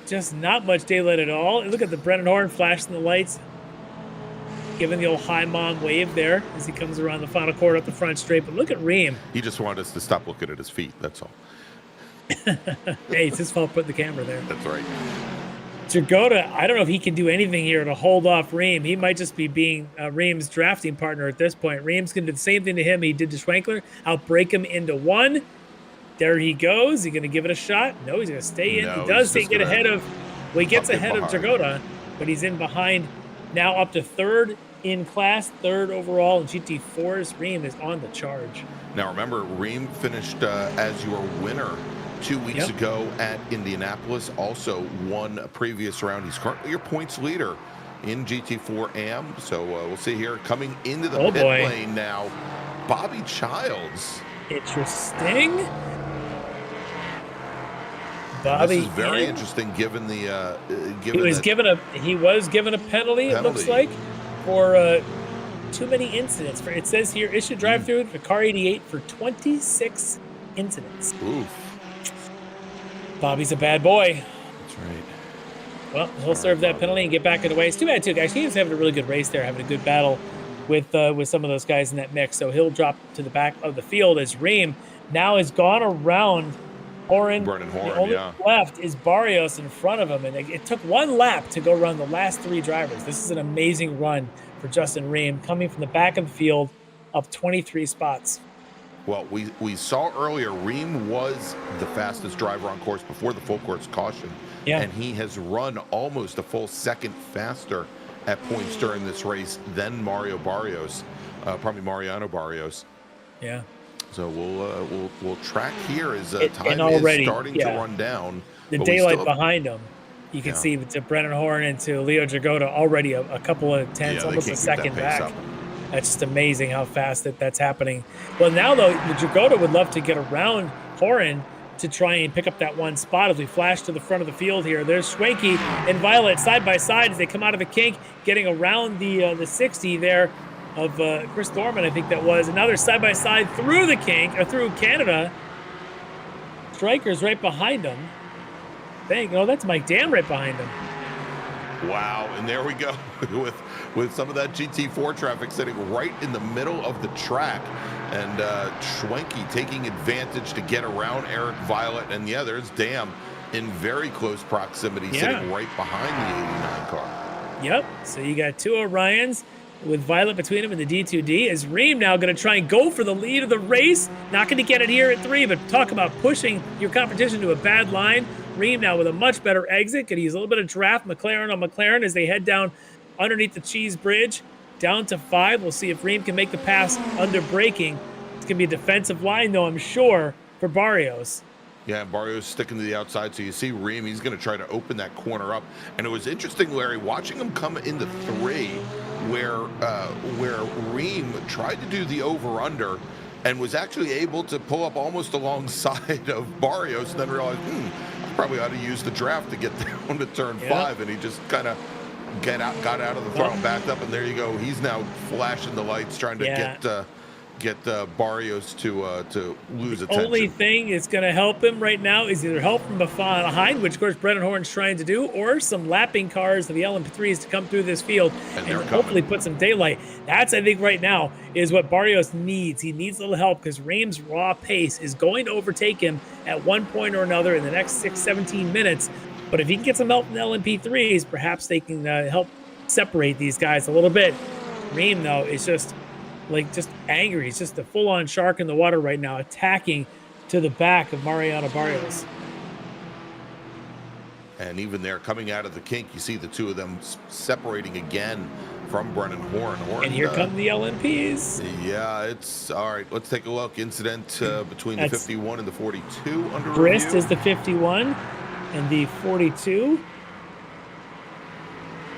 Just not much daylight at all. Look at the Brennan Horn flashing the lights, giving the old high mom wave there as he comes around the final quarter up the front straight. But look at Ream. He just wanted us to stop looking at his feet, that's all. Hey, it's his fault putting the camera there. That's right. Dragoda, I don't know if he can do anything here to hold off Ream. He might just be being Ream's drafting partner at this point. Ream's going to do the same thing to him he did to Schwenkler. Outbreak him into 1. There he goes. He's going to give it a shot. No, he's going to stay in. No, he does get ahead of, he gets ahead of Dragoda, but he's in behind now up to 3rd in class, 3rd overall in GT4s. Ream is on the charge. Now remember, Ream finished as your winner 2 weeks ago at Indianapolis. Also won a previous round. He's currently your points leader in GT4 AM. So we'll see here coming into the pit lane now. Bobby Childs. Interesting. Bobby, this is very interesting given the he was given a penalty. It looks like for too many incidents. It says here issued drive-through for car 88 for 26 incidents. Oof. Bobby's a bad boy. That's right. Well, he'll serve that penalty and get back in the way. It's too bad too. Actually, he was having a really good race there, having a good battle with some of those guys in that mix. So he'll drop to the back of the field as Ream now has gone around Horan. The only left is Barrios in front of him, and it took one lap to go around the last 3 drivers. This is an amazing run for Justin Ream, coming from the back of the field, up 23 spots. Well, we saw earlier Ream was the fastest driver on course before the full course caution, and he has run almost a full second faster at points during this race than Mariano Barrios. Yeah. So we'll track here as time is starting to run down. The daylight behind him, you can see to Brennan Horn and to Leo Dragota already a couple of tenths, almost a second back. That's just amazing how fast that's happening. Well, now though, Dragota would love to get around Horan to try and pick up that one spot as we flash to the front of the field here. There's Schwenke and Violet side by side as they come out of the kink, getting around the 60 there of Chris Thorman, I think that was. And now they're side by side through the kink, or through Canada. Striker's right behind them. That's Mike Dam right behind him. Wow, and there we go with some of that GT4 traffic sitting right in the middle of the track. And Schwenke taking advantage to get around Eric Violet. And there's Dam in very close proximity, sitting right behind the 89 car. Yep, so you got 2 Orions with Violet between them and the D2D. Is Ream now going to try and go for the lead of the race? Not going to get it here at 3, but talk about pushing your competition to a bad line. Ream now with a much better exit. Could use a little bit of draft. McLaren on McLaren as they head down underneath the Cheese Bridge, down to 5. We'll see if Ream can make the pass under braking. It's going to be a defensive line, though, I'm sure, for Barrios. Yeah, Barrios sticking to the outside. So you see Ream, he's going to try to open that corner up. And it was interesting, Larry, watching him come into 3, where Ream tried to do the over-under and was actually able to pull up almost alongside of Barrios, and then realized, I probably ought to use the draft to get down to turn 5, and he just kind of got out of the throttle, backed up, and there you go. He's now flashing the lights, trying to get Barrios to lose attention. Only thing is going to help him right now is either help from behind, which of course Brennan Horn's trying to do, or some lapping cars of the LMP3s to come through this field and hopefully put some daylight. That's, I think, right now is what Barrios needs. He needs a little help because Ream's raw pace is going to overtake him at one point or another in the next 17 minutes. But if he can get some help from the LMP3s, perhaps they can help separate these guys a little bit. Ream, though, is just angry. He's just a full-on shark in the water right now, attacking to the back of Mariano Barrios. And even there, coming out of the kink, you see the 2 of them separating again from Brennan Horn. And here come the LMPs. Yeah, it's all right. Let's take a look. Incident between the 51 and the 42 under Brist review. is the 51 and the 42.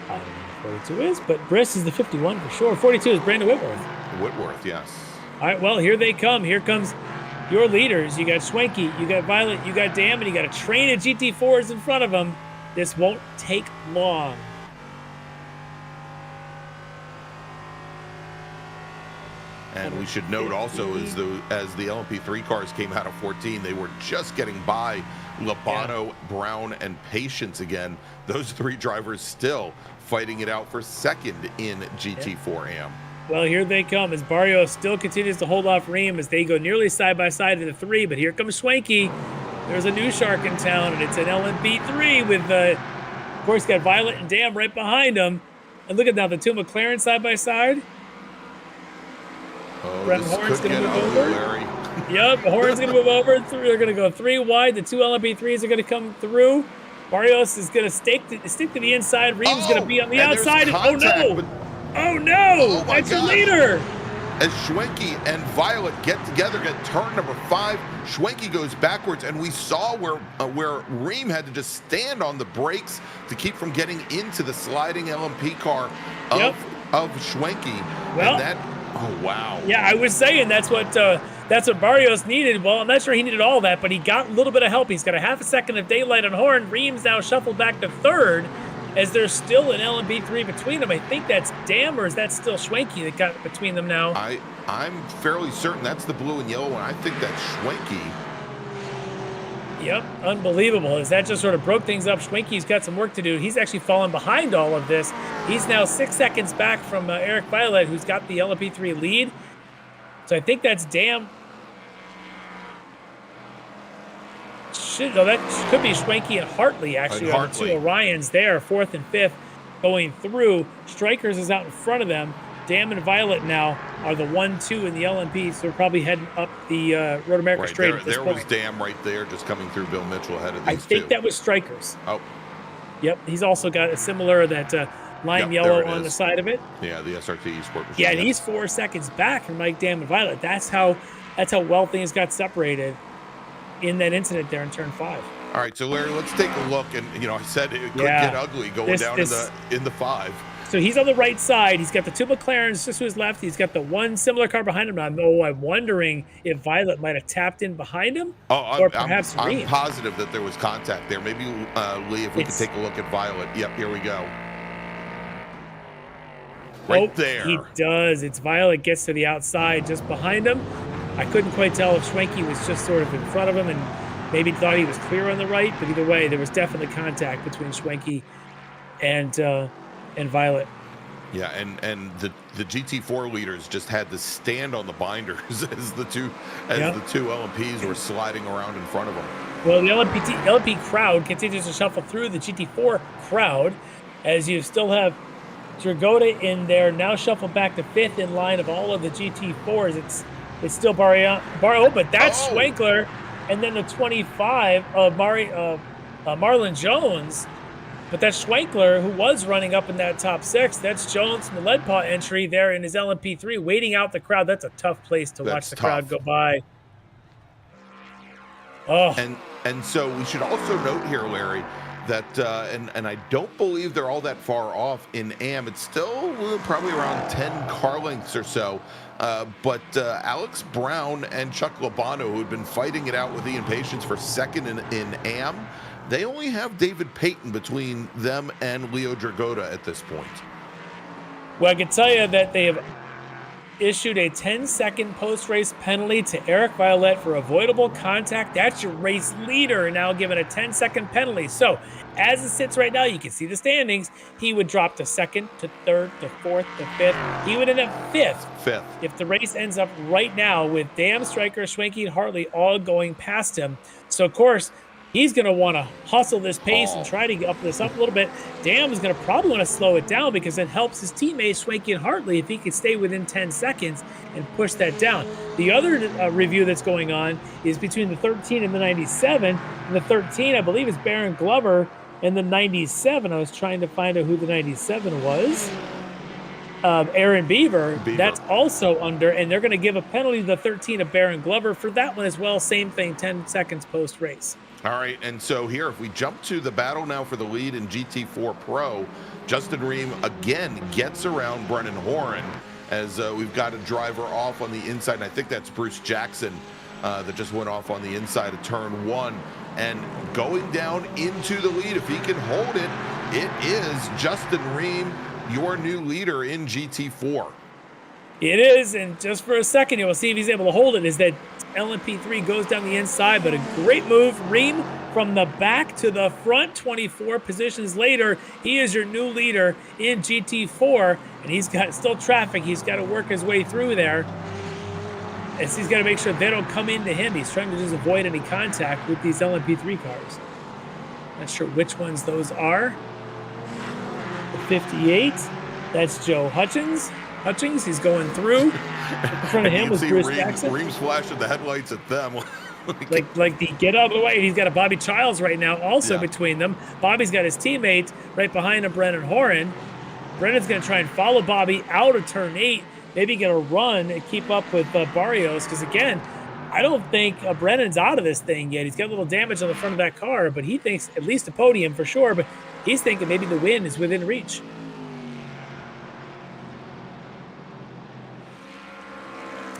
I don't know what 42 is, but Brist is the 51 for sure. 42 is Brandon Whitworth, yes. All right, well, here they come. Here comes your leaders. You got Schwenke, you got Violet, you got Dam, and you got a train of GT4s in front of them. This won't take long. And we should note also as the LMP3 cars came out of 14, they were just getting by Labano, Brown, and Patience again. Those 3 drivers still fighting it out for second in GT4 AM. Well, here they come as Barrios still continues to hold off Ream as they go nearly side by side in the 3. But here comes Schwenke. There's a new shark in town, and it's an LMP3 with, of course, got Violet and Dam right behind them. And look at now, the 2 McLaren side by side. Brennan Horn's going to move over. Larry. Yep, Horn's going to move over. They're going to go 3 wide. The 2 LMP3s are going to come through. Barrios is going to stick to the inside. Ream's going to be on the outside. Oh, no. Oh, no. That's your leader. As Schwenke and Violet get together, get turn number 5, Schwenke goes backwards, and we saw where Ream had to just stand on the brakes to keep from getting into the sliding LMP car of Schwenke. Well, and that, oh, wow. Yeah, I was saying that's what That's what Barrios needed. Well, I'm not sure he needed all that, but he got a little bit of help. He's got a half a second of daylight on Horn. Reams now shuffled back to third as there's still an LMP3 between them. I think that's Dam, or is that still Schwenke that got between them now? I'm fairly certain that's the blue and yellow one. I think that's Schwenke. Yep, unbelievable. As that just sort of broke things up. Schwenke's got some work to do. He's actually fallen behind all of this. He's now 6 seconds back from Eric Violet, who's got the LMP3 lead. So I think that's Dam. That could be Schwenke and Hartley, actually, on the two Orions there, 4th and 5th going through. Strikers is out in front of them. Dam and Violet now are the 1-2 in the LMP, so they're probably heading up the Road America straight at this point. There was Dam right there just coming through Bill Mitchell ahead of these I think that was Strikers. Oh. Yep, he's also got a similar, that lime yellow on the side of it. Yeah, the SRT eSport machine. Yeah, and he's 4 seconds back from Mike, Dam, and Violet. That's how well things got separated in that incident there in turn 5. All right, so Larry, let's take a look. And I said it could get ugly going down in the 5. So he's on the right side. He's got the two McLarens just to his left. He's got the one similar car behind him. I'm wondering if Violet might have tapped in behind him, or perhaps I'm positive that there was contact there. Maybe Lee, if we could take a look at Violet. Yep, here we go. Right there. He does. It's Violet gets to the outside just behind him. I couldn't quite tell if Schwenke was just sort of in front of him and maybe thought he was clear on the right, but either way, there was definitely contact between Schwenke and Violet. Yeah, and the GT4 leaders just had to stand on the binders as the two LMPs were sliding around in front of them. Well, the LMP crowd continues to shuffle through the GT4 crowd as you still have Dragotta in there, now shuffled back to 5th in line of all of the GT4s. It's still Barrio, but that's Schwenkler, and then the 25 of Marlon Jones. But that's Schwenkler, who was running up in that top 6. That's Jones in the lead paw entry there in his LMP3, waiting out the crowd. That's a tough place to watch the crowd go by. Oh, and so we should also note here, Larry, that and I don't believe they're all that far off in AM. It's still probably around 10 car lengths or so. But Alex Brown and Chuck Labano, who had been fighting it out with Ian Patience for second in AM, they only have David Payton between them and Leo Dragotta at this point. Well, I can tell you that they have issued a 10-second post-race penalty to Eric Violet for avoidable contact. That's your race leader now given a 10-second penalty. So as it sits right now, you can see the standings. He would drop to 2nd, to 3rd, to 4th, to 5th. He would end up 5th. If the race ends up right now with Dam, Striker, Schwenke, and Hartley all going past him. So, of course, he's going to want to hustle this pace and try to up this up a little bit. Dam is going to probably want to slow it down because it helps his teammates, Schwenke and Hartley, if he could stay within 10 seconds and push that down. The other review that's going on is between the 13 and the 97. And the 13, I believe, is Baron Glover. And the 97, I was trying to find out who the 97 was. Aaron Beaver. That's also under, and they're going to give a penalty to the 13 of Baron Glover for that one as well. Same thing, 10 seconds post-race. All right, and so here, if we jump to the battle now for the lead in GT4 Pro, Justin Ream again gets around Brennan Horan as we've got a driver off on the inside, and I think that's Bruce Jackson that just went off on the inside of turn 1. And going down into the lead, if he can hold it, it is Justin Ream, your new leader in GT4. It is, and just for a second here, we'll see if he's able to hold it, is that LMP3 goes down the inside, but a great move. Ream from the back to the front, 24 positions later. He is your new leader in GT4, and he's got still traffic. He's got to work his way through there. As he's got to make sure they don't come into him. He's trying to just avoid any contact with these LMP3 cars. Not sure which ones those are. The 58, that's Joe Hutchings. He's going through. In front of him was Bruce Jackson. Ream's flashing the headlights at them. like the get out of the way. He's got a Bobby Childs right now also between them. Bobby's got his teammate right behind him, Brennan Horan. Brennan's going to try and follow Bobby out of turn 8. Maybe get a run and keep up with Barrios. Because, again, I don't think Brennan's out of this thing yet. He's got a little damage on the front of that car, but he thinks at least a podium for sure. But he's thinking maybe the win is within reach.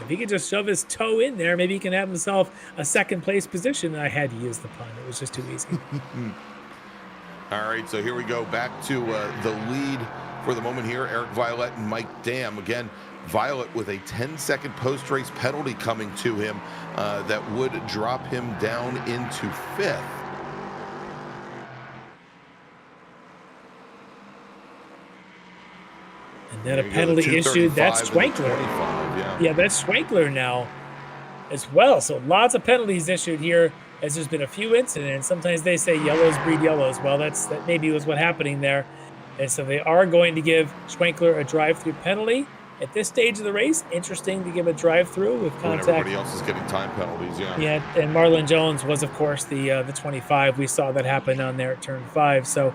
If he could just shove his toe in there, maybe he can have himself a second place position. I had to use the pun. It was just too easy. All right, so here we go back to the lead for the moment here. Eric Violette and Mike Dam. Again, Violet with a 10-second post-race penalty coming to him that would drop him down into 5th. And then a penalty issued. That's Schwenkler. Yeah, that's Schwenkler now as well. So lots of penalties issued here as there's been a few incidents. Sometimes they say yellows breed yellows. Well, that maybe was what's happening there. And so they are going to give Schwenkler a drive-through penalty. At this stage of the race, interesting to give a drive-through with contact. When everybody else is getting time penalties, yeah. Yeah, and Marlon Jones was, of course, the 25. We saw that happen on there at turn 5. So,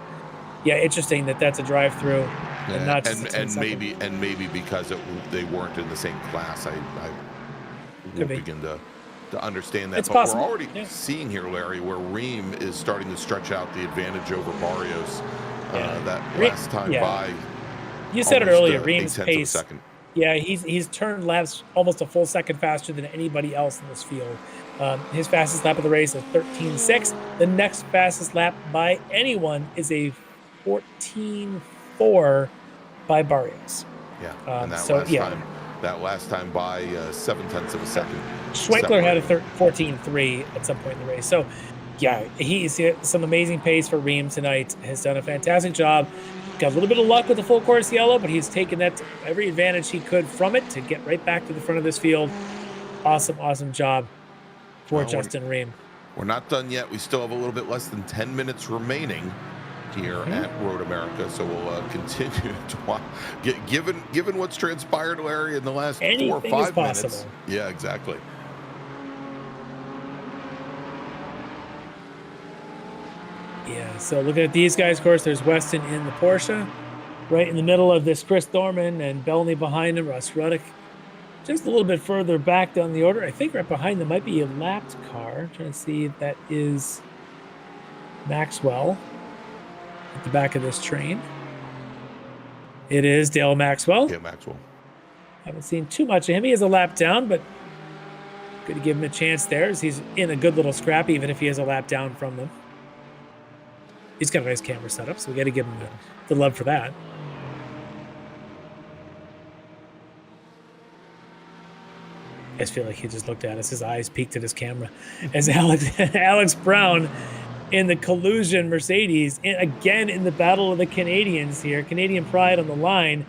yeah, interesting that's a drive-through and not just and maybe because they weren't in the same class. I will begin to understand that. It's but possible. We're already seeing here, Larry, where Ream is starting to stretch out the advantage over Barrios. That last time by. You said it earlier. Ream's pace. Yeah, he's turned laps almost a full second faster than anybody else in this field. His fastest lap of the race is 13.6. The next fastest lap by anyone is a 14.4 by Barrios. Yeah, and that last time by 0.7 of a second. Schwenkler had a 14.3 at some point in the race. So, yeah, he's some amazing pace for Ream tonight. Has done a fantastic job. Got a little bit of luck with the full course yellow, but he's taken that every advantage he could from it to get right back to the front of this field. Awesome job for Justin Ream. We're not done yet. We still have a little bit less than 10 minutes remaining here at Road America, so we'll continue to watch. Given what's transpired, Larry, in the last 4 or 5 minutes. Yeah, exactly. Yeah, so looking at these guys, of course, there's Weston in the Porsche. Right in the middle of this, Chris Thorman, and Bellamy behind him, Russ Ruddick. Just a little bit further back down the order. I think right behind them might be a lapped car. I'm trying to see if that is Maxwell at the back of this train. It is Dale Maxwell. Yeah, Maxwell. Haven't seen too much of him. He has a lap down, but good to give him a chance there as he's in a good little scrap, even if he has a lap down from them. He's got a nice camera setup, so we got to give him the love for that. I just feel like he just looked at us. His eyes peeked at his camera. As Alex Brown in the collusion Mercedes, again in the battle of the Canadians here. Canadian pride on the line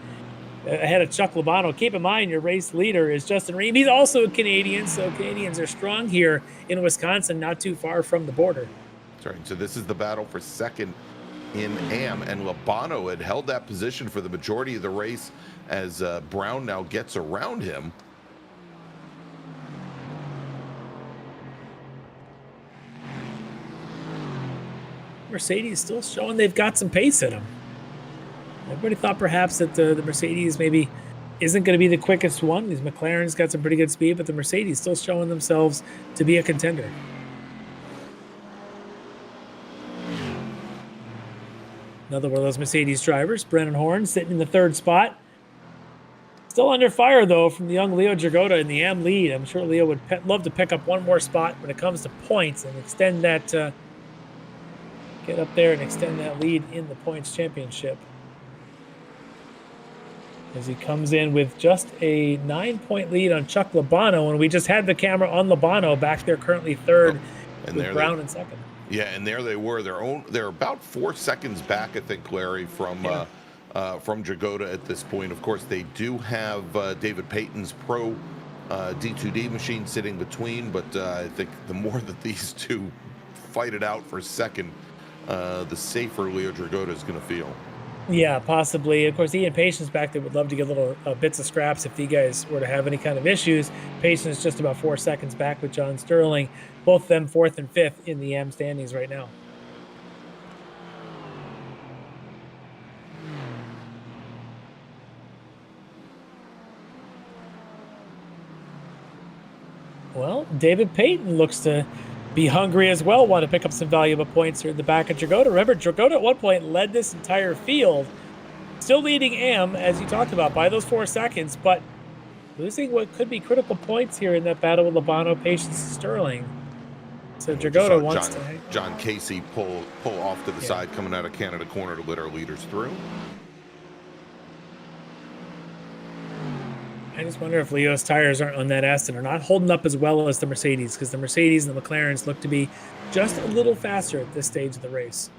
ahead of Chuck Labano. Keep in mind, your race leader is Justin Ream. He's also a Canadian, so Canadians are strong here in Wisconsin, not too far from the border. That's right. So this is the battle for second in AM, and Labano had held that position for the majority of the race as Brown now gets around him. Mercedes still showing they've got some pace in them. Everybody thought perhaps that the Mercedes maybe isn't going to be the quickest one. These McLaren's got some pretty good speed, but the Mercedes still showing themselves to be a contender. Another one of those Mercedes drivers, Brennan Horn, sitting in the 3rd spot. Still under fire, though, from the young Leo Dragotta in the AM lead. I'm sure Leo would love to pick up one more spot when it comes to points and extend that, get up there and extend that lead in the points championship. As he comes in with just a 9-point lead on Chuck Labano, and we just had the camera on Labano back there, currently 3rd, with Brown in 2nd. Yeah, and there they were. They're about 4 seconds back, I think, Larry, from Dragotta at this point. Of course, they do have David Payton's Pro D2D machine sitting between, but I think the more that these two fight it out for second, the safer Leo Dragotta is going to feel. Yeah, possibly. Of course, Ian Patience back there would love to get little bits of scraps if you guys were to have any kind of issues. Patience just about 4 seconds back with John Sterling. Both of them 4th and 5th in the AM standings right now. Well, David Payton looks to be hungry as well, want to pick up some valuable points here in the back of Dragotta. Remember, Dragotta at one point led this entire field, still leading AM, as you talked about, by those 4 seconds, but losing what could be critical points here in that battle with Labano, Patience, Sterling. So Dragotta wants to... John Casey pull off to the side coming out of Canada corner to let our leaders through. I just wonder if Leo's tires aren't on that Aston are not holding up as well as the Mercedes, because the Mercedes and the McLarens look to be just a little faster at this stage of the race.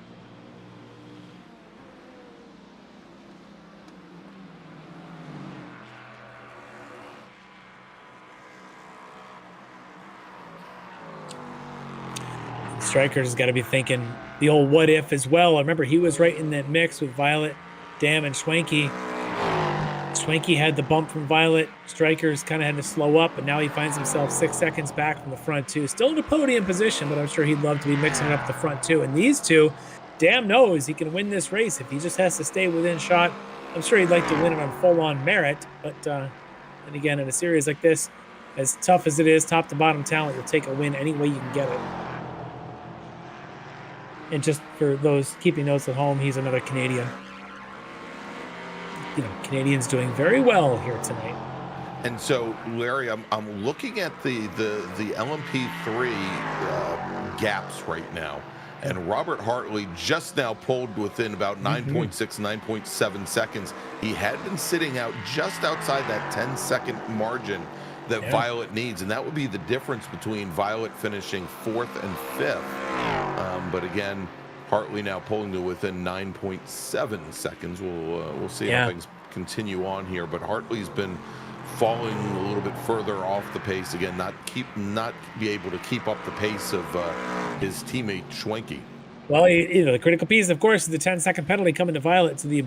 Striker's got to be thinking the old what if as well. I remember he was right in that mix with Violet, Dam, and Schwenke. Schwenke had the bump from Violet. Striker's kind of had to slow up, but now he finds himself 6 seconds back from the front two. Still in a podium position, but I'm sure he'd love to be mixing it up the front two. And these two, Dam knows he can win this race if he just has to stay within shot. I'm sure he'd like to win it on full-on merit, but and again, in a series like this, as tough as it is, top to bottom talent, you'll take a win any way you can get it. And just for those keeping notes at home, he's another Canadian. You know, Canadians doing very well here tonight. And so, Larry, I'm looking at the LMP3 gaps right now, and Robert Hartley just now pulled within about 9.6, 9.7 seconds. He had been sitting out just outside that 10-second margin that Violet needs, and that would be the difference between Violet finishing 4th and 5th. But again, Hartley now pulling to within 9.7 seconds. We'll see how things continue on here, but Hartley's been falling a little bit further off the pace again, not be able to keep up the pace of his teammate Schwenke. Well, the critical piece, of course, is the 10-second penalty coming to Violet. So the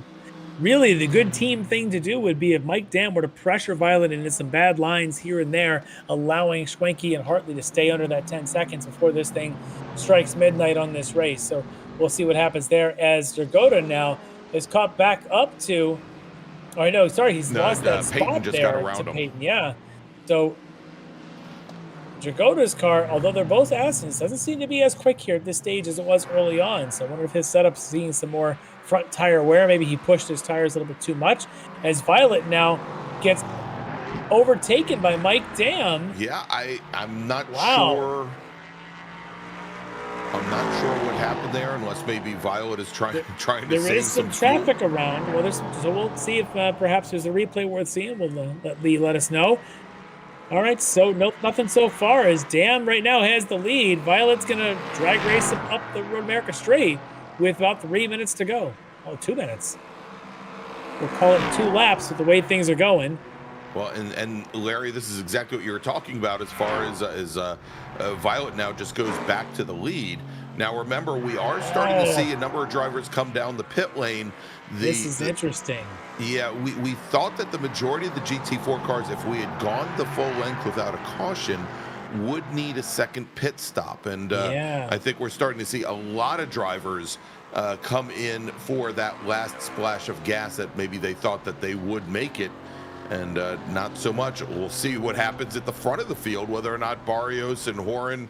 good team thing to do would be if Mike Dam were to pressure Violet into some bad lines here and there, allowing Schwenke and Hartley to stay under that 10 seconds before this thing strikes midnight on this race. So we'll see what happens there, as Dragotta now is caught back up to... Oh, no, sorry, he's lost that spot just there to Peyton. Yeah. So Dragotta's car, although they're both Astons, doesn't seem to be as quick here at this stage as it was early on. So I wonder if his setup's seeing some more front tire wear. Maybe he pushed his tires a little bit too much, as Violet now gets overtaken by Mike Dam. Yeah, I'm not sure. I'm not sure what happened there, unless maybe Violet is trying to save some There is some traffic around. Well, so we'll see if perhaps there's a replay worth seeing. We'll let Lee let us know. All right, so nothing so far, as Dam right now has the lead. Violet's going to drag race him up the Road America straight with about 3 minutes to go. Oh, 2 minutes. We'll call it 2 laps with the way things are going. Well, and Larry, this is exactly what you were talking about as far as Violet now just goes back to the lead. Now, remember, we are starting to see a number of drivers come down the pit lane. This is interesting. Yeah, we thought that the majority of the GT4 cars, if we had gone the full length without a caution, would need a second pit stop. And I think we're starting to see a lot of drivers come in for that last splash of gas that maybe they thought that they would make it. And not so much. We'll see what happens at the front of the field, whether or not Barrios and Horan,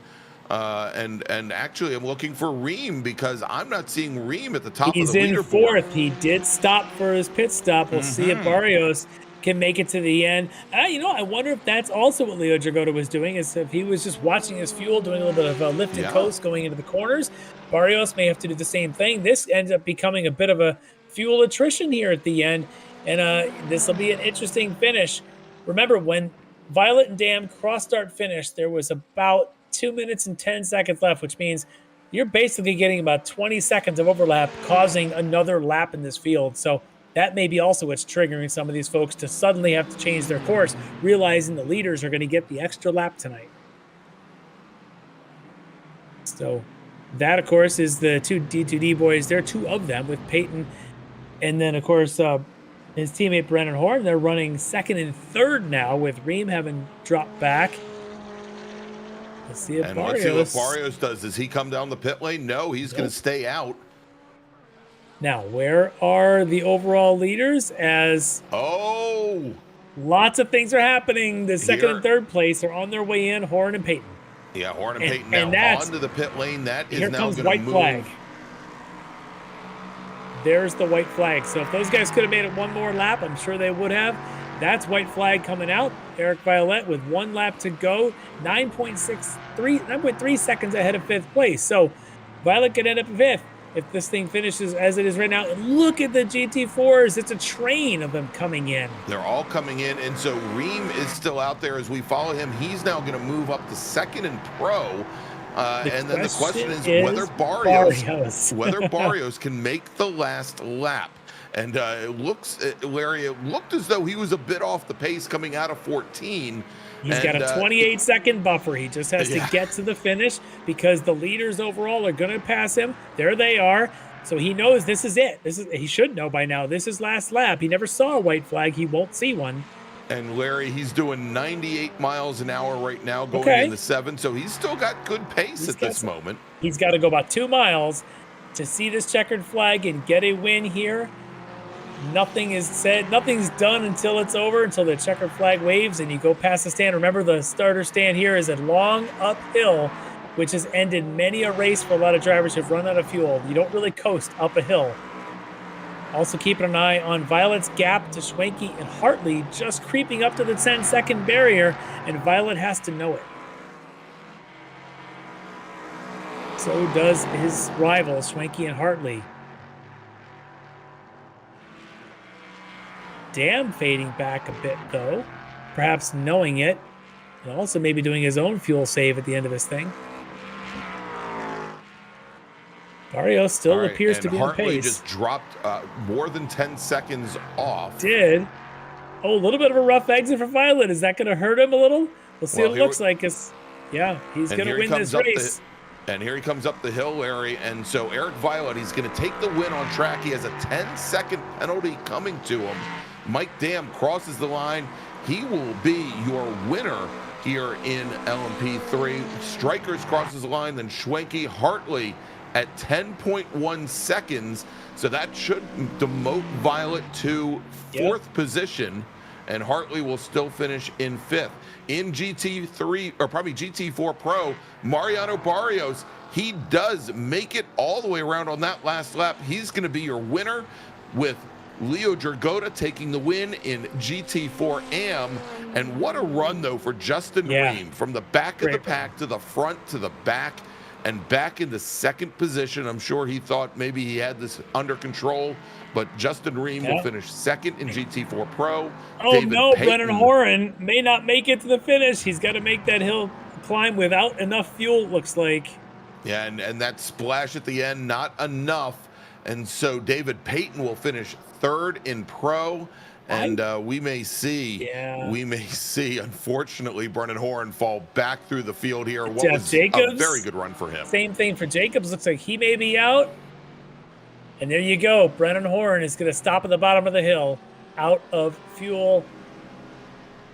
and actually I'm looking for Ream, because I'm not seeing Ream at the top of the leaderboard. He's in 4th. He did stop for his pit stop. We'll see if Barrios can make it to the end. I wonder if that's also what Leo Dragotta was doing, is if he was just watching his fuel, doing a little bit of a lift and coast going into the corners. Barrios may have to do the same thing. This ends up becoming a bit of a fuel attrition here at the end. And this will be an interesting finish. Remember, when Violet and Dam cross-start finished, there was about 2 minutes and 10 seconds left, which means you're basically getting about 20 seconds of overlap, causing another lap in this field. So that may be also what's triggering some of these folks to suddenly have to change their course, realizing the leaders are going to get the extra lap tonight. So that, of course, is the 2 D2D boys. There are 2 of them with Peyton. And then, of course, his teammate Brennan Horn. They're running 2nd and 3rd now, with Ream having dropped back. Let's see if Barrios does. Does he come down the pit lane? No, he's going to stay out. Now, where are the overall leaders? As lots of things are happening. The 2nd and 3rd place are on their way in. Horn and Peyton. Yeah, Horn and Peyton now onto the pit lane. That is now going to move. White flag. There's the white flag. So if those guys could have made it one more lap, I'm sure they would have. That's white flag coming out. Eric Violette with 1 lap to go, 9.3 seconds ahead of 5th place. So Violet could end up in 5th if this thing finishes as it is right now. And look at the GT4s. It's a train of them coming in. They're all coming in. And so Reem is still out there as we follow him. He's now going to move up to 2nd in Pro. And then the question is whether Barrios can make the last lap. And Larry, it looked as though he was a bit off the pace coming out of 14. He's got a 28-second buffer. He just has to get to the finish because the leaders overall are going to pass him. There they are. So he knows this is it. He should know by now. This is last lap. He never saw a white flag. He won't see one. And Larry, he's doing 98 miles an hour right now going in the 7th. So he's still got good pace at this moment. He's got to go about 2 miles to see this checkered flag and get a win here. Nothing is said. Nothing's done until it's over, until the checkered flag waves and you go past the stand. Remember, the starter stand here is a long uphill, which has ended many a race for a lot of drivers who've run out of fuel. You don't really coast up a hill. Also keeping an eye on Violet's gap to Schwenke and Hartley, just creeping up to the 10-second barrier, and Violet has to know it. So does his rivals, Schwenke and Hartley. Dam fading back a bit, though, perhaps knowing it, and also maybe doing his own fuel save at the end of this thing. Barrios still appears to be on pace. Hartley just dropped more than 10 seconds off. Did. Oh, a little bit of a rough exit for Violet. Is that going to hurt him a little? We'll see what it looks like. He's going to win this race. And here he comes up the hill, Larry. And so Eric Violet, he's going to take the win on track. He has a 10-second penalty coming to him. Mike Dam crosses the line. He will be your winner here in LMP3. Strikers crosses the line, then Schwenke, Hartley at 10.1 seconds. So that should demote Violet to 4th position, and Hartley will still finish in 5th. In GT3, or probably GT4 Pro, Mariano Barrios, he does make it all the way around on that last lap. He's going to be your winner, with Leo Dragota taking the win in GT4 AM. And what a run, though, for Justin Ream. From the back of the pack to the front to the back and back into 2nd position. I'm sure he thought maybe he had this under control, but Justin Ream will finish 2nd in GT4 Pro. Oh, David Payton, Brennan Horan may not make it to the finish. He's got to make that hill climb without enough fuel, it looks like. Yeah, and that splash at the end, not enough. And so David Payton will finish 3rd in Pro. And we may see, unfortunately, Brennan Horan fall back through the field here. What was Jacobs, a very good run for him. Same thing for Jacobs. Looks like he may be out. And there you go. Brennan Horan is going to stop at the bottom of the hill, out of fuel.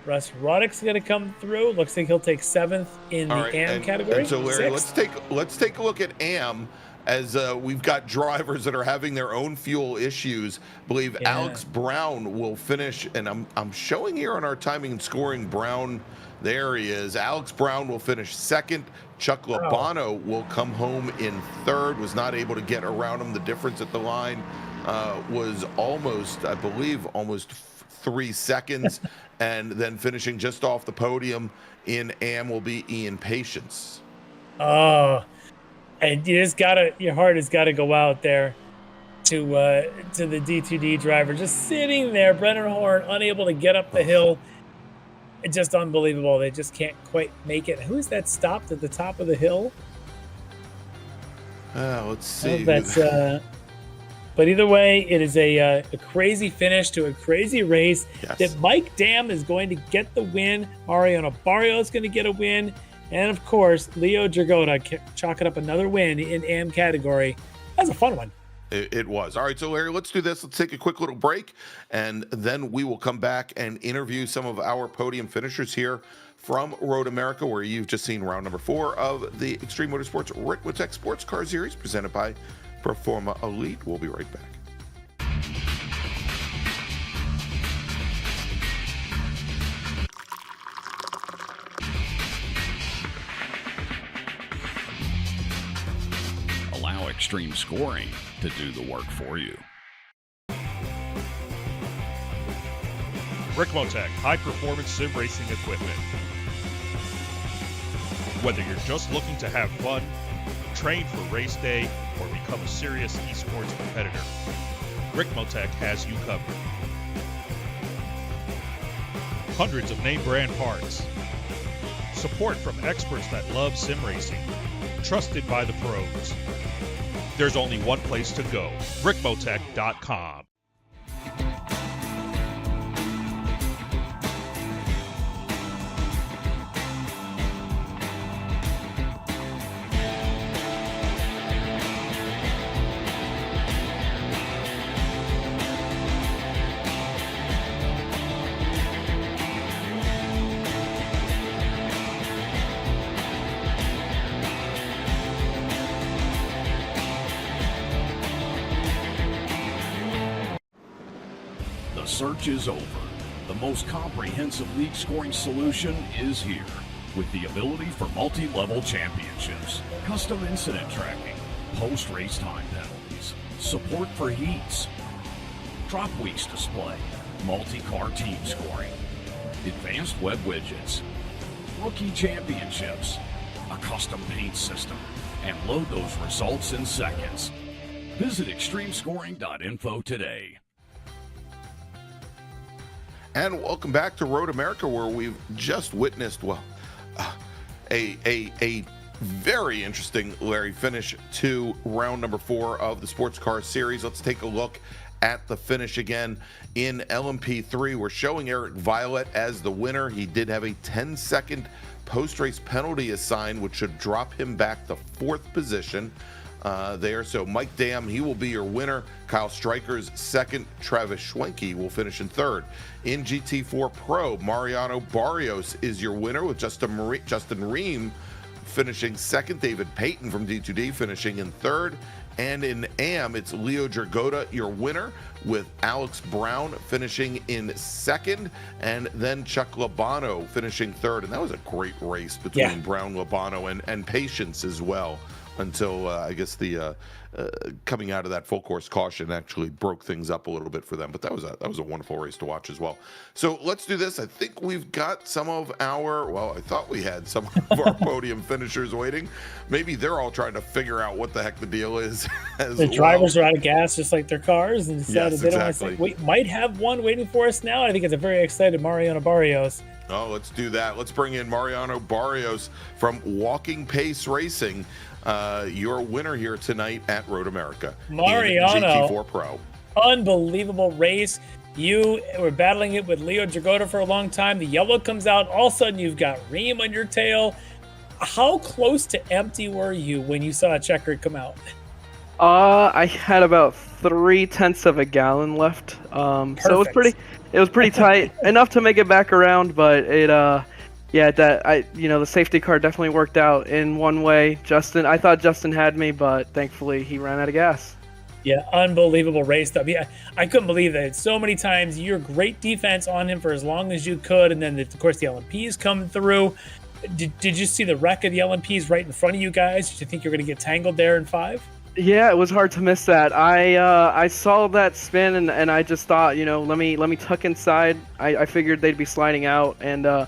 Russ Roddick's going to come through. Looks like he'll take 7th in the AM category. And so, Larry, let's take a look at AM. As we've got drivers that are having their own fuel issues. I believe Alex Brown will finish, and I'm showing here on our timing and scoring Brown. There he is. Alex Brown will finish 2nd. Chuck Labano will come home in 3rd. Was not able to get around him. The difference at the line was almost 3 seconds. And then finishing just off the podium in AM will be Ian Patience. Oh. And your heart has got to go out there to the D2D driver, just sitting there. Brennan Horn unable to get up the hill. It's just unbelievable. They just can't quite make it. Who's that stopped at the top of the hill? Let's see. But either way, it is a crazy finish to a crazy race. That Mike Dam is going to get the win. Mariano Barrios is going to get a win. And, of course, Leo Dragota chalking up another win in AM category. That was a fun one. It was. All right, so, Larry, let's do this. Let's take a quick little break, and then we will come back and interview some of our podium finishers here from Road America, where you've just seen round number 4 of the Extreme Motorsports Ricmotech Sports Car Series presented by Performa Elite. We'll be right back. Extreme Scoring to do the work for you. Ricmotech high-performance sim racing equipment. Whether you're just looking to have fun, train for race day, or become a serious esports competitor, Ricmotech has you covered. Hundreds of name brand parts. Support from experts that love sim racing. Trusted by the pros. There's only one place to go, Ricmotech.com. The search is over. The most comprehensive league scoring solution is here, with the ability for multi-level championships, custom incident tracking, post-race time penalties, support for heats, drop weeks display, multi-car team scoring, advanced web widgets, rookie championships, a custom paint system, and load those results in seconds. Visit extremescoring.info today. And welcome back to Road America, where we've just witnessed, well, a very interesting, Larry, finish to round number 4 of the Sports Car Series. Let's take a look at the finish again in LMP3. We're showing Eric Violet as the winner. He did have a 10-second post-race penalty assigned, which should drop him back to 4th position. There. So Mike Dam, he will be your winner. Kyle Stryker's second. Travis Schwenke will finish in 3rd. In GT4 Pro, Mariano Barrios is your winner, with Justin Ream finishing 2nd. David Payton from D2D finishing in 3rd. And in AM, it's Leo Dragota, your winner, with Alex Brown finishing in 2nd, and then Chuck Labano finishing 3rd. And that was a great race between Brown, Labano, and Patience as well, until I guess the coming out of that full course caution actually broke things up a little bit for them. But that was a wonderful race to watch as well. So let's do this. I think we've got some of our, well, I thought we had some of our podium finishers waiting. Maybe they're all trying to figure out what the heck the deal is. The drivers are out of gas, just like their cars, and decided they don't want to say, we might have one waiting for us now. I think it's a very excited Mariano Barrios. Oh, let's do that. Let's bring in Mariano Barrios from Walking Pace Racing, your winner here tonight at Road America. Mariano, GT4 Pro. Unbelievable race. You were battling it with Leo Dragota for a long time. The yellow comes out. All of a sudden, you've got Ream on your tail. How close to empty were you when you saw a checkered come out? I had about 0.3 of a gallon left. So it was pretty tight, enough to make it back around, but the safety car definitely worked out in one way. I thought Justin had me, but thankfully he ran out of gas. Yeah, unbelievable race though. Yeah, I couldn't believe that. So many times, your great defense on him for as long as you could, and then of course the LMPs come through. Did you see the wreck of the LMPs right in front of you guys? Did you think you were going to get tangled there in 5? Yeah, it was hard to miss that. I saw that spin and I just thought, let me tuck inside. I figured they'd be sliding out, and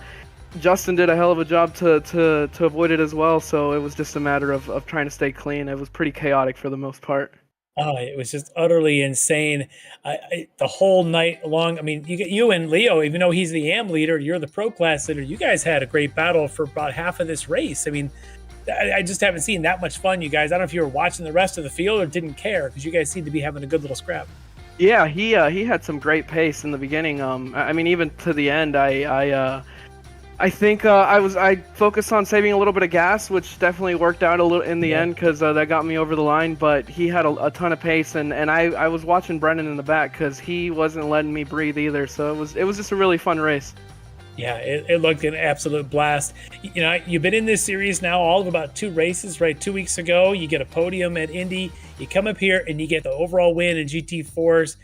Justin did a hell of a job to avoid it as well. So it was just a matter of trying to stay clean. It was pretty chaotic for the most part. Oh, it was just utterly insane. The whole night long. I mean, you and Leo, even though he's the AM leader, you're the pro class leader. You guys had a great battle for about half of this race. I mean, I just haven't seen that much fun, you guys. I don't know if you were watching the rest of the field or didn't care, because you guys seem to be having a good little scrap. Yeah, he had some great pace in the beginning. I mean, even to the end, I think I focused on saving a little bit of gas, which definitely worked out a little in the end, because that got me over the line. But he had a ton of pace, and I was watching Brennan in the back because he wasn't letting me breathe either. So it was just a really fun race. Yeah, it looked an absolute blast. You've been in this series now all of about 2 races, right? 2 weeks ago, you get a podium at Indy. You come up here and you get the overall win in GT4s.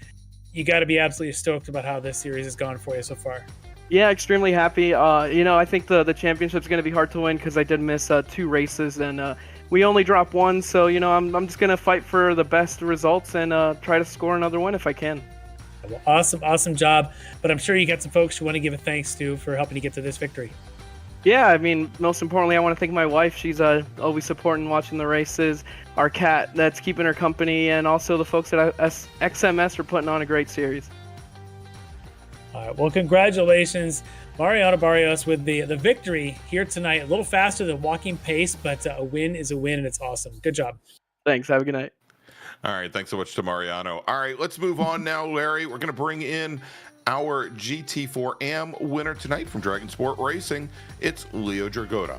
You got to be absolutely stoked about how this series has gone for you so far. Yeah, extremely happy. I think the championship's going to be hard to win because I did miss 2 races, and we only dropped 1. So, I'm just going to fight for the best results and try to score another win if I can. Well, awesome job. But I'm sure you got some folks you want to give a thanks to for helping you get to this victory. Yeah, I mean, most importantly, I want to thank my wife. She's always supporting, watching the races. Our cat that's keeping her company, and also the folks at XMS for putting on a great series. All right. Well, congratulations, Mariano Barrios, with the victory here tonight. A little faster than walking pace, but a win is a win, and it's awesome. Good job. Thanks. Have a good night. All right. Thanks so much to Mariano. All right. Let's move on now, Larry. We're going to bring in our GT4AM winner tonight from Rennsport Racing. It's Leo Dragota.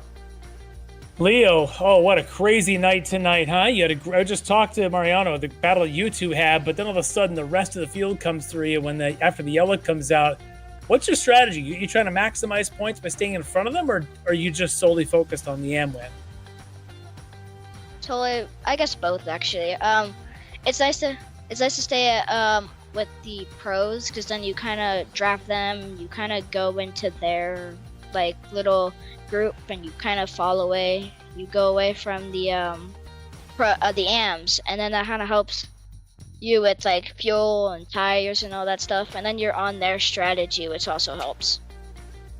Leo, oh, what a crazy night tonight, huh? I just talked to Mariano, the battle you two had, but then all of a sudden the rest of the field comes through you after the yellow comes out. What's your strategy? You trying to maximize points by staying in front of them, or are you just solely focused on the AM win? Totally, I guess both actually. It's nice to stay with the pros, because then you kind of draft them, you kind of go into their like little group and you kind of fall away. You go away from the AMs, and then that kind of helps you with like fuel and tires and all that stuff, and then you're on their strategy, which also helps.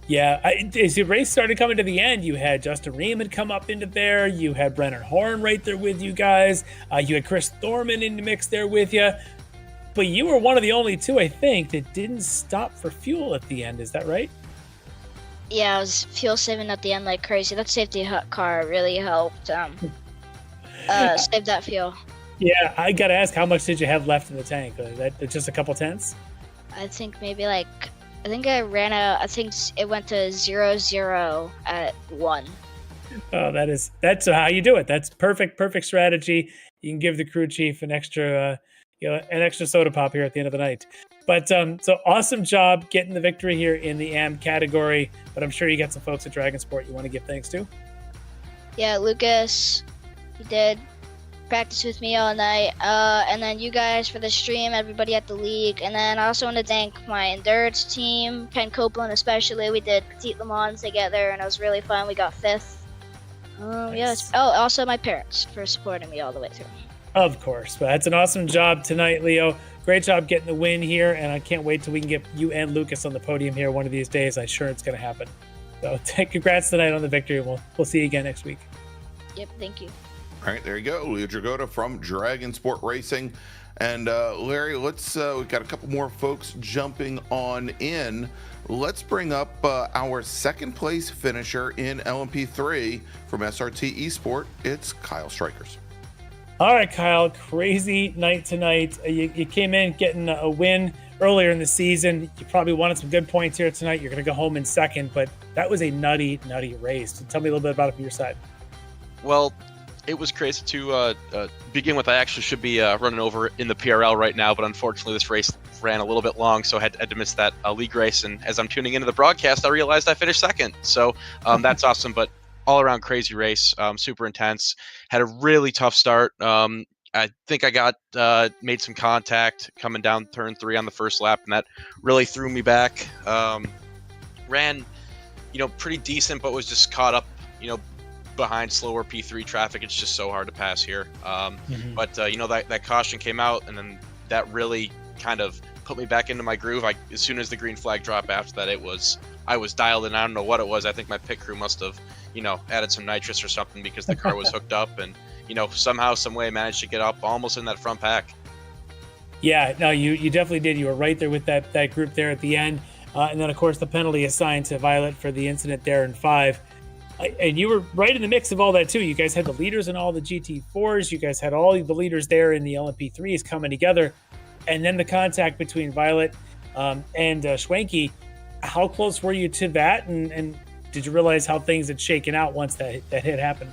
Yeah, as the race started coming to the end, you had Justin Riemann come up into there. You had Brennan Horn right there with you guys. You had Chris Thorman in the mix there with you. But you were one of the only two, I think, that didn't stop for fuel at the end. Is that right? Yeah, I was fuel saving at the end like crazy. That safety car really helped save that fuel. Yeah, I got to ask, how much did you have left in the tank? That just a couple tenths? I think I ran out. I think it went to 0-0 at 1. Oh, that's how you do it. That's perfect strategy. You can give the crew chief an extra soda pop here at the end of the night. But so awesome job getting the victory here in the AM category. But I'm sure you got some folks at Rennsport you want to give thanks to. Yeah, Lucas, he did practice with me all night. And then you guys for the stream, everybody at the league. And then I also want to thank my endurance team, Ken Copeland especially. We did Petite Le Mans together, and it was really fun. We got 5th. Nice. Yes. Oh, also my parents for supporting me all the way through. Of course. But that's an awesome job tonight, Leo. Great job getting the win here, and I can't wait till we can get you and Lucas on the podium here one of these days. I'm sure it's going to happen. So congrats tonight on the victory. We'll see you again next week. Yep, thank you. All right, there you go. Leo Dragota from Rennsport Racing. And Larry, let's we've got a couple more folks jumping on in. Let's bring up our second place finisher in LMP3 from SRT Esport. It's Kyle Strikers. All right, Kyle, crazy night tonight. You came in getting a win earlier in the season. You probably wanted some good points here tonight. You're going to go home in second, but that was a nutty race. So tell me a little bit about it from your side. Well, it was crazy to begin with. I actually should be running over in the PRL right now, but unfortunately this race ran a little bit long, so I had to miss that league race. And as I'm tuning into the broadcast, I realized I finished second. So that's awesome, but all around crazy race, super intense. Had a really tough start. I think I got made some contact coming down turn 3 on the first lap, and that really threw me back. Ran, pretty decent, but was just caught up, behind slower P3 traffic. It's just so hard to pass here. But that caution came out, and then that really kind of put me back into my groove. As soon as the green flag dropped after that, I was dialed in. I don't know what it was. I think my pit crew must have added some nitrous or something, because the car was hooked up, and somehow, some way managed to get up almost in that front pack. Yeah, no, you definitely did. You were right there with that group there at the end. And then of course the penalty assigned to Violet for the incident there in 5. And you were right in the mix of all that too. You guys had the leaders in all the GT4s. You guys had all the leaders there in the LMP3s coming together. And then the contact between Violet and Schwenke. How close were you to that? And did you realize how things had shaken out once that hit happened?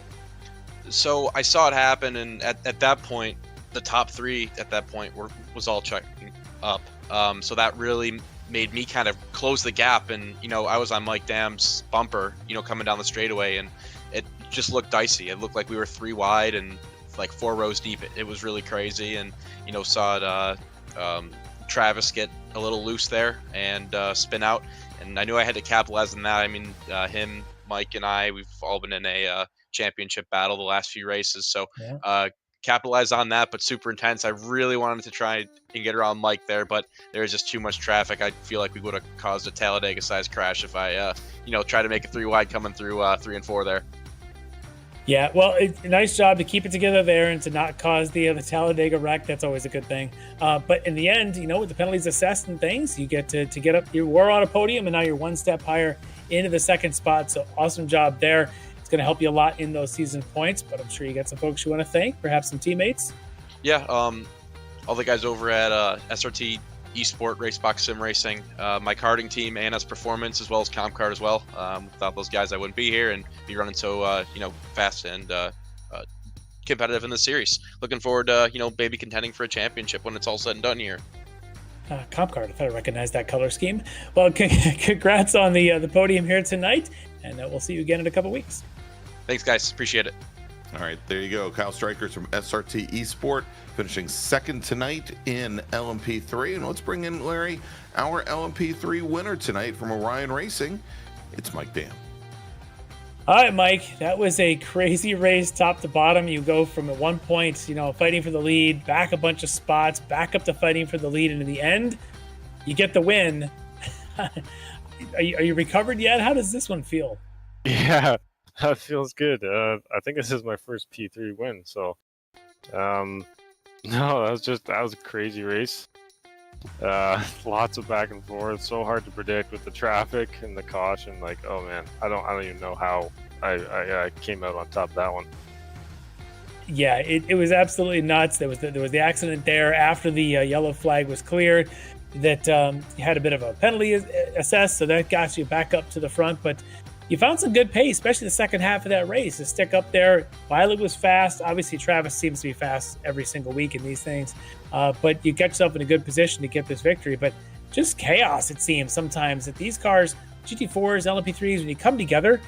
So I saw it happen, and at that point, the top 3 at that point was all checking up. So that really made me kind of close the gap, and I was on Mike Dam's bumper, coming down the straightaway, and it just looked dicey. It looked like we were 3 wide and like 4 rows deep. It was really crazy, and saw it, Travis get a little loose there and spin out, and I knew I had to capitalize on that. I mean, him, Mike, and we've all been in a championship battle the last few races, so capitalize on that, but super intense. I really wanted to try and get around Mike there, but there was just too much traffic. I feel like we would have caused a Talladega-sized crash if I, try to make it 3 wide coming through 3 and 4 there. Yeah, well, it's a nice job to keep it together there and to not cause the Talladega wreck. That's always a good thing. But in the end, with the penalties assessed and things, you get to get up. You were on a podium, and now you're one step higher into the second spot. So awesome job there. It's going to help you a lot in those season points. But I'm sure you got some folks you want to thank, perhaps some teammates. Yeah, all the guys over at SRT Esport Racebox Sim Racing, my karting team, ANS Performance, as well as ComCard as well. Without those guys, I wouldn't be here and be running so fast and competitive in the series. Looking forward to maybe contending for a championship when it's all said and done here. ComCard, I thought I recognized that color scheme. Well, congrats on the podium here tonight, and we'll see you again in a couple weeks. Thanks, guys. Appreciate it. All right, there you go. Kyle Strikers from SRT Esport finishing second tonight in LMP3. And let's bring in, Larry, our LMP3 winner tonight from Orion Racing. It's Mike Dam. All right, Mike, that was a crazy race top to bottom. You go from at one point, fighting for the lead, back a bunch of spots, back up to fighting for the lead, and in the end, you get the win. Are you recovered yet? How does this one feel? Yeah. That feels good. I think this is my first P3 win. So, no, that was a crazy race. Lots of back and forth. So hard to predict with the traffic and the caution. Like, oh man, I don't even know how I came out on top of that one. Yeah, it was absolutely nuts. There was the accident there after the yellow flag was cleared. That you had a bit of a penalty assessed, so that got you back up to the front, but. You found some good pace, especially the second half of that race. To stick up there, Violet was fast. Obviously, Travis seems to be fast every single week in these things. But you get yourself in a good position to get this victory. But just chaos, it seems, sometimes that these cars, GT4s, LMP3s, when you come together,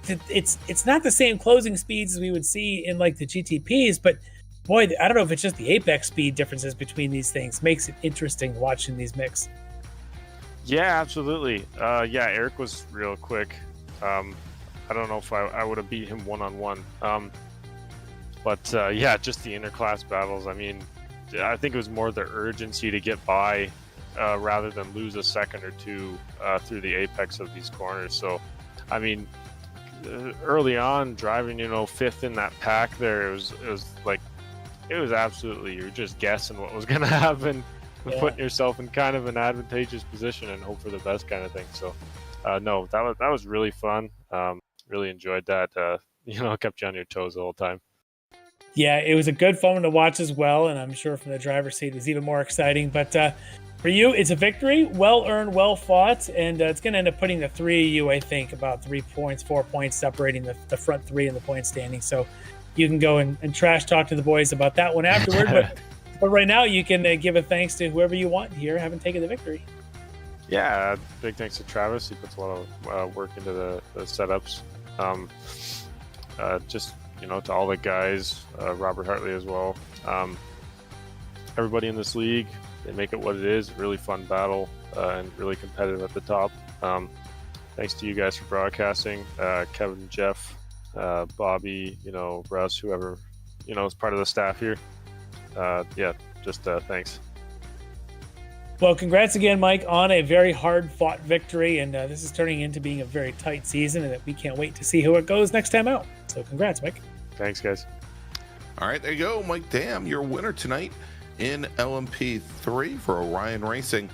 it's not the same closing speeds as we would see in like the GTPs. But boy, I don't know if it's just the apex speed differences between these things. Makes it interesting watching these mix. Yeah, absolutely. Eric was real quick. I don't know if I would have beat him one-on-one. But just the interclass battles. I mean, I think it was more the urgency to get by rather than lose a second or two through the apex of these corners. So, I mean, early on, driving, fifth in that pack there, it was absolutely, you're just guessing what was going to happen and putting yourself in kind of an advantageous position and hope for the best kind of thing. So, no, that was really fun. Really enjoyed that. Kept you on your toes the whole time. Yeah, it was a good fun to watch as well, and I'm sure from the driver's seat it was even more exciting. But for you, it's a victory, well earned, well fought, and it's going to end up putting the three of you, I think, about 4 points separating the front three in the point standing. So you can go and trash talk to the boys about that one afterward. but right now, you can give a thanks to whoever you want here, having taken the victory. Yeah, big thanks to Travis. He puts a lot of work into the setups. To all the guys, Robert Hartley as well. Everybody in this league, they make it what it is. Really fun battle and really competitive at the top. Thanks to you guys for broadcasting. Kevin, Jeff, Bobby, Russ, whoever, is part of the staff here. Thanks. Well, congrats again, Mike, on a very hard-fought victory, and this is turning into being a very tight season, and that we can't wait to see how it goes next time out. So congrats, Mike. Thanks, guys. All right, there you go, Mike Dam, your winner tonight in LMP3 for Orion Racing.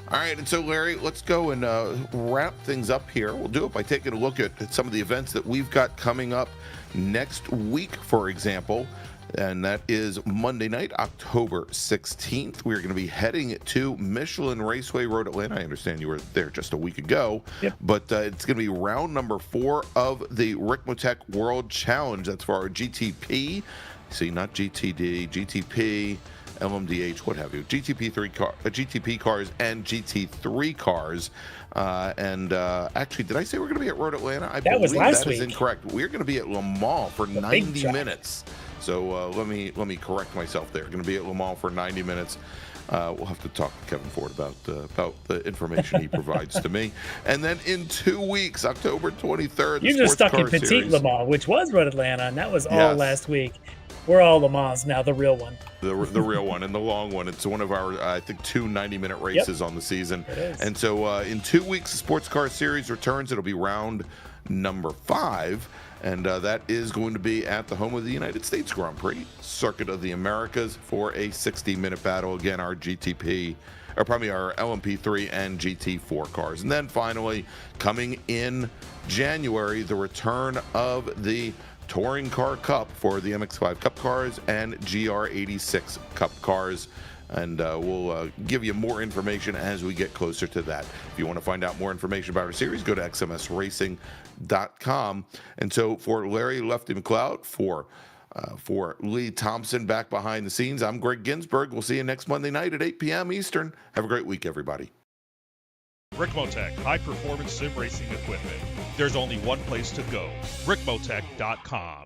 All right, and so, Larry, let's go and wrap things up here. We'll do it by taking a look at some of the events that we've got coming up next week, for example. And that is Monday night, October 16th. We're going to be heading to Michelin Raceway Road, Atlanta. I understand you were there just a week ago. Yep. But it's going to be round number 4 of the Ricmotech World Challenge. That's for our GTP. See, not GTD, GTP, LMDH, what have you. GTP cars and GT3 cars. Actually, did I say we're going to be at Road Atlanta? I believe was last week. That is incorrect. We're going to be at Le Mans for 90 minutes. So let me correct myself there. Going to be at Le Mans for 90 minutes. We'll have to talk to Kevin Ford about the information he provides to me. And then in 2 weeks, October 23rd, you're just stuck in Petite Le Mans, which was Road Atlanta, and that was all last week. We're all Le Mans now, the real one. The real one and the long one. It's one of our, I think, 2 90-minute races on the season. It is. And so in 2 weeks, the Sports Car Series returns. It'll be round number 5. And that is going to be at the home of the United States Grand Prix, Circuit of the Americas, for a 60-minute battle. Again, our GTP, or probably our LMP3 and GT4 cars. And then finally, coming in January, the return of the Touring Car Cup for the MX-5 Cup cars and GR86 Cup cars. And we'll give you more information as we get closer to that. If you want to find out more information about our series, go to xmsracing.com. And so for Larry Lefty McLeod, for Lee Thompson back behind the scenes, I'm Greg Ginsburg. We'll see you next Monday night at 8 p.m. Eastern. Have a great week, everybody. Ricmotech, high-performance sim racing equipment. There's only one place to go, ricmotech.com.